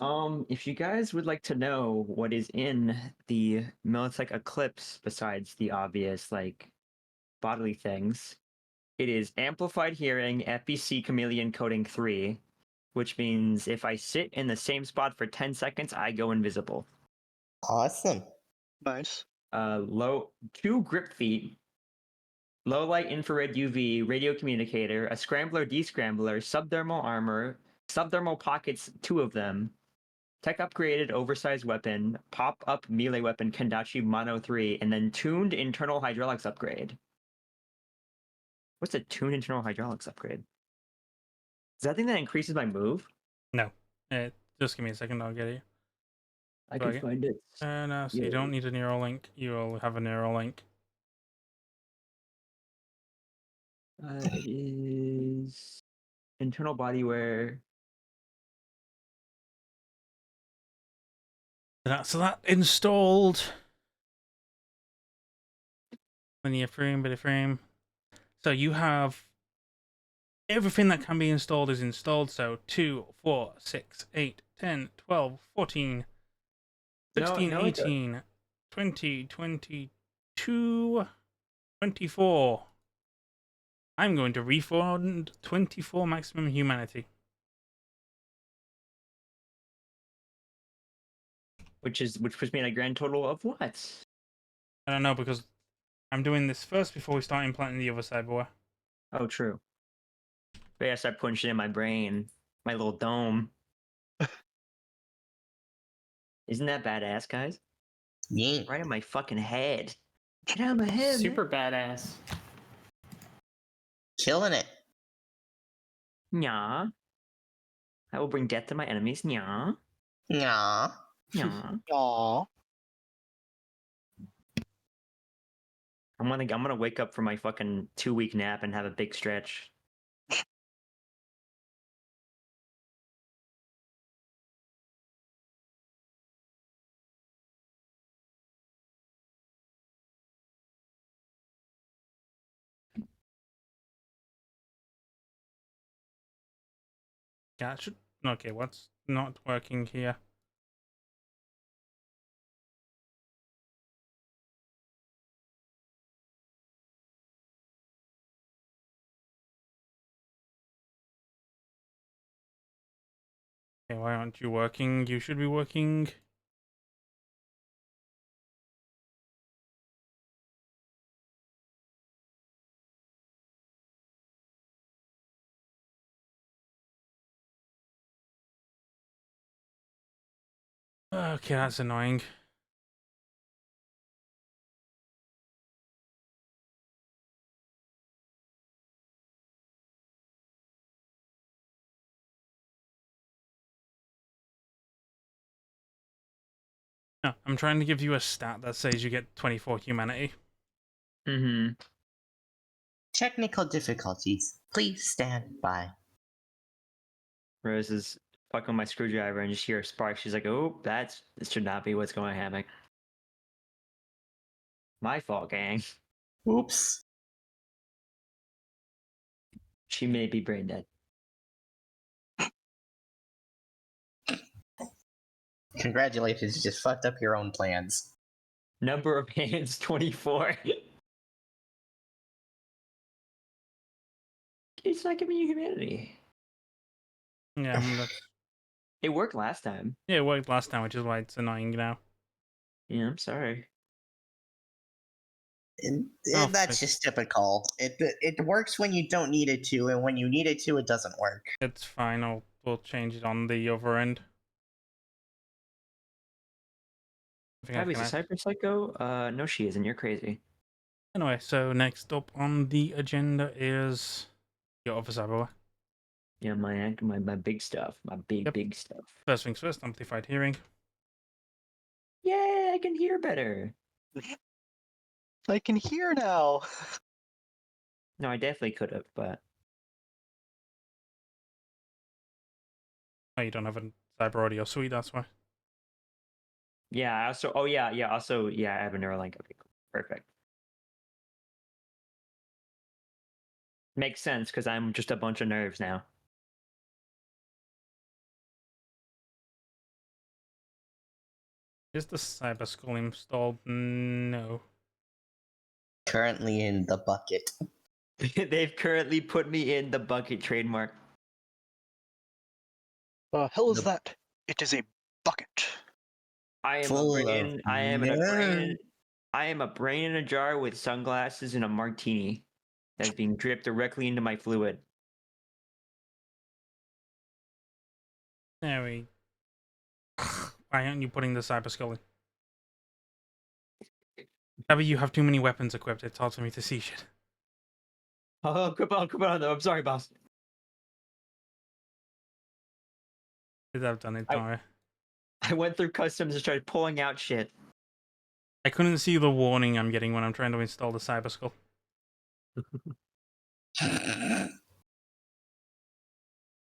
if you guys would like to know what is in the Militech Eclipse besides the obvious like bodily things, it is amplified hearing, FBC chameleon coding 3, which means if I sit in the same spot for 10 seconds, I go invisible. Awesome. Nice. 2 grip feet, low light infrared UV radio communicator, a scrambler descrambler, subthermal armor, subthermal pockets, 2 of them, tech upgraded oversized weapon, pop up melee weapon Kendachi Mono 3, and then tuned internal hydraulics upgrade. What's a tuned internal hydraulics upgrade? Is that thing that increases my move? No. Just give me a second, I'll get it. I can can find it. No, so you don't need a neural link. You'll have a neural link. It is internal body wear. So that installed. Linear frame, bit of frame. So you have everything that can be installed is installed. So 2, 4, 6, 8, 10, 12, 14, 16, No, 18, 20, 22, 24. I'm going to refund 24 maximum humanity. which puts me in a grand total of what? I don't know because I'm doing this first before we start implanting the other cyberware. Oh, true. But yeah, I start putting shit in my brain, my little dome. Isn't that badass, guys? Yeah. Right in my fucking head. Get out of my head. Super badass. Killing it. Nya. I will bring death to my enemies. Nya. Nah. Nya. Aw. I'm gonna wake up from my fucking 2-week nap and have a big stretch. Gotcha. Okay, what's not working here? Okay, why aren't you working? You should be working. Okay, that's annoying. No, I'm trying to give you a stat that says you get 24 humanity. Mm-hmm. Technical difficulties. Please stand by. Rose is fucking my screwdriver and just hear a spark. She's like, "Oh, this should not be what's going to happen." My fault, gang. Oops. She may be brain dead. Congratulations, you just fucked up your own plans. Number of hands 24. It's not giving you humanity. Yeah, that's... It worked last time. yeah, it worked last time, which is why it's annoying now. Yeah, I'm sorry. Oh, That's just typical. It works when you don't need it to, and when you need it to, it doesn't work. It's fine. We'll change it on the other end. I think I Tabby's can a cyber psycho? No, she isn't. You're crazy. Anyway, so next up on the agenda is your other cyberware. Yeah, my big stuff. My Yep. big stuff. First things first, amplified hearing. Yay, I can hear better. I can hear now. No, I definitely could have, but Oh, you don't have a cyber audio suite, that's why. yeah, I also yeah, I have a Neuralink. Okay, cool. Perfect. Makes sense because I'm just a bunch of nerves now. Is the cyber skull installed? No. Currently in the bucket. They've currently put me in the bucket trademark. Hell is The- that? It is a bucket. I am a Full brain. of I am a brain. nerve. I am a brain in a jar with sunglasses and a martini that's being dripped directly into my fluid. There we. Why aren't you putting the cyber skull in? Tabby, you have too many weapons equipped. It's hard for me to see shit. Oh, come on, though. I'm sorry, boss. I've done it, don't worry. I went through customs and started pulling out shit. I couldn't see the warning I'm getting when I'm trying to install the cyber skull.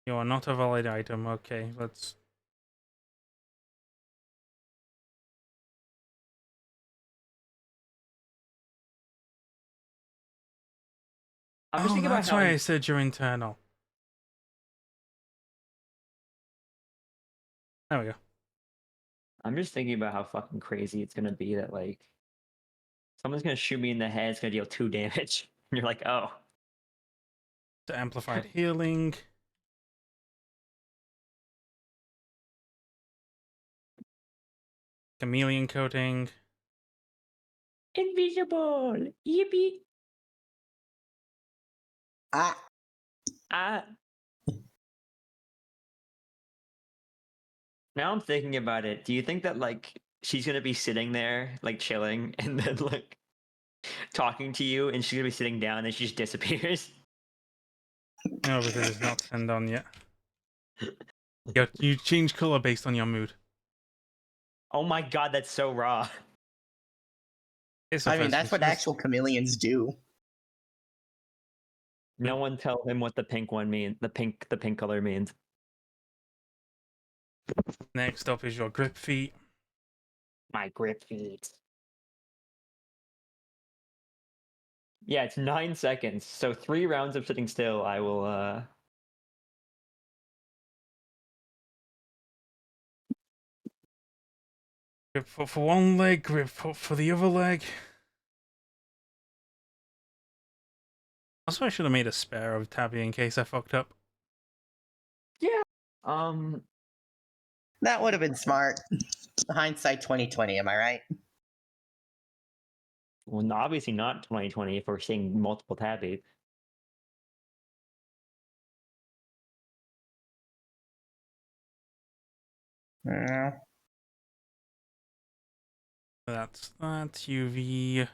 You are not a valid item. Okay, let's... I'm just Oh, thinking about that's how why I said you're internal. There we go. I'm just thinking about how fucking crazy it's gonna be that like someone's gonna shoot me in the head. It's gonna deal 2 damage. And you're like, oh, The amplified healing. Chameleon coating. invisible. Yippee. Ah, Ah. Now I'm thinking about it. Do you think that like she's gonna be sitting there like chilling, and then like talking to you, and she's gonna be sitting down, and she just disappears. No, because it's not turned on yet. You change color based on your mood. Oh my god, that's so raw. It's a I mean, first that's what it's- actual chameleons do. No one tell him what the pink one means. The pink color means. Next up is your grip feet. My grip feet. Yeah, it's 9 seconds. So 3 rounds of sitting still. I will. Grip foot for one leg, grip foot for the other leg. Also, I should have made a spare of Tabby in case I fucked up. Yeah. That would have been smart. Hindsight 2020, am I right? Well, obviously not 2020 if we're seeing multiple Tabby. Mm, That's that. UV.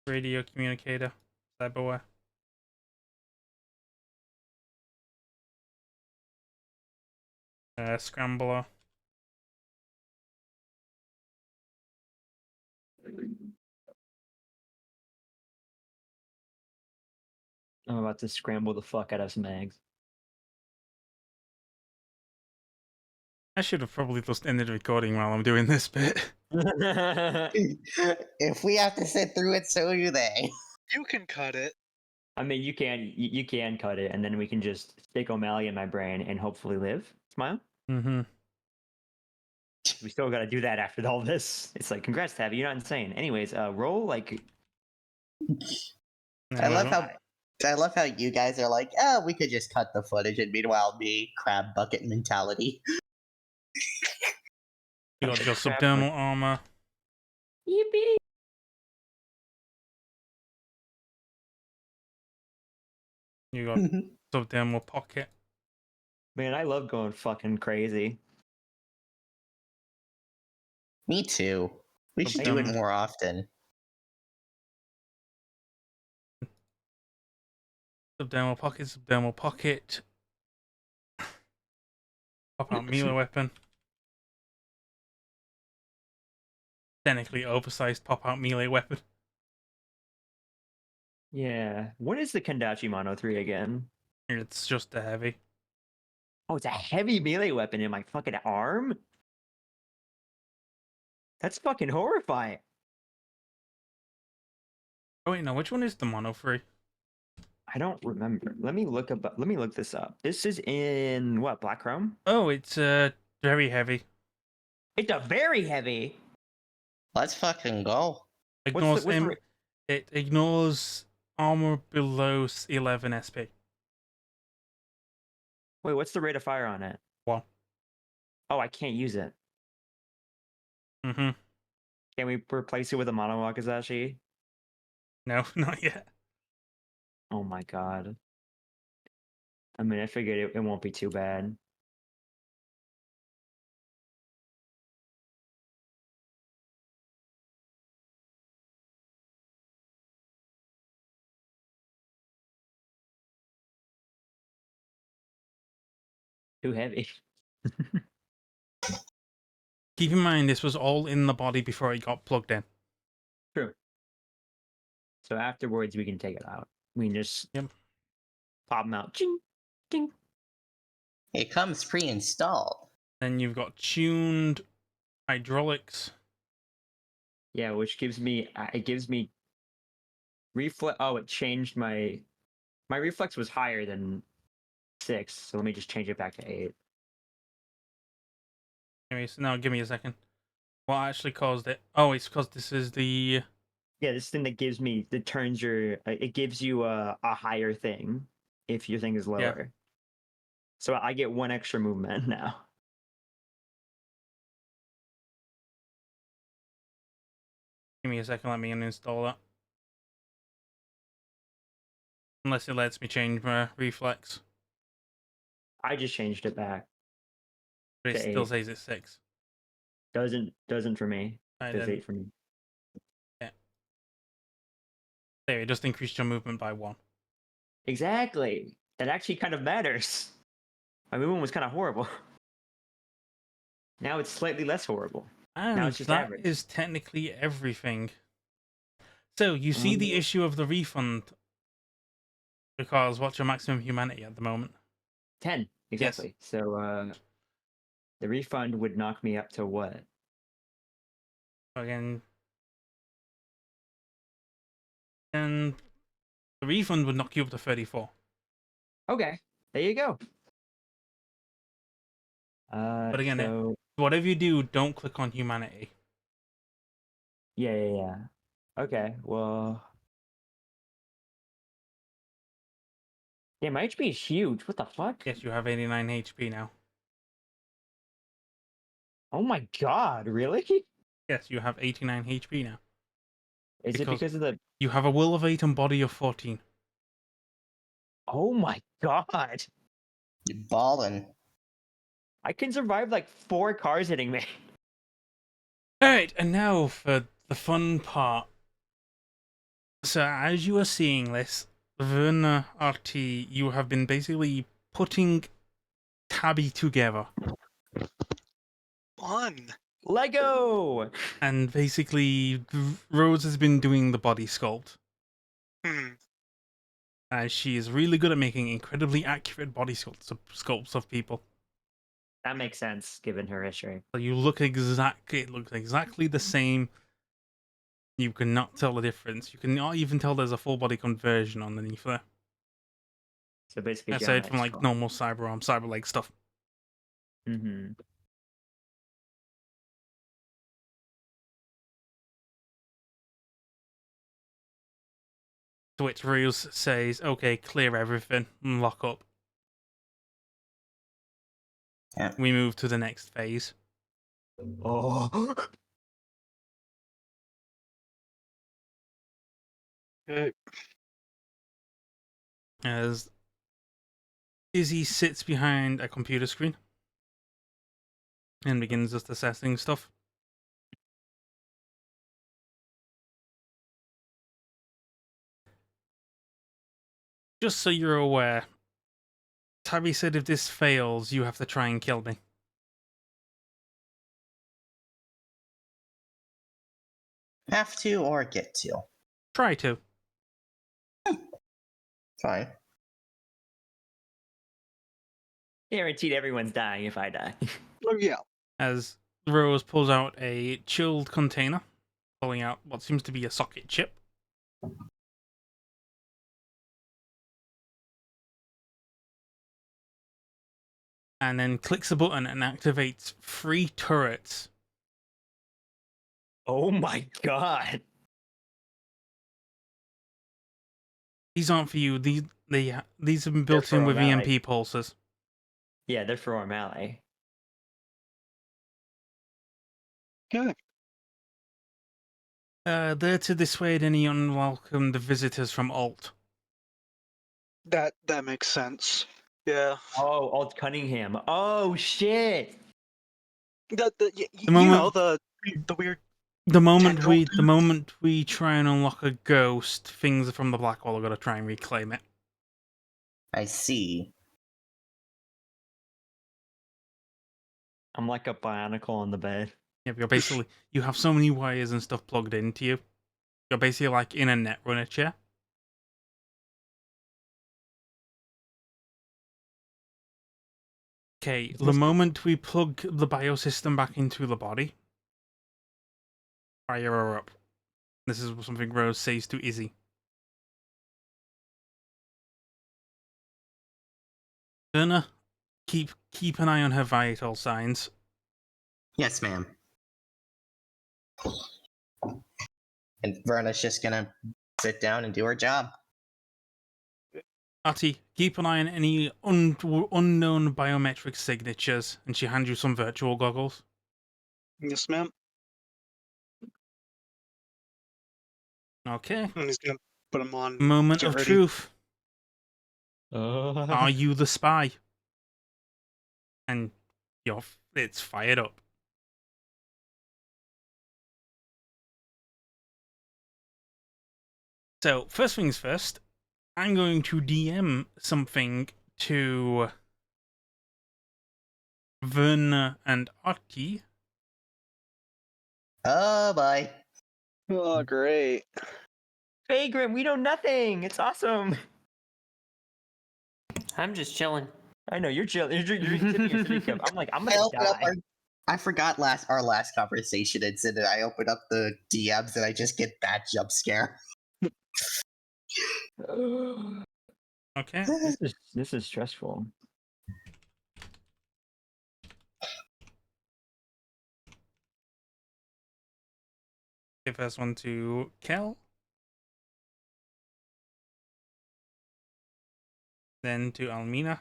Radio communicator. Cyberware. Scrambler. I'm about to scramble the fuck out of some eggs. I should have probably just ended recording while I'm doing this bit. if we have to sit through it, so do they. You can cut it. I mean, you can cut it, and then we can just stick O'Malley in my brain and hopefully live. Smile. Mm-hmm. We still got to do that after all this. It's like, congrats, Tabby. You're not insane. Anyways, roll like. I love how you guys are like, oh, we could just cut the footage, and meanwhile, me, crab bucket mentality. You got your subdermal armor. Yippee! You got subdermal pocket. Man, I love going fucking crazy. Me too. We should do it more often. Subdermal pocket. Pop out melee weapon. Technically oversized pop out melee weapon. Yeah. What is the Kendachi Mono 3 again? It's just a heavy. Oh, it's a heavy melee weapon in my fucking arm? That's fucking horrifying. Oh wait, no, which one is the mono free? I don't remember. Let me look this up. This is in what, Black Chrome? Oh, it's very heavy. It's a very heavy. Let's fucking go. Ignores what's the ra- it ignores armor below 11 SP. Wait, what's the rate of fire on it? 1. Oh, I can't use it. Mm-hmm. Can we replace it with a Mono Wakizashi? No, not yet. Oh my god. I mean, I figured it won't be too bad. Too heavy. Keep in mind, this was all in the body before it got plugged in. True. So afterwards, we can take it out. We can just pop them out. Ching, ding. It comes pre-installed. Then you've got tuned hydraulics. Yeah, which gives me reflex. Oh, it changed my reflex was higher than 6, so let me just change it back to 8. Anyway, so now give me a second. What actually caused it? Oh, it's because this is the... Yeah, this thing that turns your it gives you a higher thing if your thing is lower. So I get 1 extra movement now. Give me a second, let me uninstall that. Unless it lets me change my reflex. I just changed it back. But it To still 8. says it's 6. Doesn't for me. Right, Does then. 8 for me. There, it just increased your movement by 1. Exactly. That actually kind of matters. My movement was kind of horrible. Now it's slightly less horrible. And Now it's just that average. is technically everything. So, you see the issue of the refund. Because what's your maximum humanity at the moment? 10 exactly. So the refund would knock me up to what? Again. And the refund would knock you up to 34. Okay, there you go. But again, so whatever you do, don't click on humanity. yeah. Okay, well, yeah, my HP is huge. What the fuck? Yes, you have 89 HP now. Oh my god, really? Yes, you have 89 HP now. Is it because of the? You have a will of 8 and body of 14. Oh my god! You're balling. I can survive like 4 cars hitting me. Alright, and now for the fun part. So, as you are seeing this, Verna RT, you have been basically putting Tabby together. Fun. Lego. And basically, Rose has been doing the body sculpt. As she is really good at making incredibly accurate body sculpts of people. That makes sense given her history. So you look exactly, it looks exactly the same. You cannot tell the difference. You cannot even tell there's a full body conversion underneath there. So basically, Aside from like normal cyber arm, cyber leg stuff. Mm-hmm. To which Ruse says, okay, clear everything and lock up. Yeah. We move to the next phase. Oh. As Izzy sits behind a computer screen and begins just assessing stuff. Just so you're aware, Tabby said if this fails, you have to try and kill me. Have to or get to. Try to. Fine. Guaranteed everyone's dying if I die. Oh yeah. As Rose pulls out a chilled container, pulling out what seems to be a socket chip. And then clicks a button and activates 3 turrets. Oh my god. These aren't for you. These have been built for in with O'Malley. EMP pulses. Yeah, they're for O'Malley. Okay. They're to dissuade any unwelcome visitors from Alt. That makes sense. Yeah. Oh, Alt Cunningham. Oh shit. You moment- know the weird. The moment Tendril we try and unlock a ghost, things from the Blackwall are gonna try and reclaim it. I see. I'm like a bionicle on the bed. Yeah, you're basically you have so many wires and stuff plugged into you. You're basically like in a netrunner chair. Okay, the moment we plug the biosystem back into the body, fire her up. This is something Rose says to Izzy. Verna, keep an eye on her vital signs. Yes, ma'am. And Verna's just gonna sit down and do her job. Artie, keep an eye on any unknown biometric signatures, and she hands you some virtual goggles. Yes, ma'am. Okay. And he's gonna put him on. Moment Get of ready. truth. Are you the spy? And it's fired up. So, first things first, I'm going to DM something to Verna and Artie. Oh, bye. Oh, great. Vagrant, we know nothing. It's awesome. I'm just chilling. I know you're chill. You're tipping your city cup. I'm like, I'm I gonna opened up die. I forgot our last conversation and said that I opened up the DMs and I just get that jump scare. Okay. This is stressful. Give first one to Kel. Then to Almina.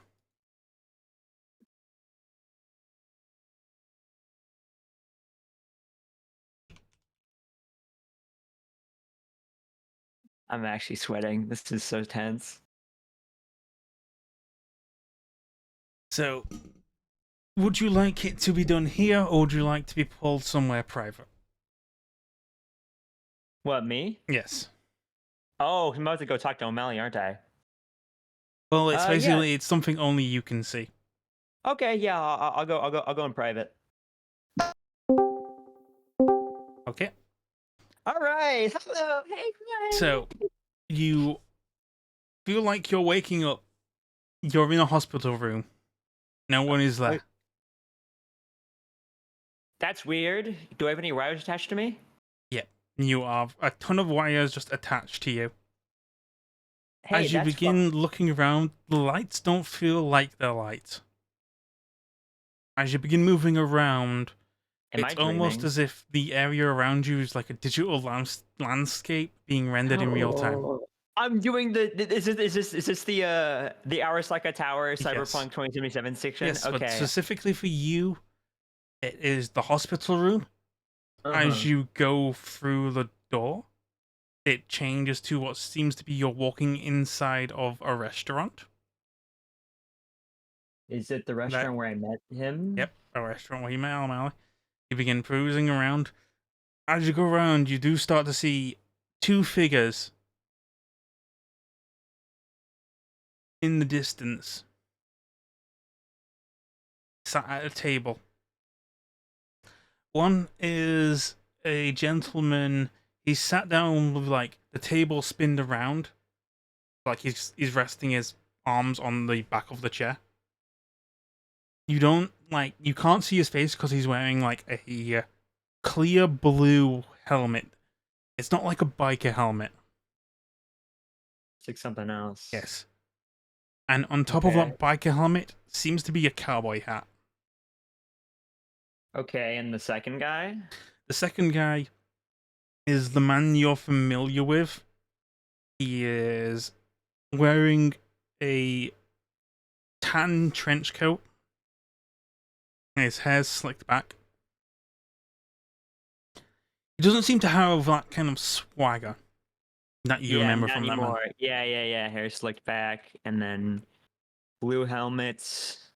I'm actually sweating. This is so tense. So, would you like it to be done here, or would you like to be pulled somewhere private? What, me? Yes. Oh, I'm about to go talk to O'Malley, aren't I? Well, it's Yeah. basically it's something only you can see. Okay, yeah, I'll go in private. Okay. All right. Hello. Hey, Ryan. So, you feel like you're waking up. You're in a hospital room. No one is there. That's weird. Do I have any wires attached to me? You have a ton of wires just attached to you. Hey, As you that's begin looking around, the lights don't feel like they're lights. As you begin moving around, Am I it's almost dreaming? as if the area around you is like a digital landscape being rendered in real time. Oh, I'm doing is this the Arasaka Tower Cyberpunk 2077 section? Yes, but Okay. specifically for you, it is the hospital room. Uh-huh. As you go through the door, it changes to what seems to be you're walking inside of a restaurant. Is it the restaurant where I met him? Yep, a restaurant where you met Al. You begin cruising around. As you go around, you do start to see two figures in the distance, sat at a table. One is a gentleman. He's sat down with like the table spinned around, like he's resting his arms on the back of the chair. You can't see his face because he's wearing like a clear blue helmet. It's not like a biker helmet. It's like something else. Yes. And on top of that biker helmet seems to be a cowboy hat. Okay, and the second guy? The second guy is the man you're familiar with. He is wearing a tan trench coat. His hair's slicked back. He doesn't seem to have that kind of swagger that you remember from that man. Yeah. Hair slicked back, and then blue helmets,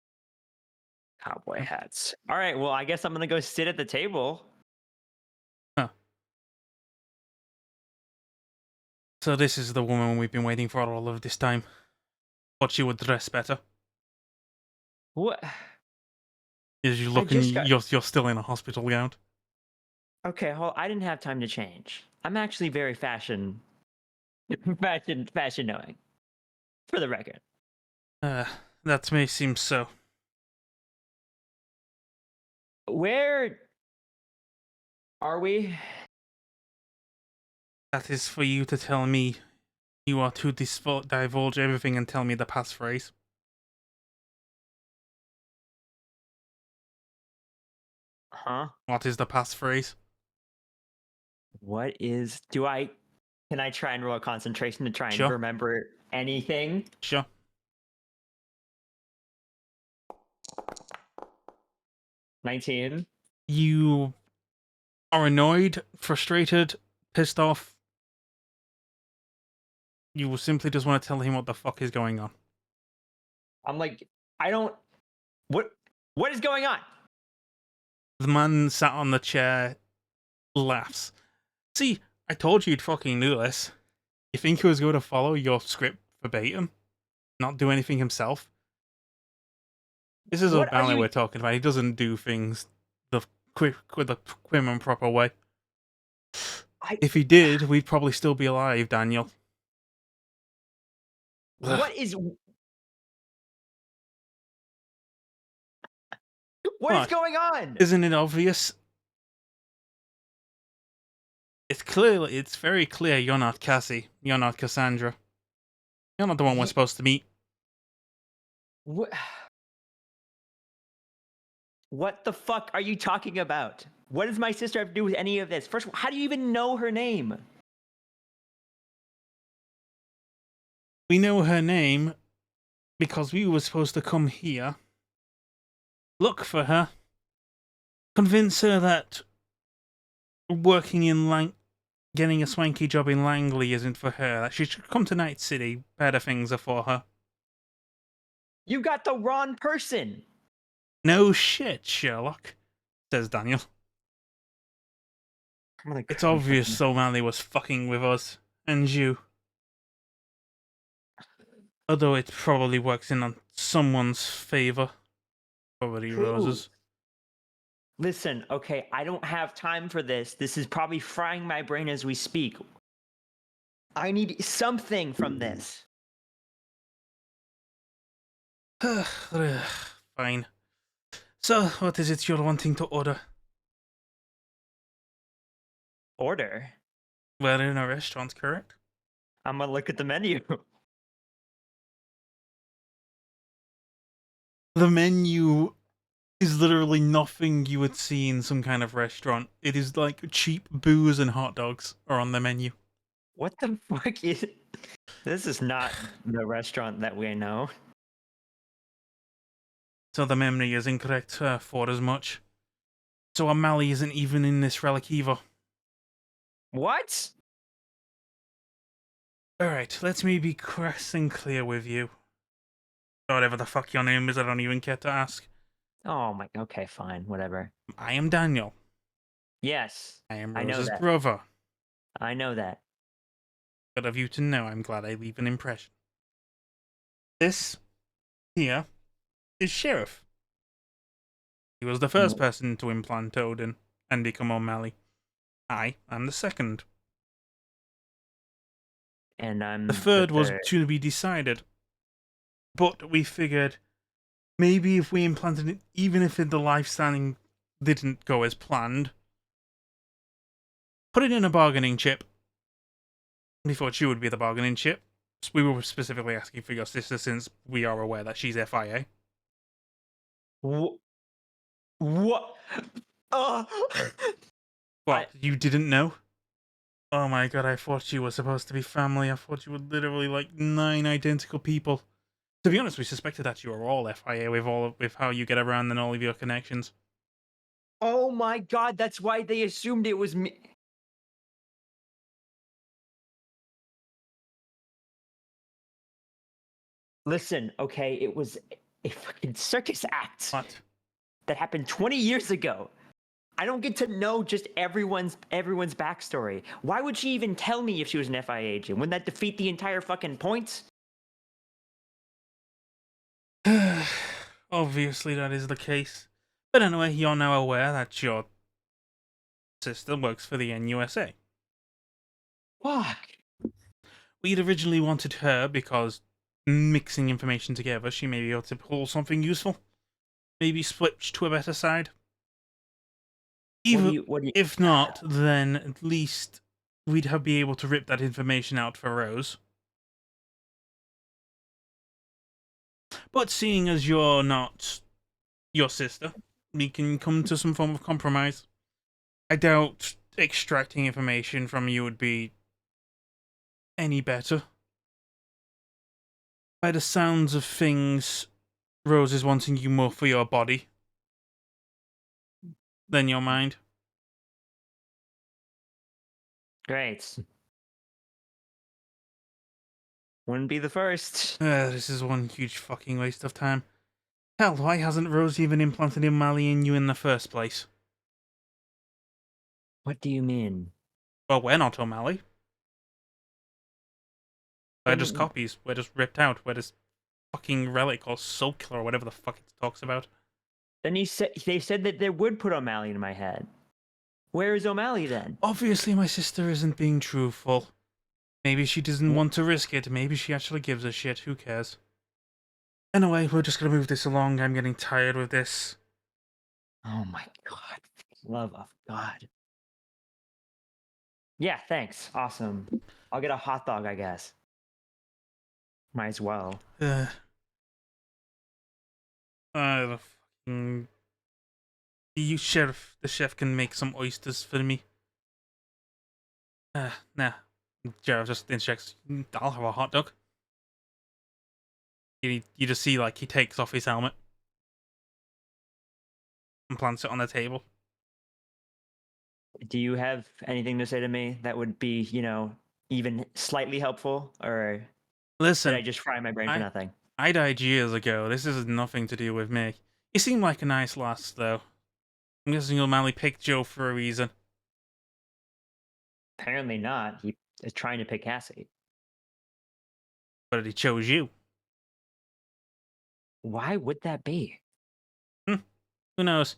cowboy hats. All right, well, I guess I'm gonna go sit at the table. Huh. So this is the woman we've been waiting for all of this time. Thought she would dress better. What? Is you looking? You're still in a hospital gown. Okay, I didn't have time to change. I'm actually very fashion knowing. For the record. That may seem so. Where are we? That is for you to tell me. You are to divulge everything and tell me the passphrase. Huh? What is the passphrase? Can I try and roll a concentration to try and Sure. remember anything? Sure. 19. You are annoyed, frustrated, pissed off. You will simply just want to tell him what the fuck is going on. I'm like, what is going on? The man sat on the chair, laughs. See, I told you you'd fucking do this. You think he was going to follow your script verbatim? Not do anything himself? This is What are O'Malley you- we're talking about. He doesn't do things the quick with the prim and proper way. If he did, we'd probably still be alive, Daniel. Ugh. What is What? going on? Isn't it obvious? It's very clear you're not Cassie. You're not Cassandra. You're not the one we're supposed to meet. What the fuck are you talking about? What does my sister have to do with any of this? First of all, how do you even know her name? We know her name because we were supposed to come here, look for her, convince her that working in getting a swanky job in Langley isn't for her, that she should come to Night City, better things are for her. You got the wrong person. No shit, Sherlock, says Daniel. It's obvious O'Malley was fucking with us, and you. Although it probably works in on someone's favor. Probably Who? Rose's. Listen, okay, I don't have time for this. This is probably frying my brain as we speak. I need something from this. Fine. So, what is it you're wanting to order? Order? We're in a restaurant, correct? I'm gonna look at the menu. The menu is literally nothing you would see in some kind of restaurant. It is like cheap booze and hot dogs are on the menu. What the fuck is... This is not the restaurant that we know. So the memory is incorrect for as much. So O'Malley isn't even in this relic either. What? Alright, let me be crass and clear with you. Or whatever the fuck your name is, I don't even care to ask. Oh my... Okay, fine, whatever. I am Daniel. Yes, I am I know Rose's that. brother. I know that. But of you to know, I'm glad I leave an impression. This here is Sheriff. He was the first person to implant Odin and become O'Malley. I am the second. And I'm The third was third. to be decided. But we figured maybe if we implanted it, even if the lifespan didn't go as planned, put it in a bargaining chip. We thought she would be the bargaining chip. We were specifically asking for your sister since we are aware that she's FIA. What? What? You didn't know? Oh my god, I thought you were supposed to be family. I thought you were literally like 9 identical people. To be honest, we suspected that you were all FIA with how you get around and all of your connections. Oh my god, that's why they assumed it was me. Listen, okay, it was a fucking circus act What? that happened 20 years ago. I don't get to know just everyone's backstory. Why would she even tell me if she was an FIA agent? Wouldn't that defeat the entire fucking point? Obviously, that is the case. But anyway, you're now aware that your sister works for the NUSA. Fuck. We'd originally wanted her because mixing information together, she may be able to pull something useful. Maybe switch to a better side. Even What do you... if not, then at least we'd be able to rip that information out for Rose. But seeing as you're not your sister, we can come to some form of compromise. I doubt extracting information from you would be any better. By the sounds of things, Rose is wanting you more for your body than your mind. Great. Wouldn't be the first. This is one huge fucking waste of time. Hell, why hasn't Rose even implanted O'Malley in you in the first place? What do you mean? Well, we're not O'Malley. They're just copies. We're just ripped out. We're this fucking relic or soul killer or whatever the fuck it talks about. Then they said that they would put O'Malley in my head. Where is O'Malley then? Obviously, my sister isn't being truthful. Maybe she doesn't want to risk it. Maybe she actually gives a shit. Who cares? Anyway, we're just gonna move this along. I'm getting tired with this. Oh my god. Love of God. Yeah, thanks. Awesome. I'll get a hot dog, I guess. Might as well. The fucking... The chef can make some oysters for me. Nah. Sheriff just interjects, I'll have a hot dog. You just see, like, he takes off his helmet and plants it on the table. Do you have anything to say to me that would be, even slightly helpful? Or Listen, did I just fry my brain for nothing? I died years ago. This has nothing to do with me. You seem like a nice lass, though. I'm guessing O'Malley picked Joe for a reason. Apparently not. He is trying to pick Cassie. But he chose you. Why would that be? Who knows?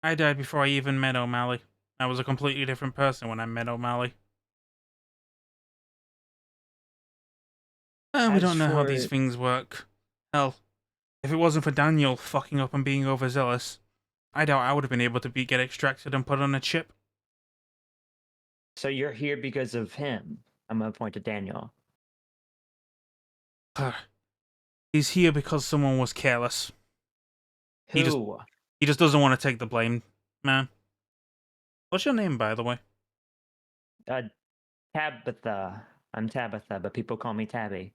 I died before I even met O'Malley. I was a completely different person when I met O'Malley. We As don't know how for- these things work. Hell, if it wasn't for Daniel fucking up and being overzealous, I doubt I would have been able to get extracted and put on a chip. So you're here because of him. I'm gonna point to Daniel. He's here because someone was careless. Who? He just doesn't want to take the blame, man. What's your name, by the way? Tabitha. I'm Tabitha, but people call me Tabby.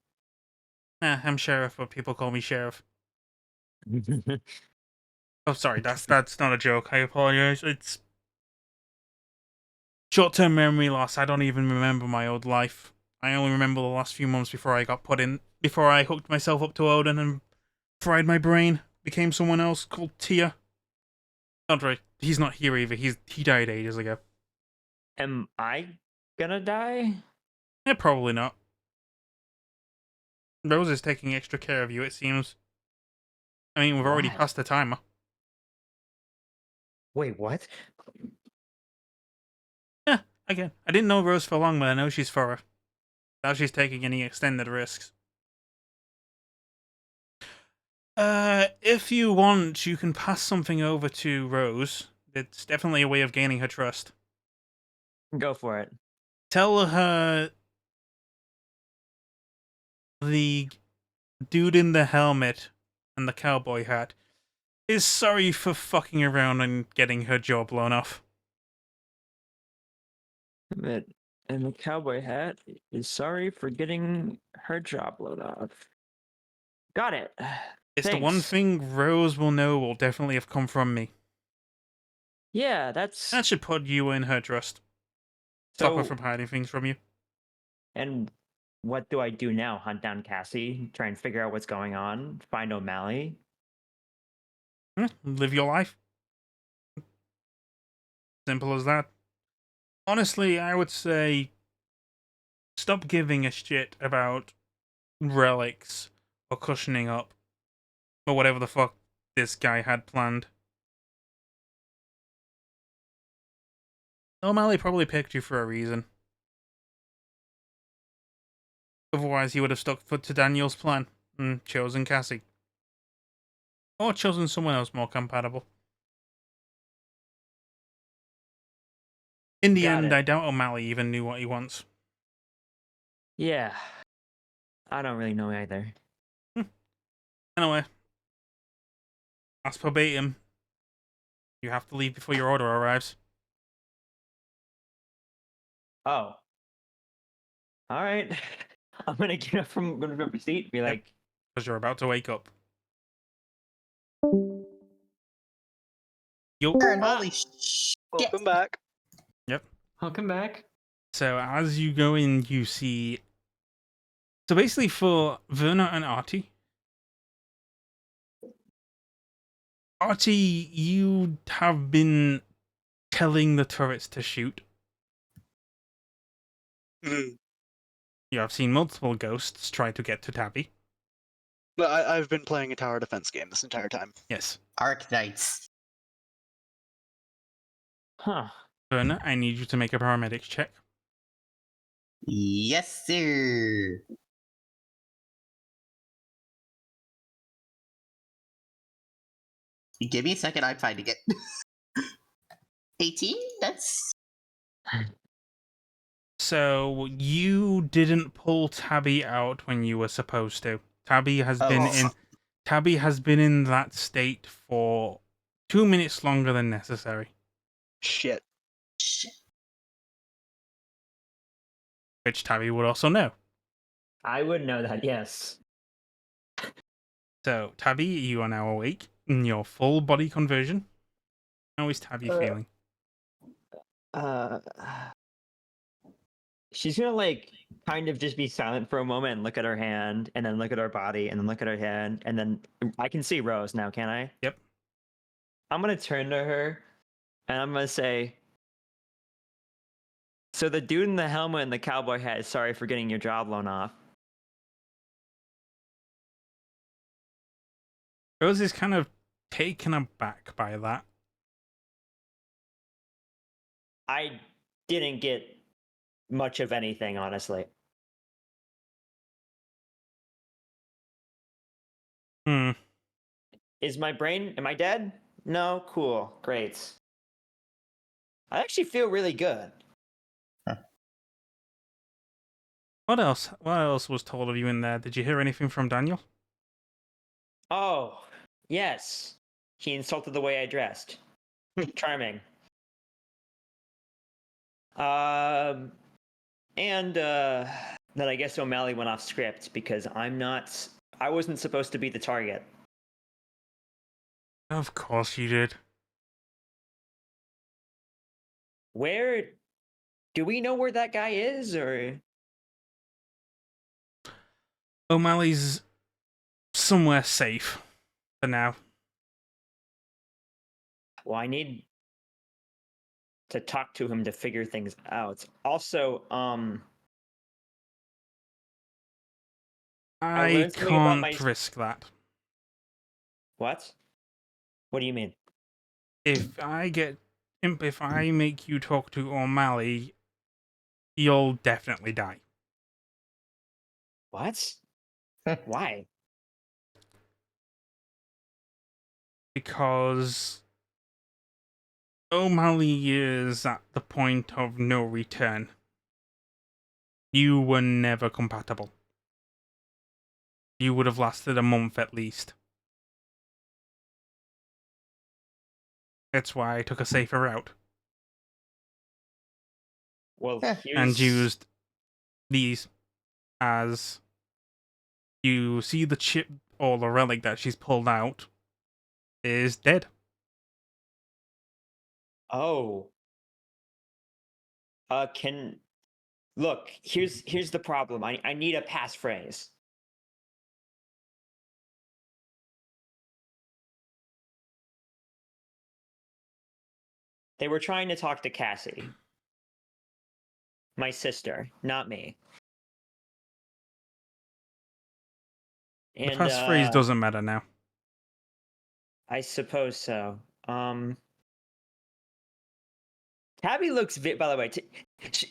Nah, I'm Sheriff, but people call me Sheriff. Oh, sorry, that's not a joke. I apologize. It's short-term memory loss. I don't even remember my old life. I only remember the last few months before I hooked myself up to Odin and fried my brain, became someone else called Tia. Don't worry, he's not here either. He died ages ago. Am I gonna die? Yeah, probably not. Rose is taking extra care of you, it seems. I mean, we've already What? passed the timer. Wait, what? Yeah, again, I didn't know Rose for long, but I know she's thorough. Now she's taking any extended risks. If you want, you can pass something over to Rose. It's definitely a way of gaining her trust. Go for it. Tell her the dude in the helmet and the cowboy hat is sorry for fucking around and getting her jaw blown off. And the cowboy hat is sorry for getting her jaw blown off. Got it. It's the one Thanks. thing Rose will know will definitely have come from me. Yeah, that's. That should put you in her trust. Stop her So- from hiding things from you. And what do I do now? Hunt down Cassie? Try and figure out what's going on? Find O'Malley? Live your life. Simple as that. Honestly, I would say stop giving a shit about relics or cushioning up or whatever the fuck this guy had planned. O'Malley probably picked you for a reason. Otherwise, he would have stuck to Daniel's plan and chosen Cassie. Or chosen someone else more compatible. In the Got end, it. I doubt O'Malley even knew what he wants. Yeah. I don't really know either. Anyway, as per verbatim, you have to leave before your order arrives. Oh. All right. I'm gonna get up from my seat. Be like, Because you're about to wake up. Yo. Aaron, holy shit. Welcome back. Welcome back. So as you go in, you see. So basically, for Verna and Artie, you have been telling the turrets to shoot. Mhm. You have seen multiple ghosts try to get to Tabby. But I've been playing a tower defense game this entire time. Yes. Arknights. Huh. Verna, I need you to make a paramedics check. Yes, sir. Give me a second, I'm finding it. 18? That's... So you didn't pull Tabby out when you were supposed to. Tabby has been in Tabby has been in that state for 2 minutes longer than necessary. Shit. Shit. Which Tabby would also know. I would know that, yes. So, Tabby, you are now awake in your full body conversion. How is Tabby feeling? She's gonna like kind of just be silent for a moment and look at her hand, and then look at her body, and then look at her hand, and then I can see Rose now, can I? Yep. I'm gonna turn to her, and I'm gonna say, "So the dude in the helmet and the cowboy hat is sorry for getting your jaw blown off." Rose is kind of taken aback by that. I didn't get much of anything, honestly. Hmm. Is my brain? Am I dead? No. Cool. Great. I actually feel really good. What else? What else was told of you in there? Did you hear anything from Daniel? Oh, yes. He insulted the way I dressed. Charming. And that I guess O'Malley went off script because I wasn't supposed to be the target. Of course you did. Where do we know where that guy is, or O'Malley's somewhere safe for now. well, I need to talk to him to figure things out. Also, I learned something about can't risk that. What? What do you mean? If I make you talk to O'Malley, you'll definitely die. What? Why? Because O'Malley is at the point of no return. You were never compatible. You would have lasted a month at least. That's why I took a safer route Well, and used these as you see the chip or the relic that she's pulled out is dead. Oh. Here's the problem. I need a passphrase. They were trying to talk to Cassie. My sister, not me. The And passphrase doesn't matter now. I suppose so. Tabby looks by the way,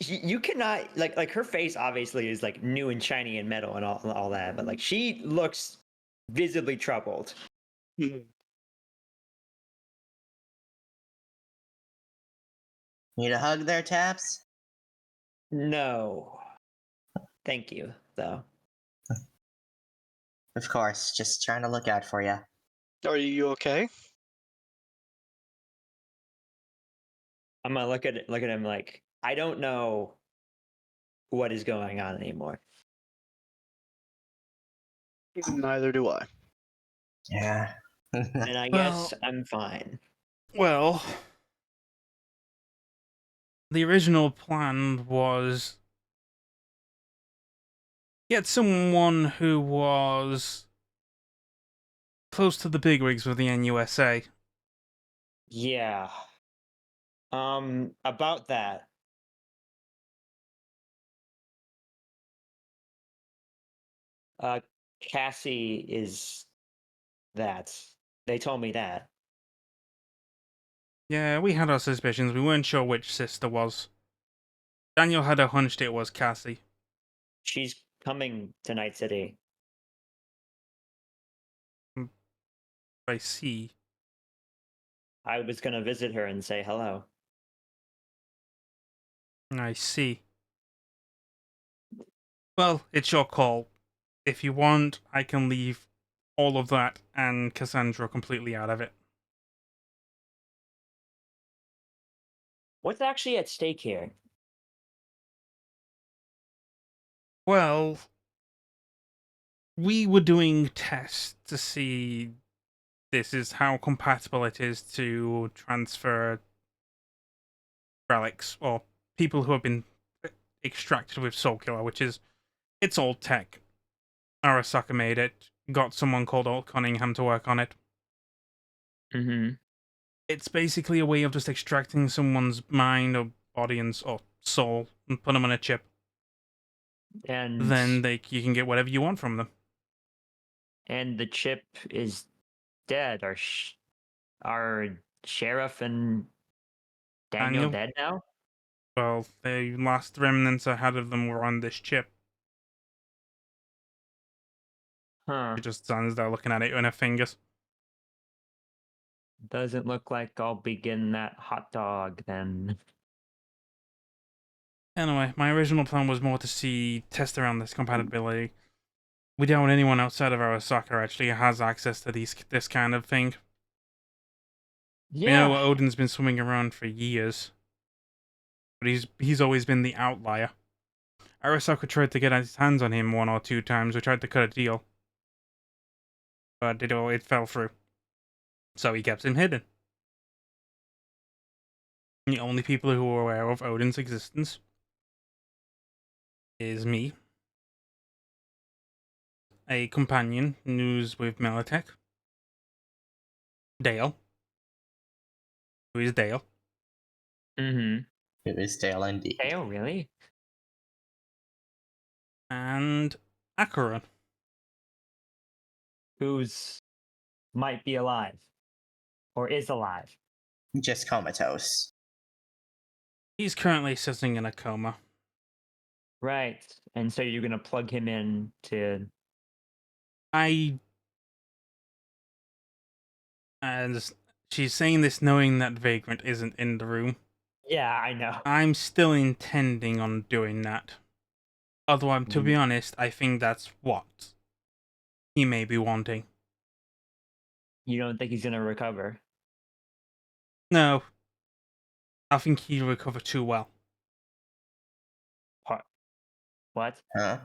you cannot like her face obviously is like new and shiny and metal and all that, but like she looks visibly troubled. Need a hug there, Taps? No. Thank you, though. Of course, just trying to look out for you. Are you okay? I'm gonna look at him like I don't know what is going on anymore. Neither do I. Yeah. And I guess I'm fine. Well, the original plan was get someone who was close to the bigwigs with the NUSA. Yeah. About that. Cassie is that. They told me that. Yeah, we had our suspicions. We weren't sure which sister was. Daniel had a hunch it was Cassie. She's coming to Night City. I see. I was gonna visit her and say hello. I see. Well, it's your call. If you want, I can leave all of that and Cassandra completely out of it. What's actually at stake here? Well, we were doing tests to see this is how compatible it is to transfer relics or people who have been extracted with Soul Killer, which is it's old tech. Arasaka made it, got someone called Alt Cunningham to work on it. Mm-hmm. It's basically a way of just extracting someone's mind or body or soul and put them on a chip. And Then you can get whatever you want from them. and the chip is dead. Are Sheriff and Daniel Daniel? dead now? Well, the last remnants I had of them were on this chip. Huh. She just stands there looking at it in her fingers. Doesn't look like I'll be getting that hot dog then. Anyway, my original plan was more to test around this compatibility. We doubt anyone outside of Arasaka actually has access to this kind of thing. We know Odin's been swimming around for years, but he's always been the outlier. Arasaka tried to get his hands on him 1 or 2 times. We tried to cut a deal, but it fell through. So he kept him hidden. The only people who are aware of Odin's existence is me, a companion who's with Militech, Dale, who is Dale, Mm-hmm. It is Dale indeed. Oh, really? and Acheron. Who's might be alive. Or is alive. Just comatose. He's currently sitting in a coma. Right. And so you're gonna plug him in to And she's saying this knowing that Vagrant isn't in the room. Yeah, I know. I'm still intending on doing that. Although, to be honest, I think that's what he may be wanting. You don't think he's gonna recover? No. I think he'll recover too well. What? Huh?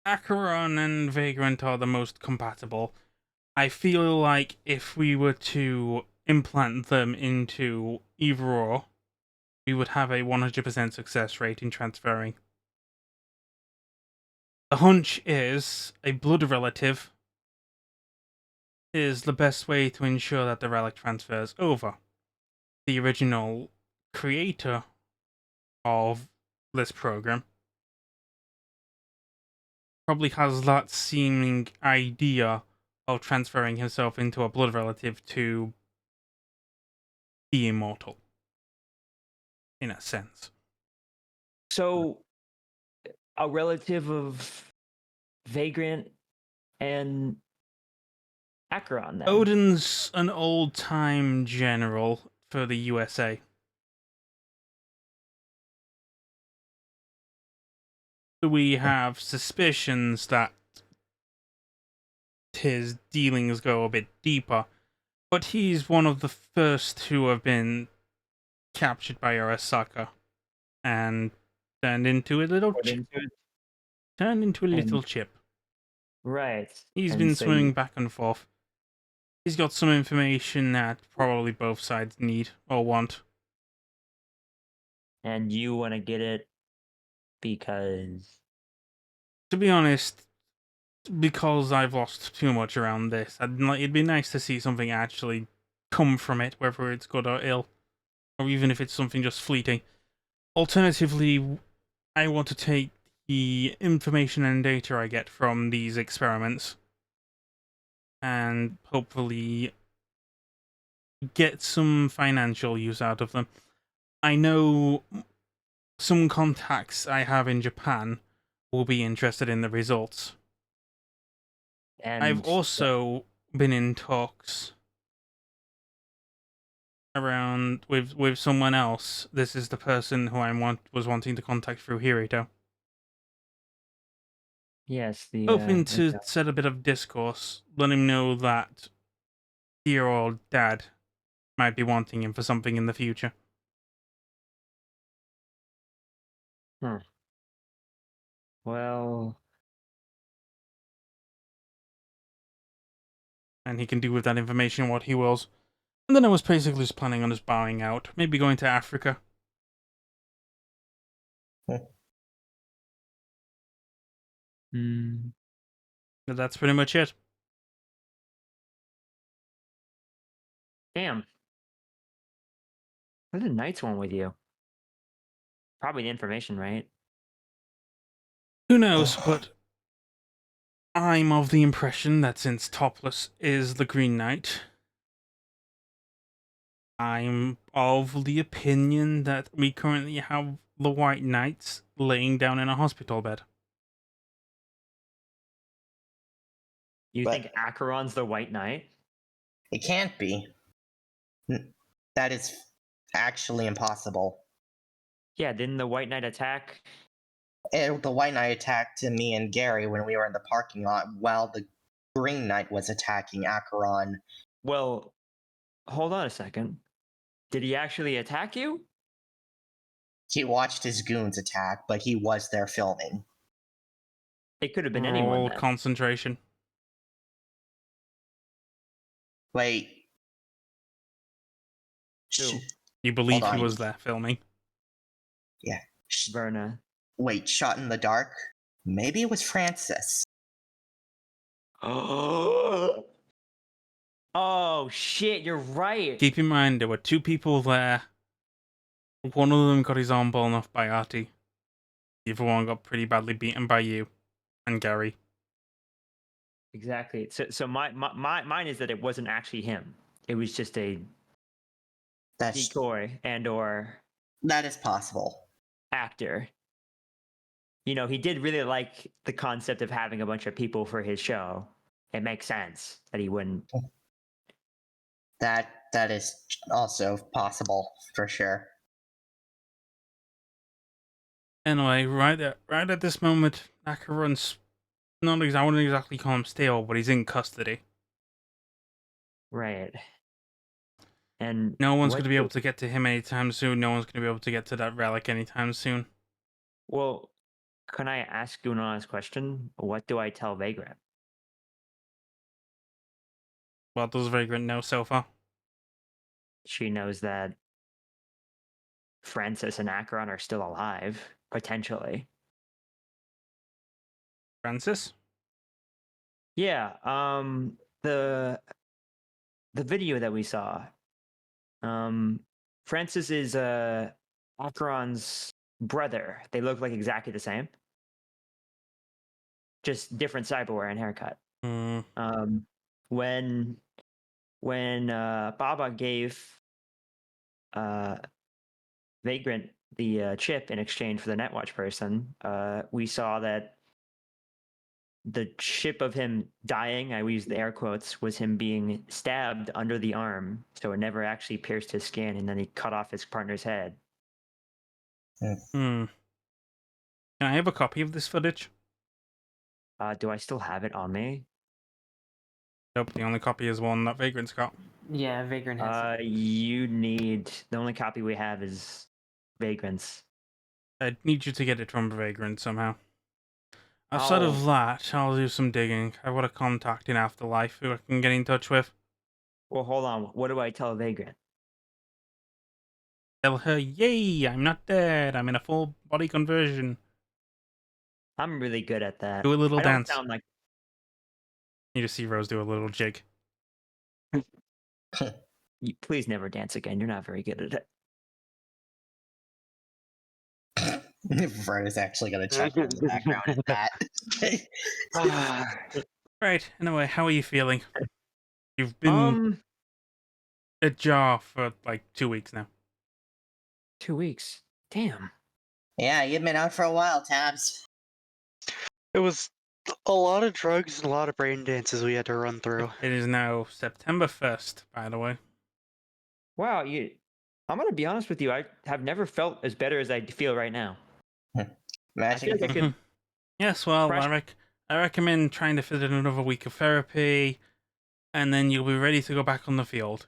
Acheron and Vagrant are the most compatible. I feel like if we were to implant them into either or, we would have a 100% success rate in transferring. The hunch is a blood relative is the best way to ensure that the relic transfers over. The original creator of this program probably has that seeming idea of transferring himself into a blood relative to be immortal, in a sense. So a relative of Vagrant and Acheron then. Odin's an old-time general for the USA. We have suspicions that his dealings go a bit deeper, but he's one of the first who have been captured by Arasaka and turned into a little Put chip. into it? Turned into a And- little chip. Right. He's And been so swimming back and forth. He's got some information that probably both sides need or want. And you want to get it because To be honest, because I've lost too much around this, it'd be nice to see something actually come from it, whether it's good or ill, or even if it's something just fleeting. Alternatively, I want to take the information and data I get from these experiments and hopefully get some financial use out of them. I know some contacts I have in Japan will be interested in the results. And I've also been in talks around with someone else. This is the person who was wanting to contact through Hirito. yes, the Hoping to okay. set a bit of discourse, let him know that dear old dad might be wanting him for something in the future. Well, And he can do with that information what he wills. And then I was basically just planning on just bowing out, maybe going to Africa. mm, But that's pretty much it. damn. What did the Knights want with you? Probably the information, right? Who knows, but I'm of the impression that since Topless is the Green Knight, I'm of the opinion that we currently have the White Knights laying down in a hospital bed. You But- think Acheron's the White Knight? It can't be. That is actually impossible. Yeah, didn't the White Knight attack? The White Knight attacked me and Gary when we were in the parking lot, while the Green Knight was attacking Acheron. Well, hold on a second. Did he actually attack you? He watched his goons attack, but he was there filming. It could have been anyone. Roll Then. concentration. Wait. Who? You believe Hold he on. was there filming? Verna. Wait, shot in the dark? Maybe it was Francis. Oh shit! You're right. Keep in mind, there were two people there. One of them got his arm blown off by Artie. The other one got pretty badly beaten by you and Gary. Exactly. So mine is that it wasn't actually him. It was just a That's decoy and/or that is possible. actor. You know, he did really like the concept of having a bunch of people for his show. It makes sense that he wouldn't. That is also possible for sure. Anyway, right at this moment, Acheron's I wouldn't exactly call him stale, but he's in custody. Right. And No one's what going to be do- able to get to him anytime soon. No one's going to be able to get to that relic anytime soon. Well, can I ask you an honest question? What do I tell Vagrant? What does Vagrant know so far? She knows that Francis and Acheron are still alive, potentially. Francis? Yeah, the video that we saw, Francis is Acheron's brother. They look like exactly the same, just different cyberware and haircut. Hmm. When Baba gave Vagrant the chip in exchange for the Netwatch person, we saw that the chip of him dying, I use the air quotes, was him being stabbed under the arm, so it never actually pierced his skin, and then he cut off his partner's head. Hmm. Can I have a copy of this footage? Do I still have it on me? Nope, the only copy is one that Vagrant's got. Yeah, Vagrant has it. You need the only copy we have is Vagrant's. I need you to get it from Vagrant somehow. Outside of that, I'll do some digging. I've got a contact in Afterlife who I can get in touch with. Well, hold on. What do I tell Vagrant? Tell her, yay, I'm not dead. I'm in a full body conversion. I'm really good at that. Do a little I don't dance. sound like You just see Rose do a little jig. please never dance again. You're not very good at it. Vern is actually going to check in the background at that. Right. Anyway, how are you feeling? You've been ajar for like 2 weeks now. 2 weeks. Damn. Yeah, you've been out for a while, Tabs. It was a lot of drugs and a lot of brain dances we had to run through. It is now September 1st, by the way. Wow, I'm gonna be honest with you. I have never felt as better as I feel right now. I Magic. feel like I could. Yes, well, Crash- I recommend trying to fit in another week of therapy, and then you'll be ready to go back on the field.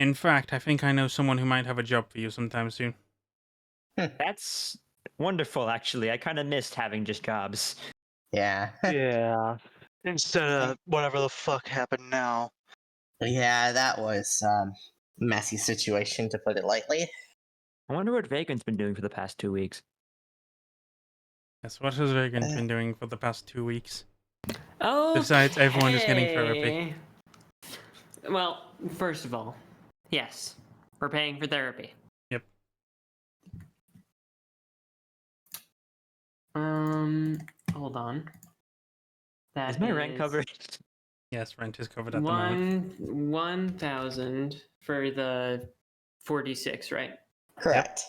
In fact, I think I know someone who might have a job for you sometime soon. That's wonderful. Actually, I kind of missed having just jobs. Yeah. Yeah. Instead of whatever the fuck happened now. Yeah, that was messy situation to put it lightly. I wonder what Vagrant's been doing for the past 2 weeks. Yes, what has Reagan been doing for the past 2 weeks? Oh, Besides everyone just getting therapy. Well, first of all, yes, we're paying for therapy. Yep. Hold on. That Is my rent covered? Yes, rent is covered at the moment. 1,000 for the 46, right? Correct.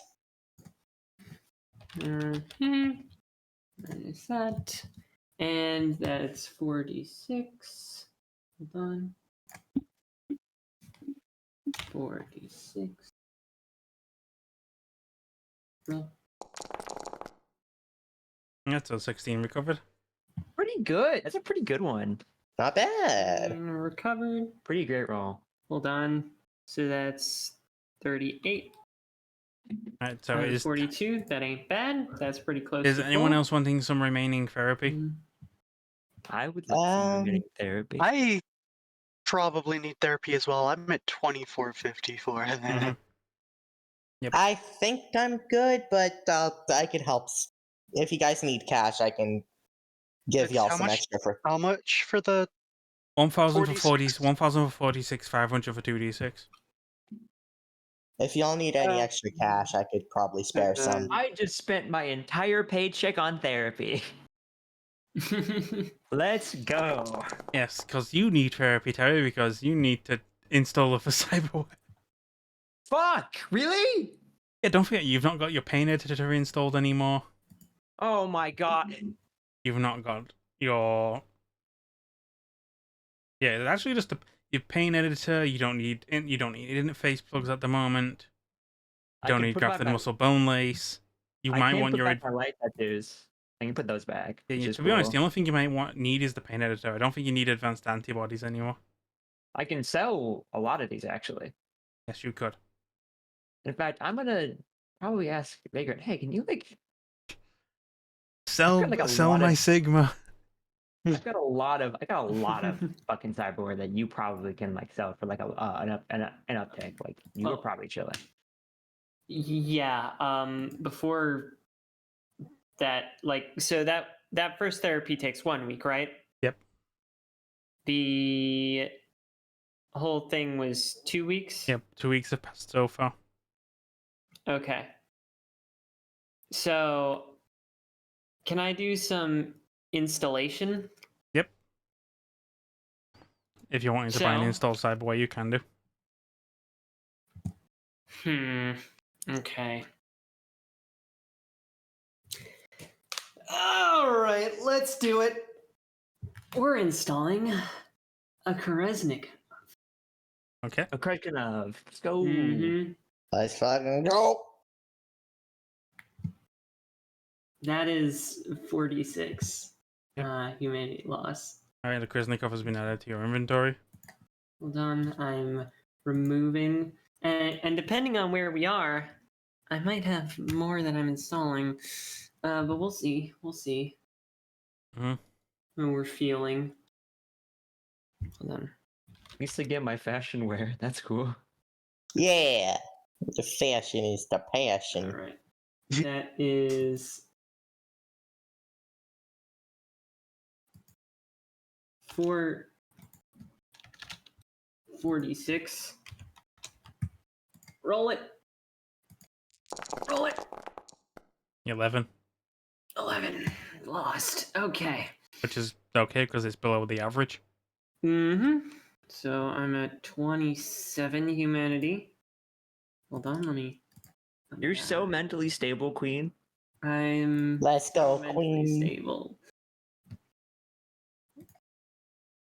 Minus that, and that's 46. Hold on. 46. No. That's a 16 recovered. Pretty good. That's a pretty good one. Not bad. Recovered. Pretty great roll. Hold on. So that's 38. Right, so it is. 42. That ain't bad. That's pretty close. Is to anyone full. else wanting some remaining therapy? I would like some remaining therapy. I probably need therapy as well. I'm at 2454. Mhm. I think I'm good, but I could help. If you guys need cash, I can give It's y'all how some much? extra for. How much for the 1,000 for 40, 46? 1,000 for 46, 500 for 2d6. If y'all need any extra cash, I could probably spare some. I just spent my entire paycheck on therapy. Let's go. Yes, because you need therapy, Terry, because you need to install it for Cyberpunk. Fuck! Really? Yeah, don't forget, you've not got your pain editor installed anymore. Oh my god. You've not got your... Yeah, it's actually just your pain editor. You don't need interface plugs at the moment. You I don't can need put graph back and muscle bone lace. You I might can't want put your... back my light tattoos. I can put those back. Yeah, Which is to be honest, the cool. only thing you might need is the pain editor. I don't think you need advanced antibodies anymore. I can sell a lot of these actually. Yes, you could. In fact, I'm gonna probably ask Vagrant, hey, can you like Sell like a sell lot my of- Sigma. I got a lot of fucking cyberware that you probably can like sell for like an uptick. Like you were Well- probably chilling. Yeah. Before that, like, so that first therapy takes 1 week, right? Yep. The whole thing was 2 weeks. Yep, 2 weeks have passed so far. Okay. So, can I do some installation? Yep. If you're wanting to buy and So- install Cyberware, you can do. Okay. All right, let's do it. We're installing a Koresnik. Okay. A Krakenov. Let's go. Let's fucking go. That is 46. Humanity loss. Alright, the Krasnikov has been added to your inventory. Hold on, I'm removing, and depending on where we are, I might have more that I'm installing, but we'll see. We'll see. Mhm. How we're feeling. Hold on. I used to get my fashion wear. That's cool. Yeah. The fashion is the All passion. right. That is 46. Roll it. Roll it. 11, 11. Lost. Okay. which is okay because it's below the average. Mm-hmm. So I'm at 27 humanity. Hold on, let me. You're so mentally stable, Queen. I'm Let's go, mentally Queen. stable.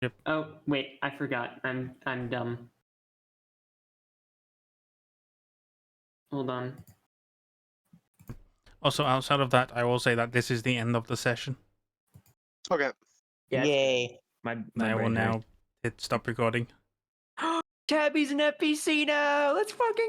Yep. Oh wait, I forgot. I'm dumb. Hold on. Also, outside of that, I will say that this is the end of the session. Okay. Yeah, it's- Yay. my I will brain hurts. now hit stop recording. Tabby's an NPC now. Let's fucking